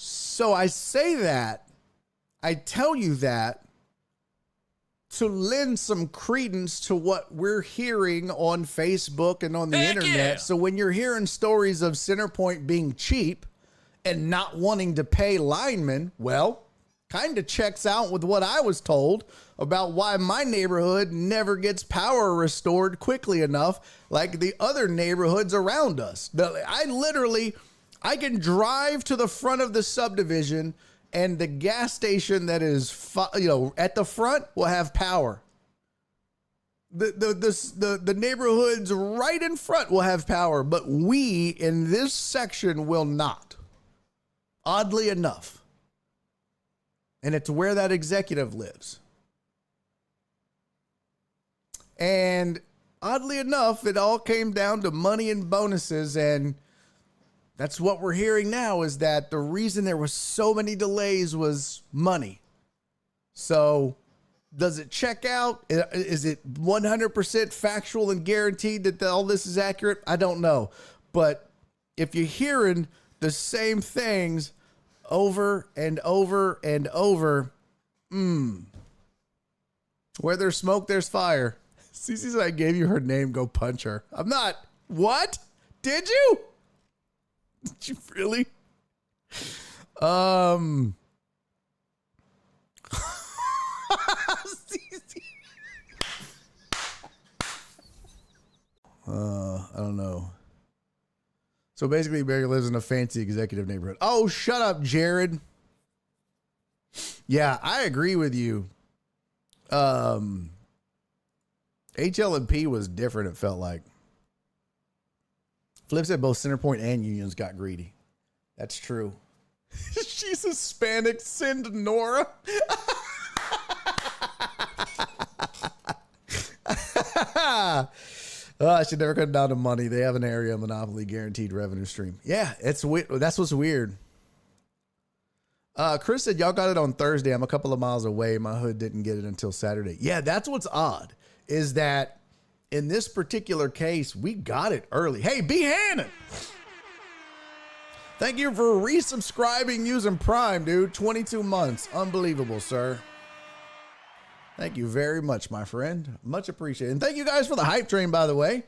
So I tell you that to lend some credence to what we're hearing on Facebook and on the internet. Yeah. So when you're hearing stories of Centerpoint being cheap and not wanting to pay linemen, well, kind of checks out with what I was told about why my neighborhood never gets power restored quickly enough like the other neighborhoods around us. I can drive to the front of the subdivision, and the gas station that is, at the front will have power. The neighborhoods right in front will have power, but we in this section will not. Oddly enough. And it's where that executive lives. And oddly enough, it all came down to money and bonuses, and that's what we're hearing now, is that the reason there was so many delays was money. So does it check out? Is it 100% factual and guaranteed that all this is accurate? I don't know. But if you're hearing the same things over and over and over, where there's smoke, there's fire. Cece said I gave you her name. Go punch her. I'm not. What? Did you? Did you really? I don't know. So basically, Barry lives in a fancy executive neighborhood. Oh, shut up, Jared. Yeah, I agree with you. HL&P was different, it felt like. Flip said both Centerpoint and Unions got greedy. That's true. She's Hispanic. Send Nora. I should never cut down to money. They have an area monopoly guaranteed revenue stream. Yeah, it's weird. That's what's weird. Chris said y'all got it on Thursday. I'm a couple of miles away. My hood didn't get it until Saturday. Yeah, that's what's odd, is that in this particular case, we got it early. Hey, B. Hannon. Thank you for resubscribing using Prime, dude. 22 months. Unbelievable, sir. Thank you very much, my friend. Much appreciated. And thank you guys for the hype train, by the way.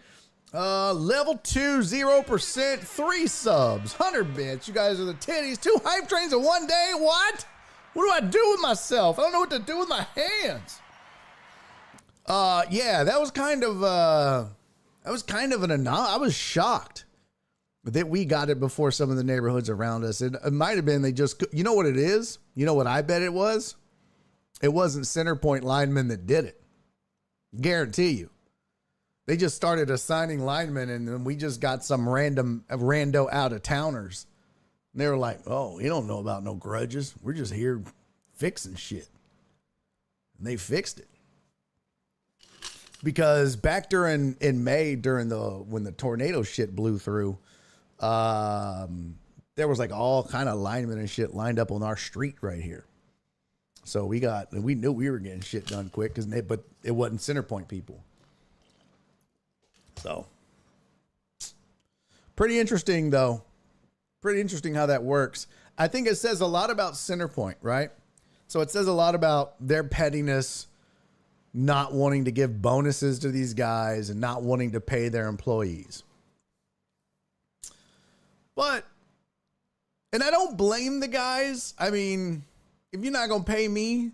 Level 2, 0%, 3 subs, 100 bits. You guys are the titties. 2 hype trains in one day. What? What do I do with myself? I don't know what to do with my hands. Yeah, that was kind of an anomaly. I was shocked that we got it before some of the neighborhoods around us. It might have been they just, you know what it is? You know what I bet it was? It wasn't Centerpoint linemen that did it. Guarantee you. They just started assigning linemen, and then we just got some rando out-of-towners. And they were like, oh, we don't know about no grudges. We're just here fixing shit. And they fixed it. Because back in May, when the tornado shit blew through, there was like all kind of linemen and shit lined up on our street right here. So we knew we were getting shit done quick but it wasn't Centerpoint people. So pretty interesting though. Pretty interesting how that works. I think it says a lot about Centerpoint, right? So it says a lot about their pettiness, not wanting to give bonuses to these guys and not wanting to pay their employees. And I don't blame the guys. I mean, if you're not going to pay me,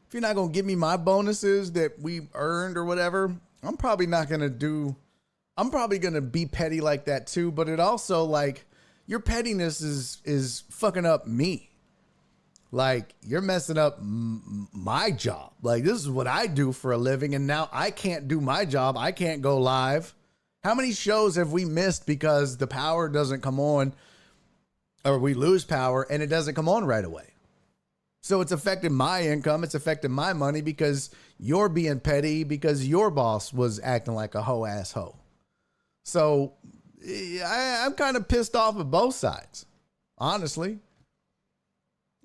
if you're not going to give me my bonuses that we earned or whatever, I'm probably going to be petty like that too. But it also, like, your pettiness is fucking up me. Like, you're messing up my job. Like, this is what I do for a living, and now I can't do my job. I can't go live. How many shows have we missed because the power doesn't come on, or we lose power and it doesn't come on right away? So it's affecting my income. It's affecting my money because you're being petty because your boss was acting like a hoe ass hoe. So I'm kind of pissed off at both sides, honestly.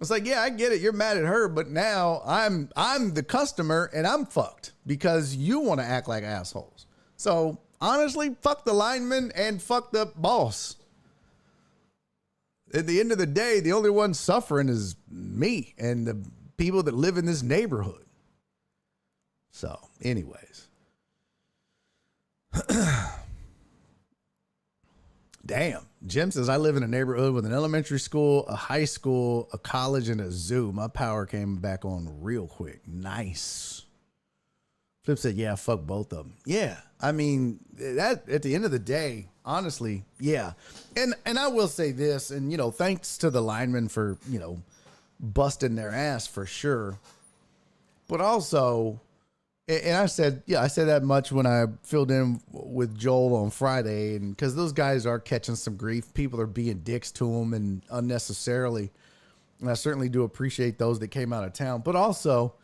It's like, yeah, I get it. You're mad at her, but now I'm the customer and I'm fucked because you want to act like assholes. So honestly, fuck the lineman and fuck the boss. At the end of the day, the only one suffering is me and the people that live in this neighborhood. So anyways. Damn. Jim says, I live in a neighborhood with an elementary school, a high school, a college, and a zoo. My power came back on real quick. Nice. Flip said, yeah, fuck both of them. Yeah. I mean, that at the end of the day, honestly, yeah. And I will say this, and, thanks to the linemen for, busting their ass for sure. But also, and I said that much when I filled in with Joel on Friday, and because those guys are catching some grief. People are being dicks to them and unnecessarily. And I certainly do appreciate those that came out of town. But also,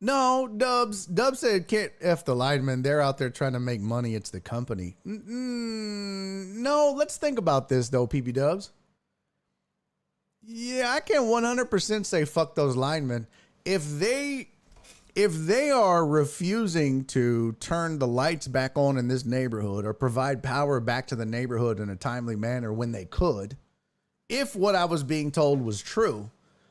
no, Dubs said can't F the linemen. They're out there trying to make money. It's the company. No, let's think about this, though, PB Dubs. Yeah, I can 100% say fuck those linemen. If they are refusing to turn the lights back on in this neighborhood or provide power back to the neighborhood in a timely manner when they could, if what I was being told was true,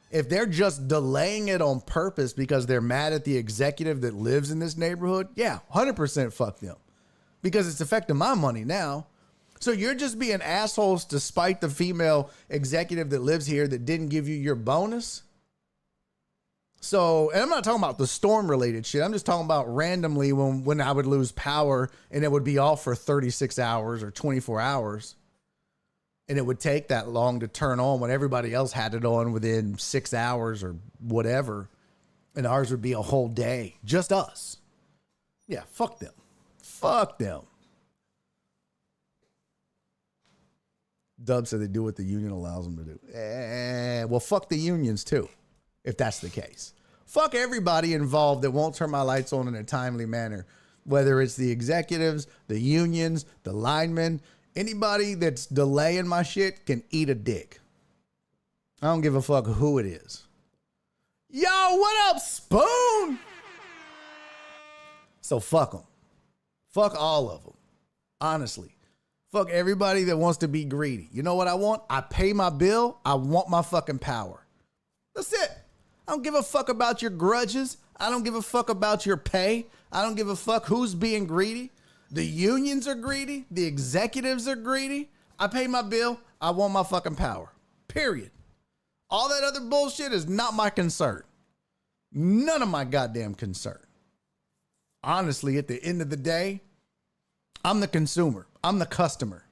if they're just delaying it on purpose because they're mad at the executive that lives in this neighborhood, yeah, 100% fuck them because it's affecting my money now. So you're just being assholes despite the female executive that lives here that didn't give you your bonus. So, and I'm not talking about the storm related shit. I'm just talking about randomly when I would lose power and it would be off for 36 hours or 24 hours. And it would take that long to turn on when everybody else had it on within 6 hours or whatever. And ours would be a whole day. Just us. Yeah, fuck them. Fuck them. Dub said they do what the union allows them to do. Well, fuck the unions too, if that's the case. Fuck everybody involved that won't turn my lights on in a timely manner. Whether it's the executives, the unions, the linemen, anybody that's delaying my shit can eat a dick. I don't give a fuck who it is. Yo, what up, Spoon? So fuck them. Fuck all of them. Honestly. Fuck everybody that wants to be greedy. You know what I want? I pay my bill. I want my fucking power. That's it. I don't give a fuck about your grudges. I don't give a fuck about your pay. I don't give a fuck who's being greedy. The unions are greedy. The executives are greedy. I pay my bill. I want my fucking power. Period. All that other bullshit is not my concern. None of my goddamn concern. Honestly, at the end of the day, I'm the consumer. I'm the customer.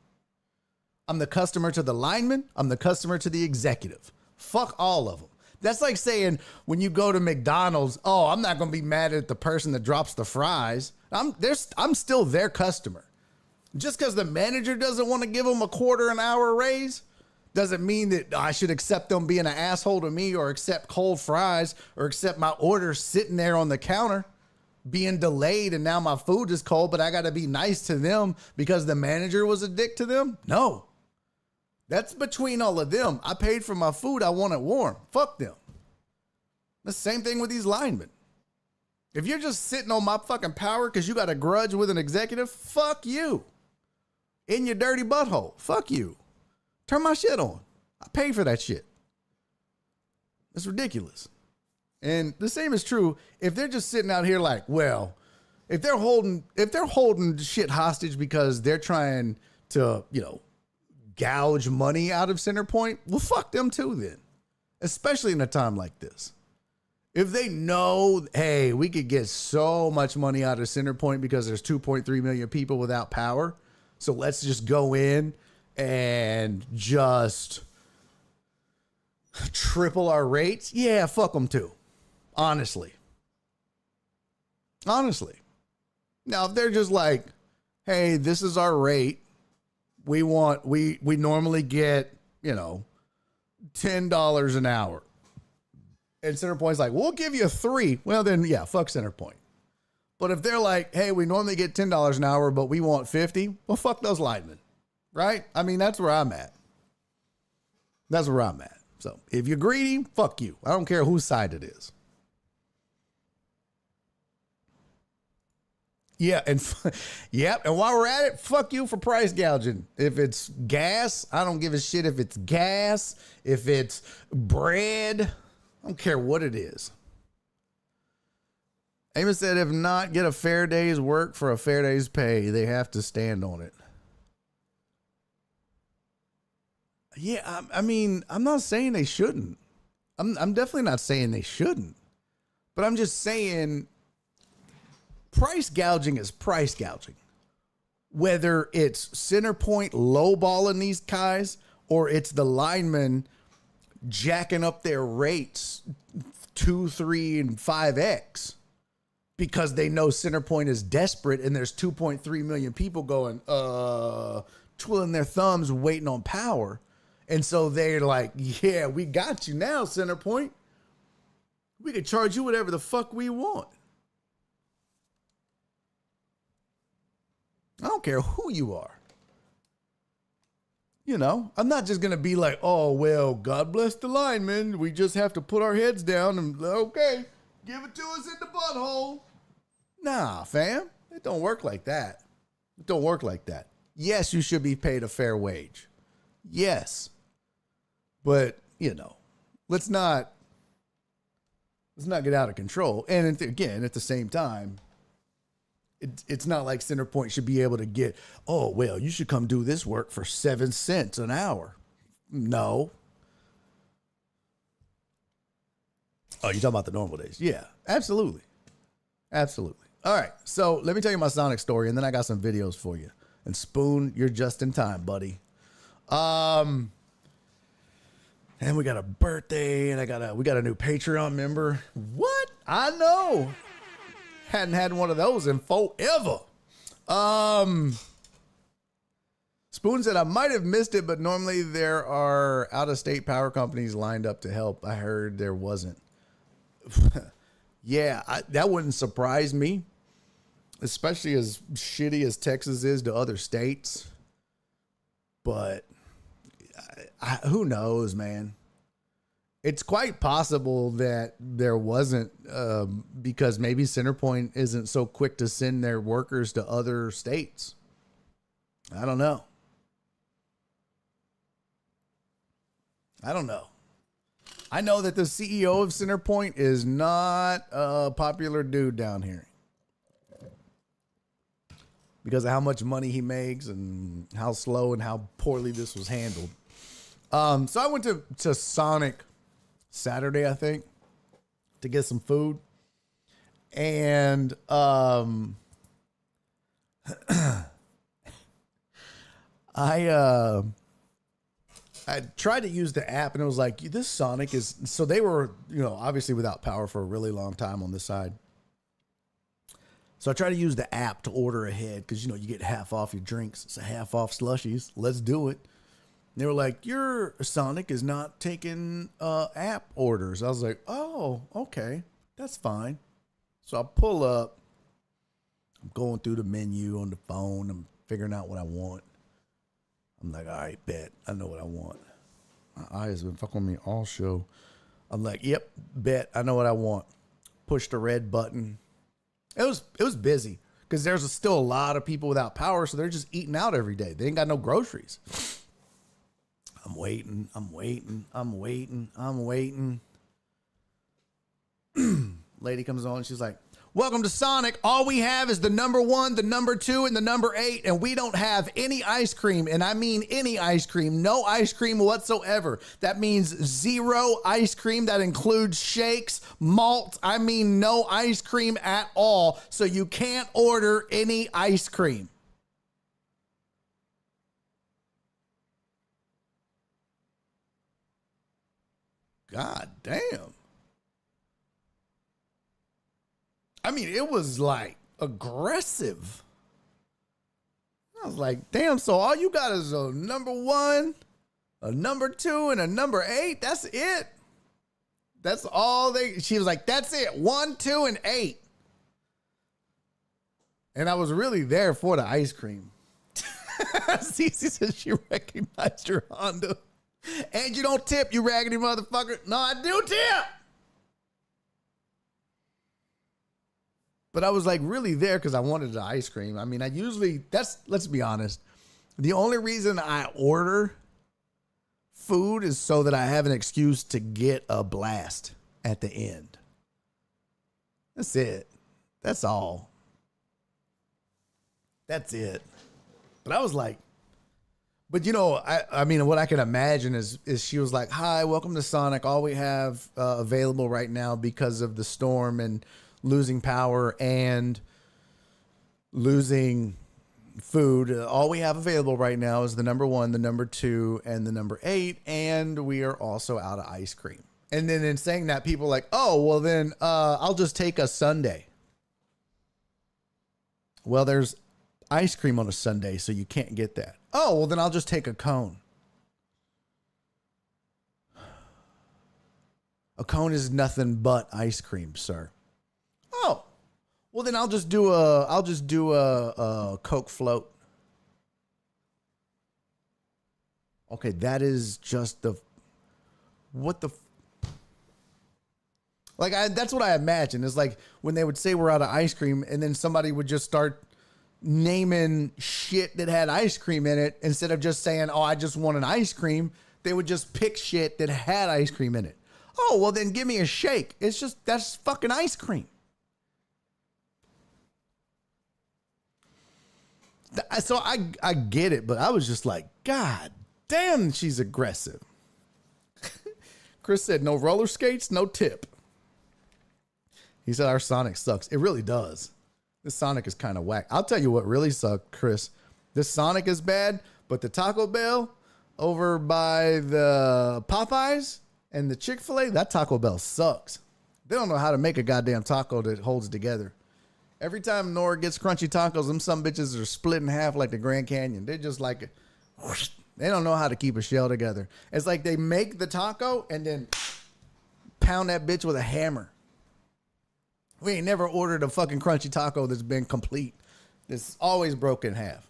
I'm the customer to the lineman. I'm the customer to the executive. Fuck all of them. That's like saying when you go to McDonald's, oh, I'm not going to be mad at the person that drops the fries. I'm still their customer. Just because the manager doesn't want to give them a quarter an hour raise doesn't mean that I should accept them being an asshole to me or accept cold fries or accept my order sitting there on the counter being delayed and now my food is cold, but I got to be nice to them because the manager was a dick to them. No, That's between all of them. I paid for my food. I want it warm. Fuck them. The same thing with these linemen. If you're just sitting on my fucking power because you got a grudge with an executive, fuck you. In your dirty butthole. Fuck you. Turn my shit on. I pay for that shit. It's ridiculous. And the same is true if they're just sitting out here like, well, if they're holding shit hostage because they're trying to, gouge money out of Centerpoint, well, fuck them too then. Especially in a time like this. If they know, hey, we could get so much money out of Centerpoint because there's 2.3 million people without power, so let's just go in and just triple our rates. Yeah, fuck them too. Honestly. Now, if they're just like, hey, this is our rate. We normally get, $10 an hour. And Centerpoint's like, we'll give you $3. Well, then, yeah, fuck Centerpoint. But if they're like, hey, we normally get $10 an hour, but we want $50, well, fuck those linemen. Right? I mean, that's where I'm at. So if you're greedy, fuck you. I don't care whose side it is. Yeah, and and while we're at it, fuck you for price gouging. If it's gas, I don't give a shit if it's gas, if it's bread, I don't care what it is. Amos said, if not, get a fair day's work for a fair day's pay. They have to stand on it. Yeah, I mean, I'm not saying they shouldn't. I'm definitely not saying they shouldn't. But I'm just saying price gouging is price gouging. Whether it's Centerpoint lowballing these guys or it's the linemen jacking up their rates 2, 3, and 5x because they know Centerpoint is desperate and there's 2.3 million people going, twiddling their thumbs waiting on power. And so they're like, yeah, we got you now, Centerpoint. We can charge you whatever the fuck we want. I don't care who you are. I'm not just going to be like, oh, well, God bless the linemen. We just have to put our heads down and, okay, give it to us in the butthole. Nah, fam. It don't work like that. Yes, you should be paid a fair wage. Yes. But, let's not get out of control. And again, at the same time, it's not like Centerpoint should be able to get, oh, well, you should come do this work for 7 cents an hour. No. Oh, you're talking about the normal days. Yeah, absolutely. All right. So let me tell you my Sonic story, and then I got some videos for you. And Spoon, you're just in time, buddy. And we got a birthday, and we got a new Patreon member. What? I know. Hadn't had one of those in forever. Spoon said, I might have missed it, but normally there are out-of-state power companies lined up to help. I heard there wasn't. Yeah, that wouldn't surprise me, especially as shitty as Texas is to other states. But who knows, man? It's quite possible that there wasn't because maybe Centerpoint isn't so quick to send their workers to other states. I don't know. I know that the CEO of Centerpoint is not a popular dude down here because of how much money he makes and how slow and how poorly this was handled. So I went to Sonic Saturday, I think, to get some food. And I tried to use the app and it was like, this Sonic is, so they were, obviously without power for a really long time on this side. So I tried to use the app to order ahead because, you get half off your drinks. It's a half off slushies. Let's do it. They were like, your Sonic is not taking app orders. I was like, oh, okay, that's fine. So I pull up. I'm going through the menu on the phone. I'm figuring out what I want. I'm like, all right, bet. I know what I want. My eye has been fucking with me all show. I'm like, yep, bet. I know what I want. Push the red button. It was busy because there's still a lot of people without power, so they're just eating out every day. They ain't got no groceries. I'm waiting. Lady comes on. She's like, welcome to Sonic. All we have is the number 1, the number 2, and the number 8, and we don't have any ice cream. And I mean any ice cream. No ice cream whatsoever. That means 0 ice cream. That includes shakes, malt. I mean no ice cream at all. So you can't order any ice cream. God damn. I mean, it was like aggressive. I was like, damn, so all you got is a number 1, a number 2, and a number 8. That's it. That's all she was like, that's it. 1, 2, and 8. And I was really there for the ice cream. Cece says she recognized your Honda. And you don't tip, you raggedy motherfucker. No, I do tip. But I was like really there because I wanted the ice cream. I mean, let's be honest. The only reason I order food is so that I have an excuse to get a blast at the end. That's it. That's all. That's it. But I was like, but you know, I mean, what I can imagine is she was like, hi, welcome to Sonic. All we have available right now because of the storm and losing power and losing food. All we have available right now is the number 1, the number 2, and the number 8. And we are also out of ice cream. And then in saying that, people are like, oh, well then I'll just take a sundae. Well, there's ice cream on a sundae, so you can't get that. Oh, well then I'll just take a cone. A cone is nothing but ice cream, sir. Oh, well then I'll just do a Coke float. Okay, that is just that's what I imagine. It's like when they would say we're out of ice cream and then somebody would just start naming shit that had ice cream in it instead of just saying, oh, I just want an ice cream. They would just pick shit that had ice cream in it. Oh, well then give me a shake. That's fucking ice cream. So I get it, but I was just like, God damn, she's aggressive. Chris said, no roller skates, no tip. He said, our Sonic sucks. It really does. This Sonic is kind of whack. I'll tell you what really sucked, Chris. This Sonic is bad, but the Taco Bell over by the Popeyes and the Chick-fil-A, that Taco Bell sucks. They don't know how to make a goddamn taco that holds together. Every time Nora gets crunchy tacos, them some bitches are split in half like the Grand Canyon. They're just like, whoosh. They don't know how to keep a shell together. It's like they make the taco and then pound that bitch with a hammer. We ain't never ordered a fucking crunchy taco that's been complete. It's always broken in half.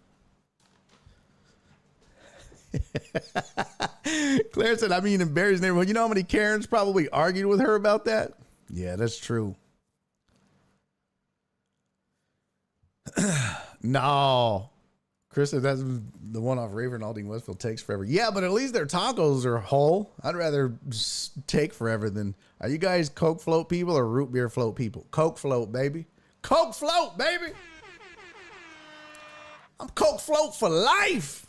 Claire said, I mean, in Barry's neighborhood, you know how many Karens probably argued with her about that? Yeah, that's true. No. Chris said that's the one off Raver and Alding Westfield takes forever. Yeah, but at least their tacos are whole. I'd rather take forever than... Are you guys Coke float people or root beer float people? Coke float, baby. Coke float, baby. I'm Coke float for life.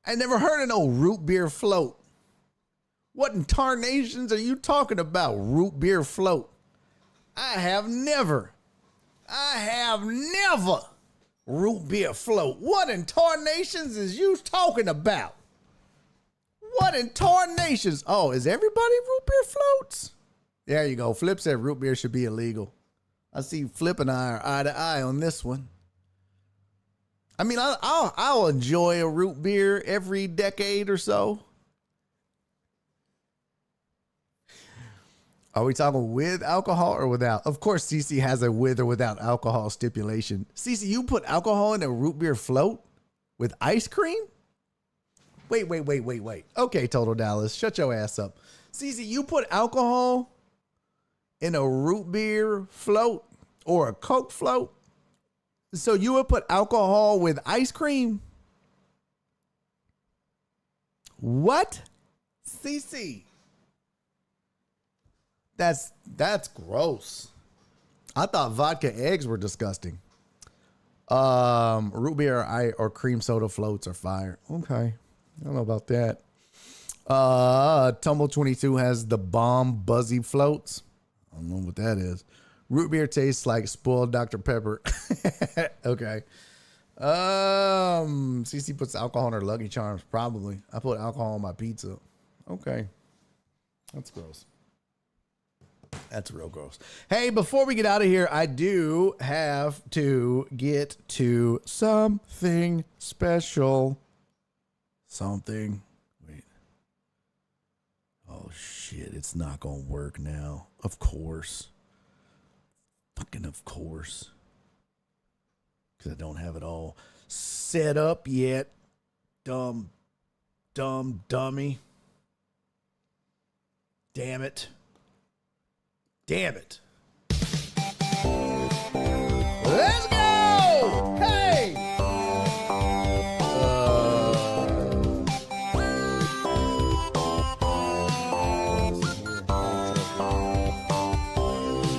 I never heard of no root beer float. What in tarnations are you talking about, root beer float? I have never root beer float. What in tarnations is you talking about? What in tarnations? Oh, is everybody root beer floats? There you go. Flip said root beer should be illegal. I see Flip and I are eye to eye on this one. I mean, I'll enjoy a root beer every decade or so. Are we talking with alcohol or without? Of course, Cece has a with or without alcohol stipulation. Cece, you put alcohol in a root beer float with ice cream? Wait. Okay, Total Dallas, shut your ass up. Cece, you put alcohol in a root beer float or a Coke float? So you would put alcohol with ice cream? What? Cece. That's gross. I thought vodka eggs were disgusting. Root beer or cream soda floats are fire. Okay. I don't know about that. Tumble 22 has the bomb buzzy floats. I don't know what that is. Root beer tastes like spoiled Dr. Pepper. Okay. CC puts alcohol in her Lucky Charms. Probably. I put alcohol on my pizza. Okay. That's gross. That's real gross. Hey, before we get out of here, I do have to get to something special. Something. Wait. Oh, shit. It's not going to work now. Of course. Fucking of course. Because I don't have it all set up yet. Dummy. Damn it. Let's go! Hey!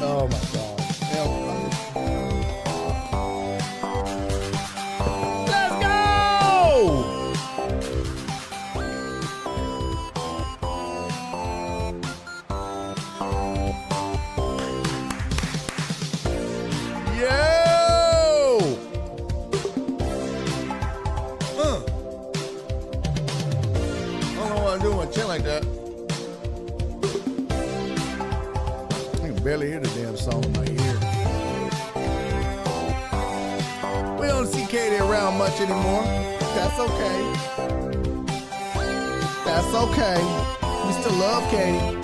Oh my God. Let's go! Like that. I can barely hear the damn song in my ear. We don't see Katie around much anymore. That's okay. That's okay. We still love Katie.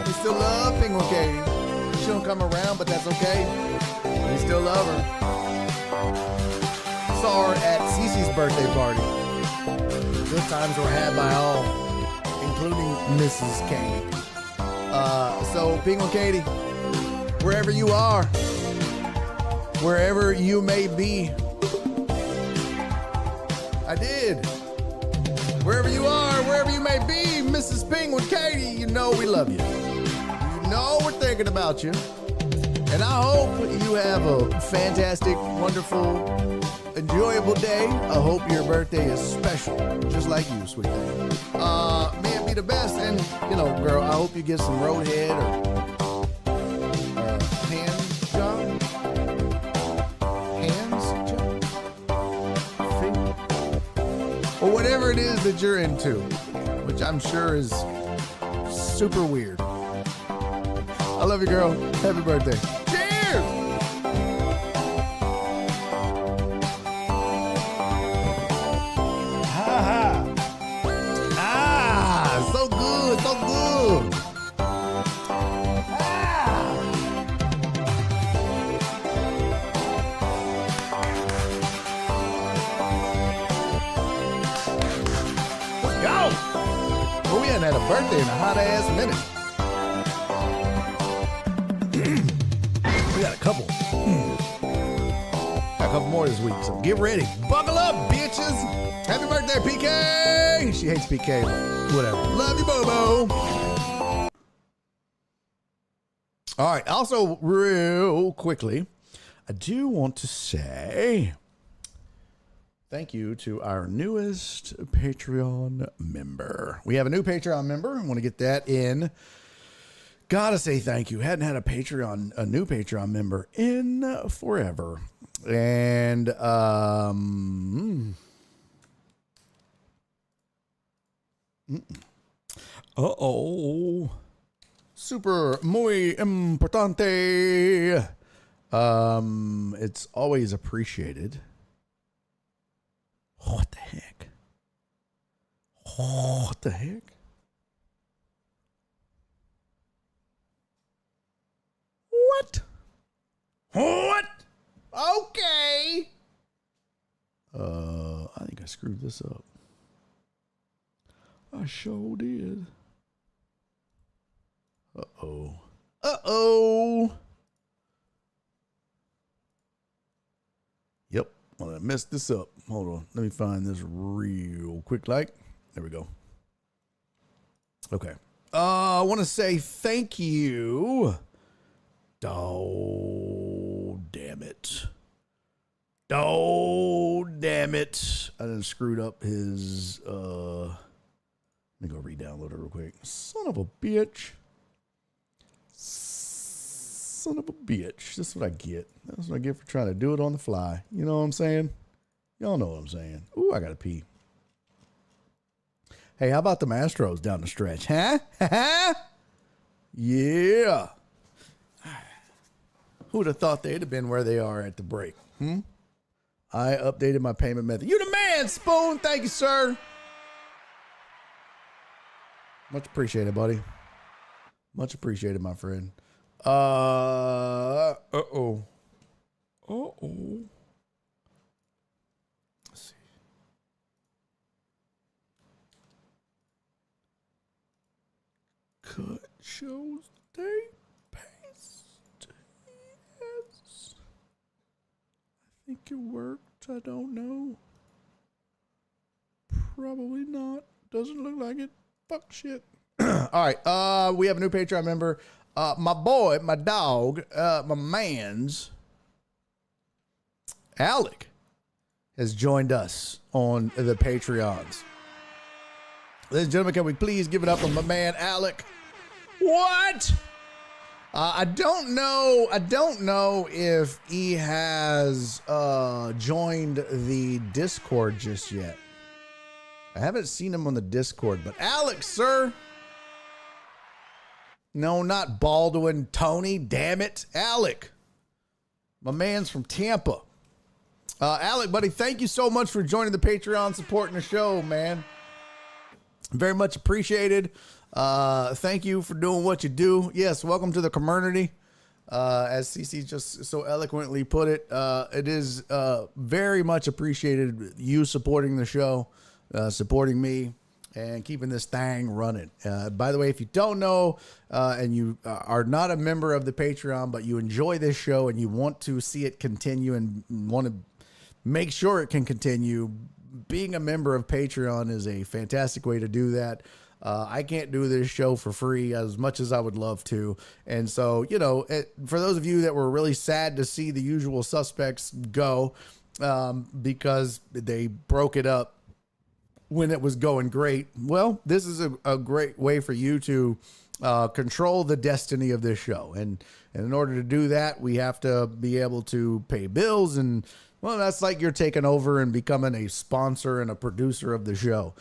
We still love Penguin Katie. She don't come around, but that's okay. We still love her. Saw her at Cece's birthday party. Good times were had by all, including Mrs. Katie. So, Penguin Katie, wherever you are, wherever you may be, I did. Wherever you are, wherever you may be, Mrs. Penguin Katie, you know we love you. You know we're thinking about you. And I hope you have a fantastic, wonderful, enjoyable day. I hope your birthday is special, just like you, sweet thing. May it be the best, and you know, girl, I hope you get some roadhead or hand job, or whatever it is that you're into, which I'm sure is super weird. I love you, girl. Happy birthday. Cheers! So good, so good. Let's go. Well, we hadn't had a birthday in a hot ass minute. We got a couple. Got a couple more this week, so get ready. Buckle up, bitches. Happy birthday, PK. She hates PK, but whatever. Love you, Bobo. All right. Also, real quickly, I do want to say thank you to our newest Patreon member. We have a new Patreon member. I want to get that in. Gotta say thank you. Hadn't had a new Patreon member in forever. And super muy importante. It's always appreciated. What the heck? What the heck? What? Okay. I think I screwed this up. I sure did. Uh-oh. Uh-oh. Yep. Well, I messed this up. Hold on. Let me find this real quick. There we go. Okay. I want to say thank you. Oh, damn it. Oh, damn it. I done screwed up his, let me go re-download it real quick. Son of a bitch. Son of a bitch. This is what I get. That's what I get for trying to do it on the fly. You know what I'm saying? Y'all know what I'm saying. Ooh, I gotta pee. Hey, how about the Astros down the stretch? Huh? Yeah. Who'd have thought they'd have been where they are at the break? I updated my payment method. You the man, Spoon. Thank you, sir. Much appreciated, buddy. Much appreciated, my friend. Uh-oh. Let's see. Cut shows date. Paste. Yes. I think it worked. I don't know. Probably not. Doesn't look like it. Fuck shit. All right. We have a new Patreon member. My boy, my dog, my man's Alec has joined us on the Patreons. Ladies and gentlemen, can we please give it up for my man Alec? What? I don't know if he has joined the Discord just yet. I haven't seen him on the Discord, but Alec, sir. No, not Baldwin, Tony, damn it. Alec. My man's from Tampa. Alec, buddy, thank you so much for joining the Patreon, supporting the show, man. Very much appreciated. Thank you for doing what you do. Yes, welcome to the community. As CC just so eloquently put it, it is very much appreciated you supporting the show, supporting me, and keeping this thing running. By the way, if you don't know, and you are not a member of the Patreon, but you enjoy this show and you want to see it continue and want to make sure it can continue, being a member of Patreon is a fantastic way to do that. I can't do this show for free as much as I would love to. And so, you know, for those of you that were really sad to see the usual suspects go, because they broke it up when it was going great, well, this is a great way for you to control the destiny of this show. And in order to do that, we have to be able to pay bills. And well, that's like you're taking over and becoming a sponsor and a producer of the show.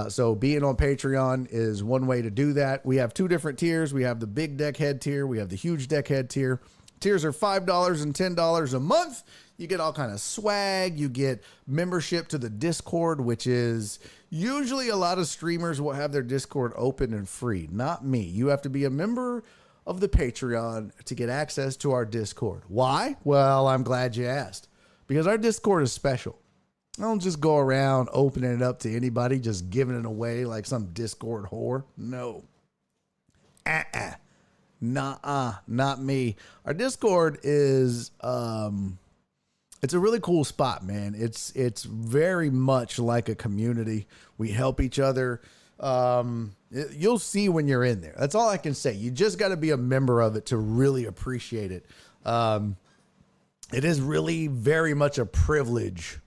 So being on Patreon is one way to do that. We have two different tiers. We have the big deck head tier. We have the huge deck head tier. Tiers are $5 and $10 a month. You get all kind of swag. You get membership to the Discord, which is usually a lot of streamers will have their Discord open and free. Not me. You have to be a member of the Patreon to get access to our Discord. Why? Well, I'm glad you asked. Because our Discord is special. I don't just go around opening it up to anybody, just giving it away like some Discord whore. No. Nuh-uh. Not me. Our Discord is it's a really cool spot, man. It's very much like a community. We help each other. You'll see when you're in there. That's all I can say. You just got to be a member of it to really appreciate it. It is really very much a privilege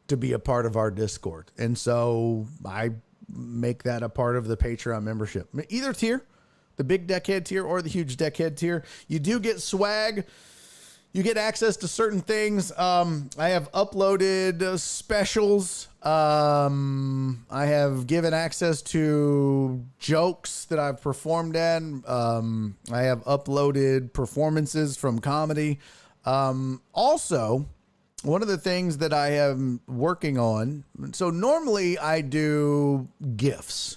to be a part of our Discord. And so I make that a part of the Patreon membership. Either tier, the big deckhead tier or the huge deckhead tier. You do get swag. You get access to certain things. I have uploaded specials. I have given access to jokes that I've performed in. I have uploaded performances from comedy. Also, one of the things that I am working on, so normally I do gifts,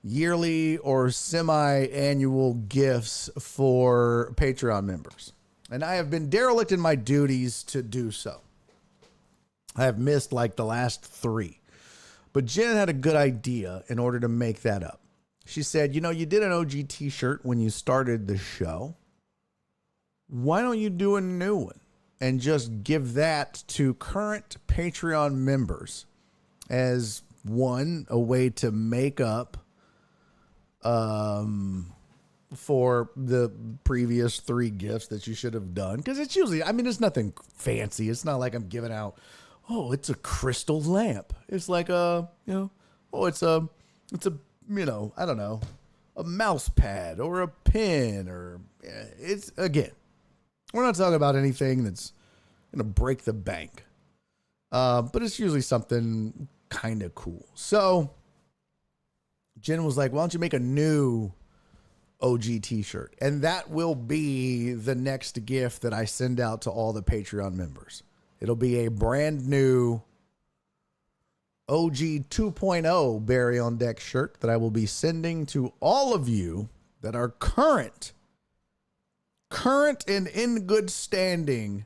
yearly or semi-annual gifts for Patreon members. And I have been derelict in my duties to do so. I have missed like the last 3. But Jen had a good idea in order to make that up. She said, you know, you did an OG t-shirt when you started the show. Why don't you do a new one and just give that to current Patreon members as a way to make up for the previous 3 gifts that you should have done? Because it's usually, I mean, it's nothing fancy. It's not like I'm giving out, oh, it's a crystal lamp. It's like it's a, you know, I don't know, a mouse pad or a pen, or it's, again, we're not talking about anything that's going to break the bank. But it's usually something kind of cool. So Jen was like, why don't you make a new OG t-shirt? And that will be the next gift that I send out to all the Patreon members. It'll be a brand new OG 2.0 Barry on Deck shirt that I will be sending to all of you that are current and in good standing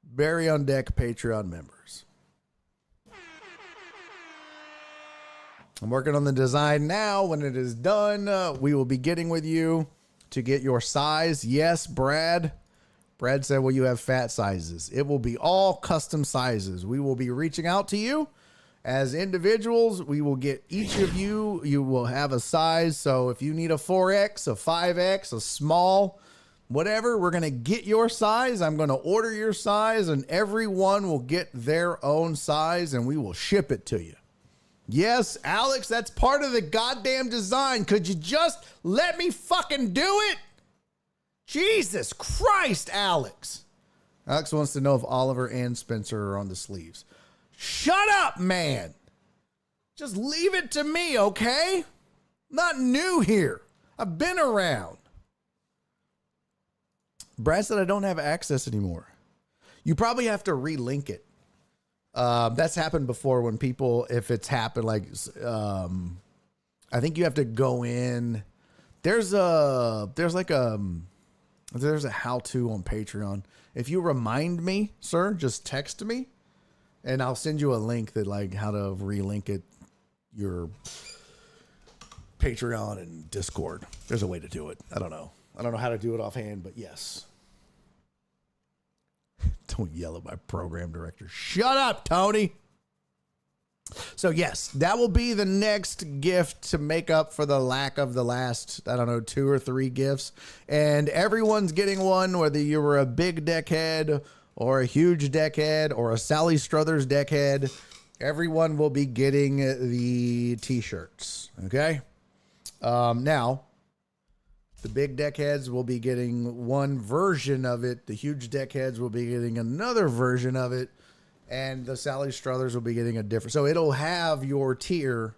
Barry on Deck Patreon members. I'm working on the design now. When it is done, we will be getting with you to get your size. Yes, Brad. Brad said, well, you have fat sizes. It will be all custom sizes. We will be reaching out to you as individuals. We will get each of you. You will have a size. So if you need a 4X, a 5X, a small, whatever, we're going to get your size. I'm going to order your size, and everyone will get their own size, and we will ship it to you. Yes, Alex, that's part of the goddamn design. Could you just let me fucking do it? Jesus Christ, Alex. Alex wants to know if Oliver and Spencer are on the sleeves. Shut up, man. Just leave it to me, okay? I'm not new here. I've been around. Brad said I don't have access anymore. You probably have to relink it. That's happened before when people, if it's happened, like, I think you have to go in. There's a how-to on Patreon. If you remind me, sir, just text me and I'll send you a link that, like, how to relink it, your Patreon and Discord. There's a way to do it. I don't know how to do it offhand, but yes. Don't yell at my program director. Shut up, Tony. So yes, that will be the next gift to make up for the lack of the last, 2 or 3 gifts. And everyone's getting one, whether you were a big deckhead or a huge deckhead or a Sally Struthers deckhead. Everyone will be getting the t-shirts. Okay. Now, the big deckheads will be getting one version of it. The huge deckheads will be getting another version of it. And the Sally Struthers will be getting a different. So it'll have your tier.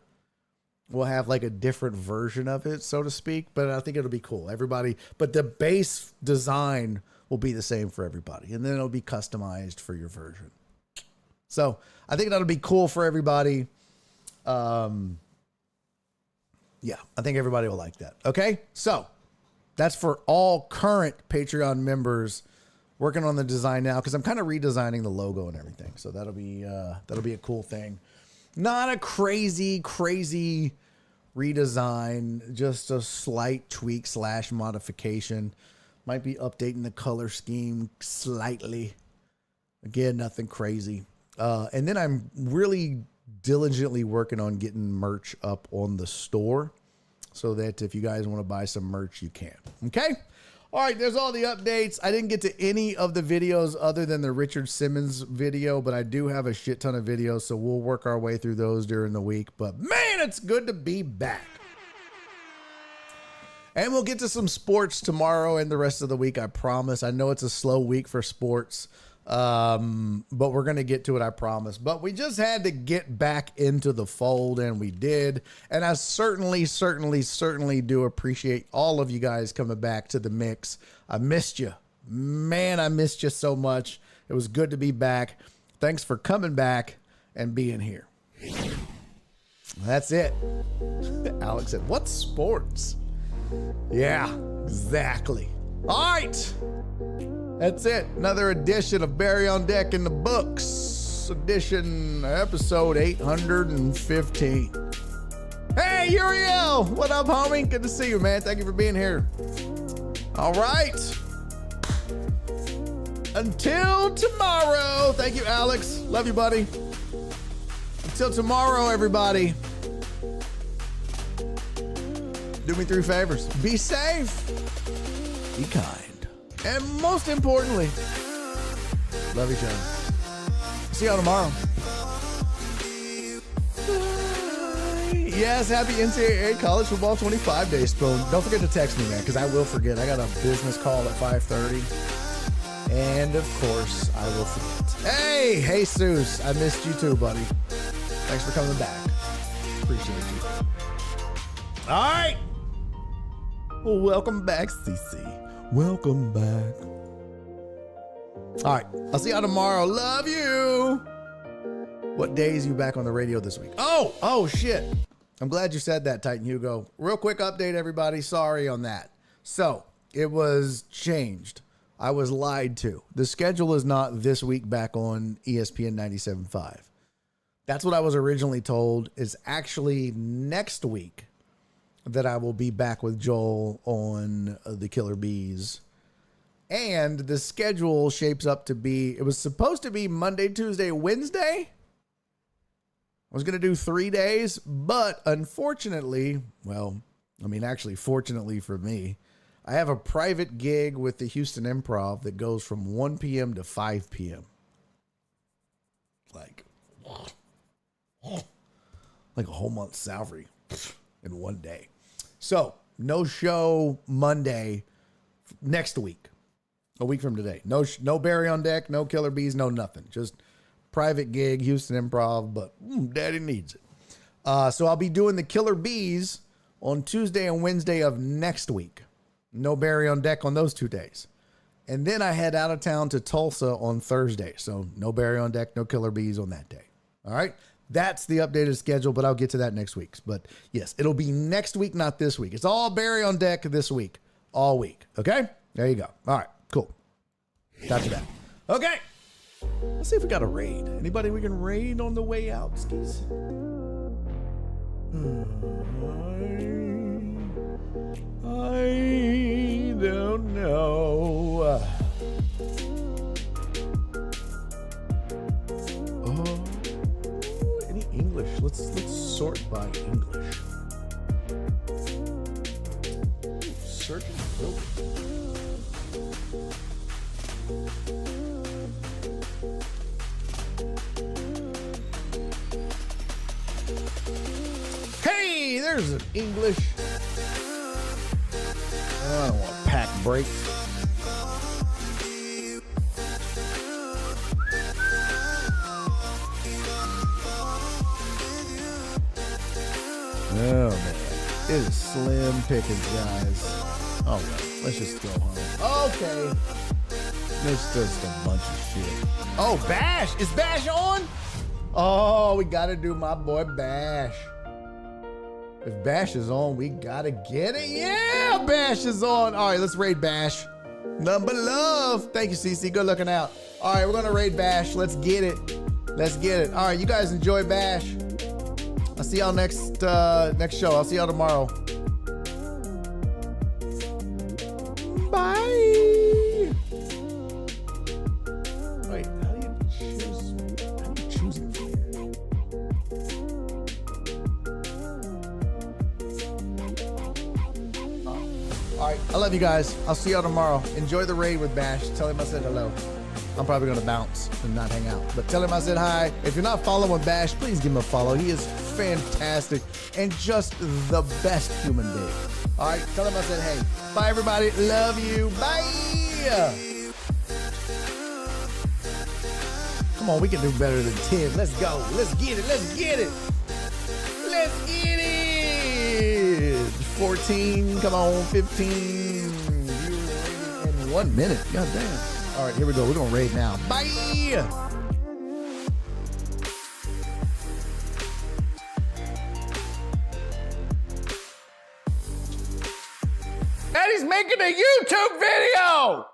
We'll have like a different version of it, so to speak. But I think it'll be cool. Everybody. But the base design will be the same for everybody. And then it'll be customized for your version. So I think that'll be cool for everybody. Yeah, I think everybody will like that. Okay. So that's for all current Patreon members. Working on the design now because I'm kind of redesigning the logo and everything. So that'll be a cool thing. Not a crazy redesign, just a slight tweak / modification. Might be updating the color scheme slightly. Again, nothing crazy. And then I'm really diligently working on getting merch up on the store so that if you guys want to buy some merch, you can. Okay. All right, there's all the updates. I didn't get to any of the videos other than the Richard Simmons video, but I do have a shit ton of videos, so we'll work our way through those during the week. But man, it's good to be back. And we'll get to some sports tomorrow and the rest of the week, I promise. I know it's a slow week for sports, but we're going to get to it, I promise. But we just had to get back into the fold, and we did. And I certainly do appreciate all of you guys coming back to the mix. I missed you. Man, I missed you so much. It was good to be back. Thanks for coming back and being here. That's it. Alex said, "What's sports?" Yeah, exactly. All right. That's it. Another edition of Barry on Deck in the books. Centerpointless edition, episode 815. Hey, Uriel! What up, homie? Good to see you, man. Thank you for being here. All right. Until tomorrow. Thank you, Alex. Love you, buddy. Until tomorrow, everybody. Do me 3 favors. Be safe. Be kind. And most importantly, love each other. See y'all tomorrow. Yes, happy NCAA College Football 25 Day Spoon. Don't forget to text me, man, because I will forget. I got a business call at 5:30. And, of course, I will forget. Hey, Jesus, I missed you too, buddy. Thanks for coming back. Appreciate you. All right. Well, welcome back, CC. Welcome back. All right. I'll see y'all tomorrow. Love you. What day is you back on the radio this week? Oh, shit. I'm glad you said that, Titan Hugo. Real quick update, everybody. Sorry on that. So, it was changed. I was lied to. The schedule is not this week back on ESPN 97.5. That's what I was originally told. Is actually next week that I will be back with Joel on the Killer Bees. And the schedule shapes up to be, it was supposed to be Monday, Tuesday, Wednesday. I was going to do 3 days, but unfortunately, actually fortunately for me, I have a private gig with the Houston Improv that goes from 1 p.m. to 5 p.m. Like a whole month's salary in one day. So, no show Monday next week, a week from today. No Barry on deck, no Killer Bees, no nothing. Just private gig, Houston Improv, but daddy needs it. So I'll be doing the Killer Bees on Tuesday and Wednesday of next week. No Barry on deck on those 2 days. And then I head out of town to Tulsa on Thursday. So no Barry on deck, no Killer Bees on that day. All right. That's the updated schedule, but I'll get to that next week. But yes, it'll be next week, not this week. It's all Barry on deck this week, all week. Okay. There you go. All right, cool. Copy that. Okay. Let's see if we got a raid. Anybody we can raid on the way out, skis? I don't know. Any English? Let's sort by English. Search and filter. Hey, there's an English. I don't want to pack break. Oh, man. It is slim pickings, guys. Oh, well. Let's just go home. Okay. It's just a bunch of shit. Oh, Bash. Is Bash on? Oh, we got to do my boy Bash. If Bash is on, we got to get it. Yeah, Bash is on. All right, let's raid Bash. Number love. Thank you, CC. Good looking out. All right, we're going to raid Bash. Let's get it. Let's get it. All right, you guys enjoy Bash. I'll see y'all next show. I'll see y'all tomorrow. Bye. Wait, how do you choose it? All right, I love you guys. I'll see y'all tomorrow. Enjoy the raid with Bash. Tell him I said hello. I'm probably going to bounce and not hang out. But tell him I said hi. If you're not following Bash, please give him a follow. He is fantastic and just the best human being. All right, tell him I said hey. Bye, everybody. Love you. Bye. Come on, we can do better than 10. Let's go. Let's get it. Let's get it. Let's get it. 14. Come on, 15. In 1 minute. God damn. All right, here we go. We're going to raid now. Bye. And he's making a YouTube video.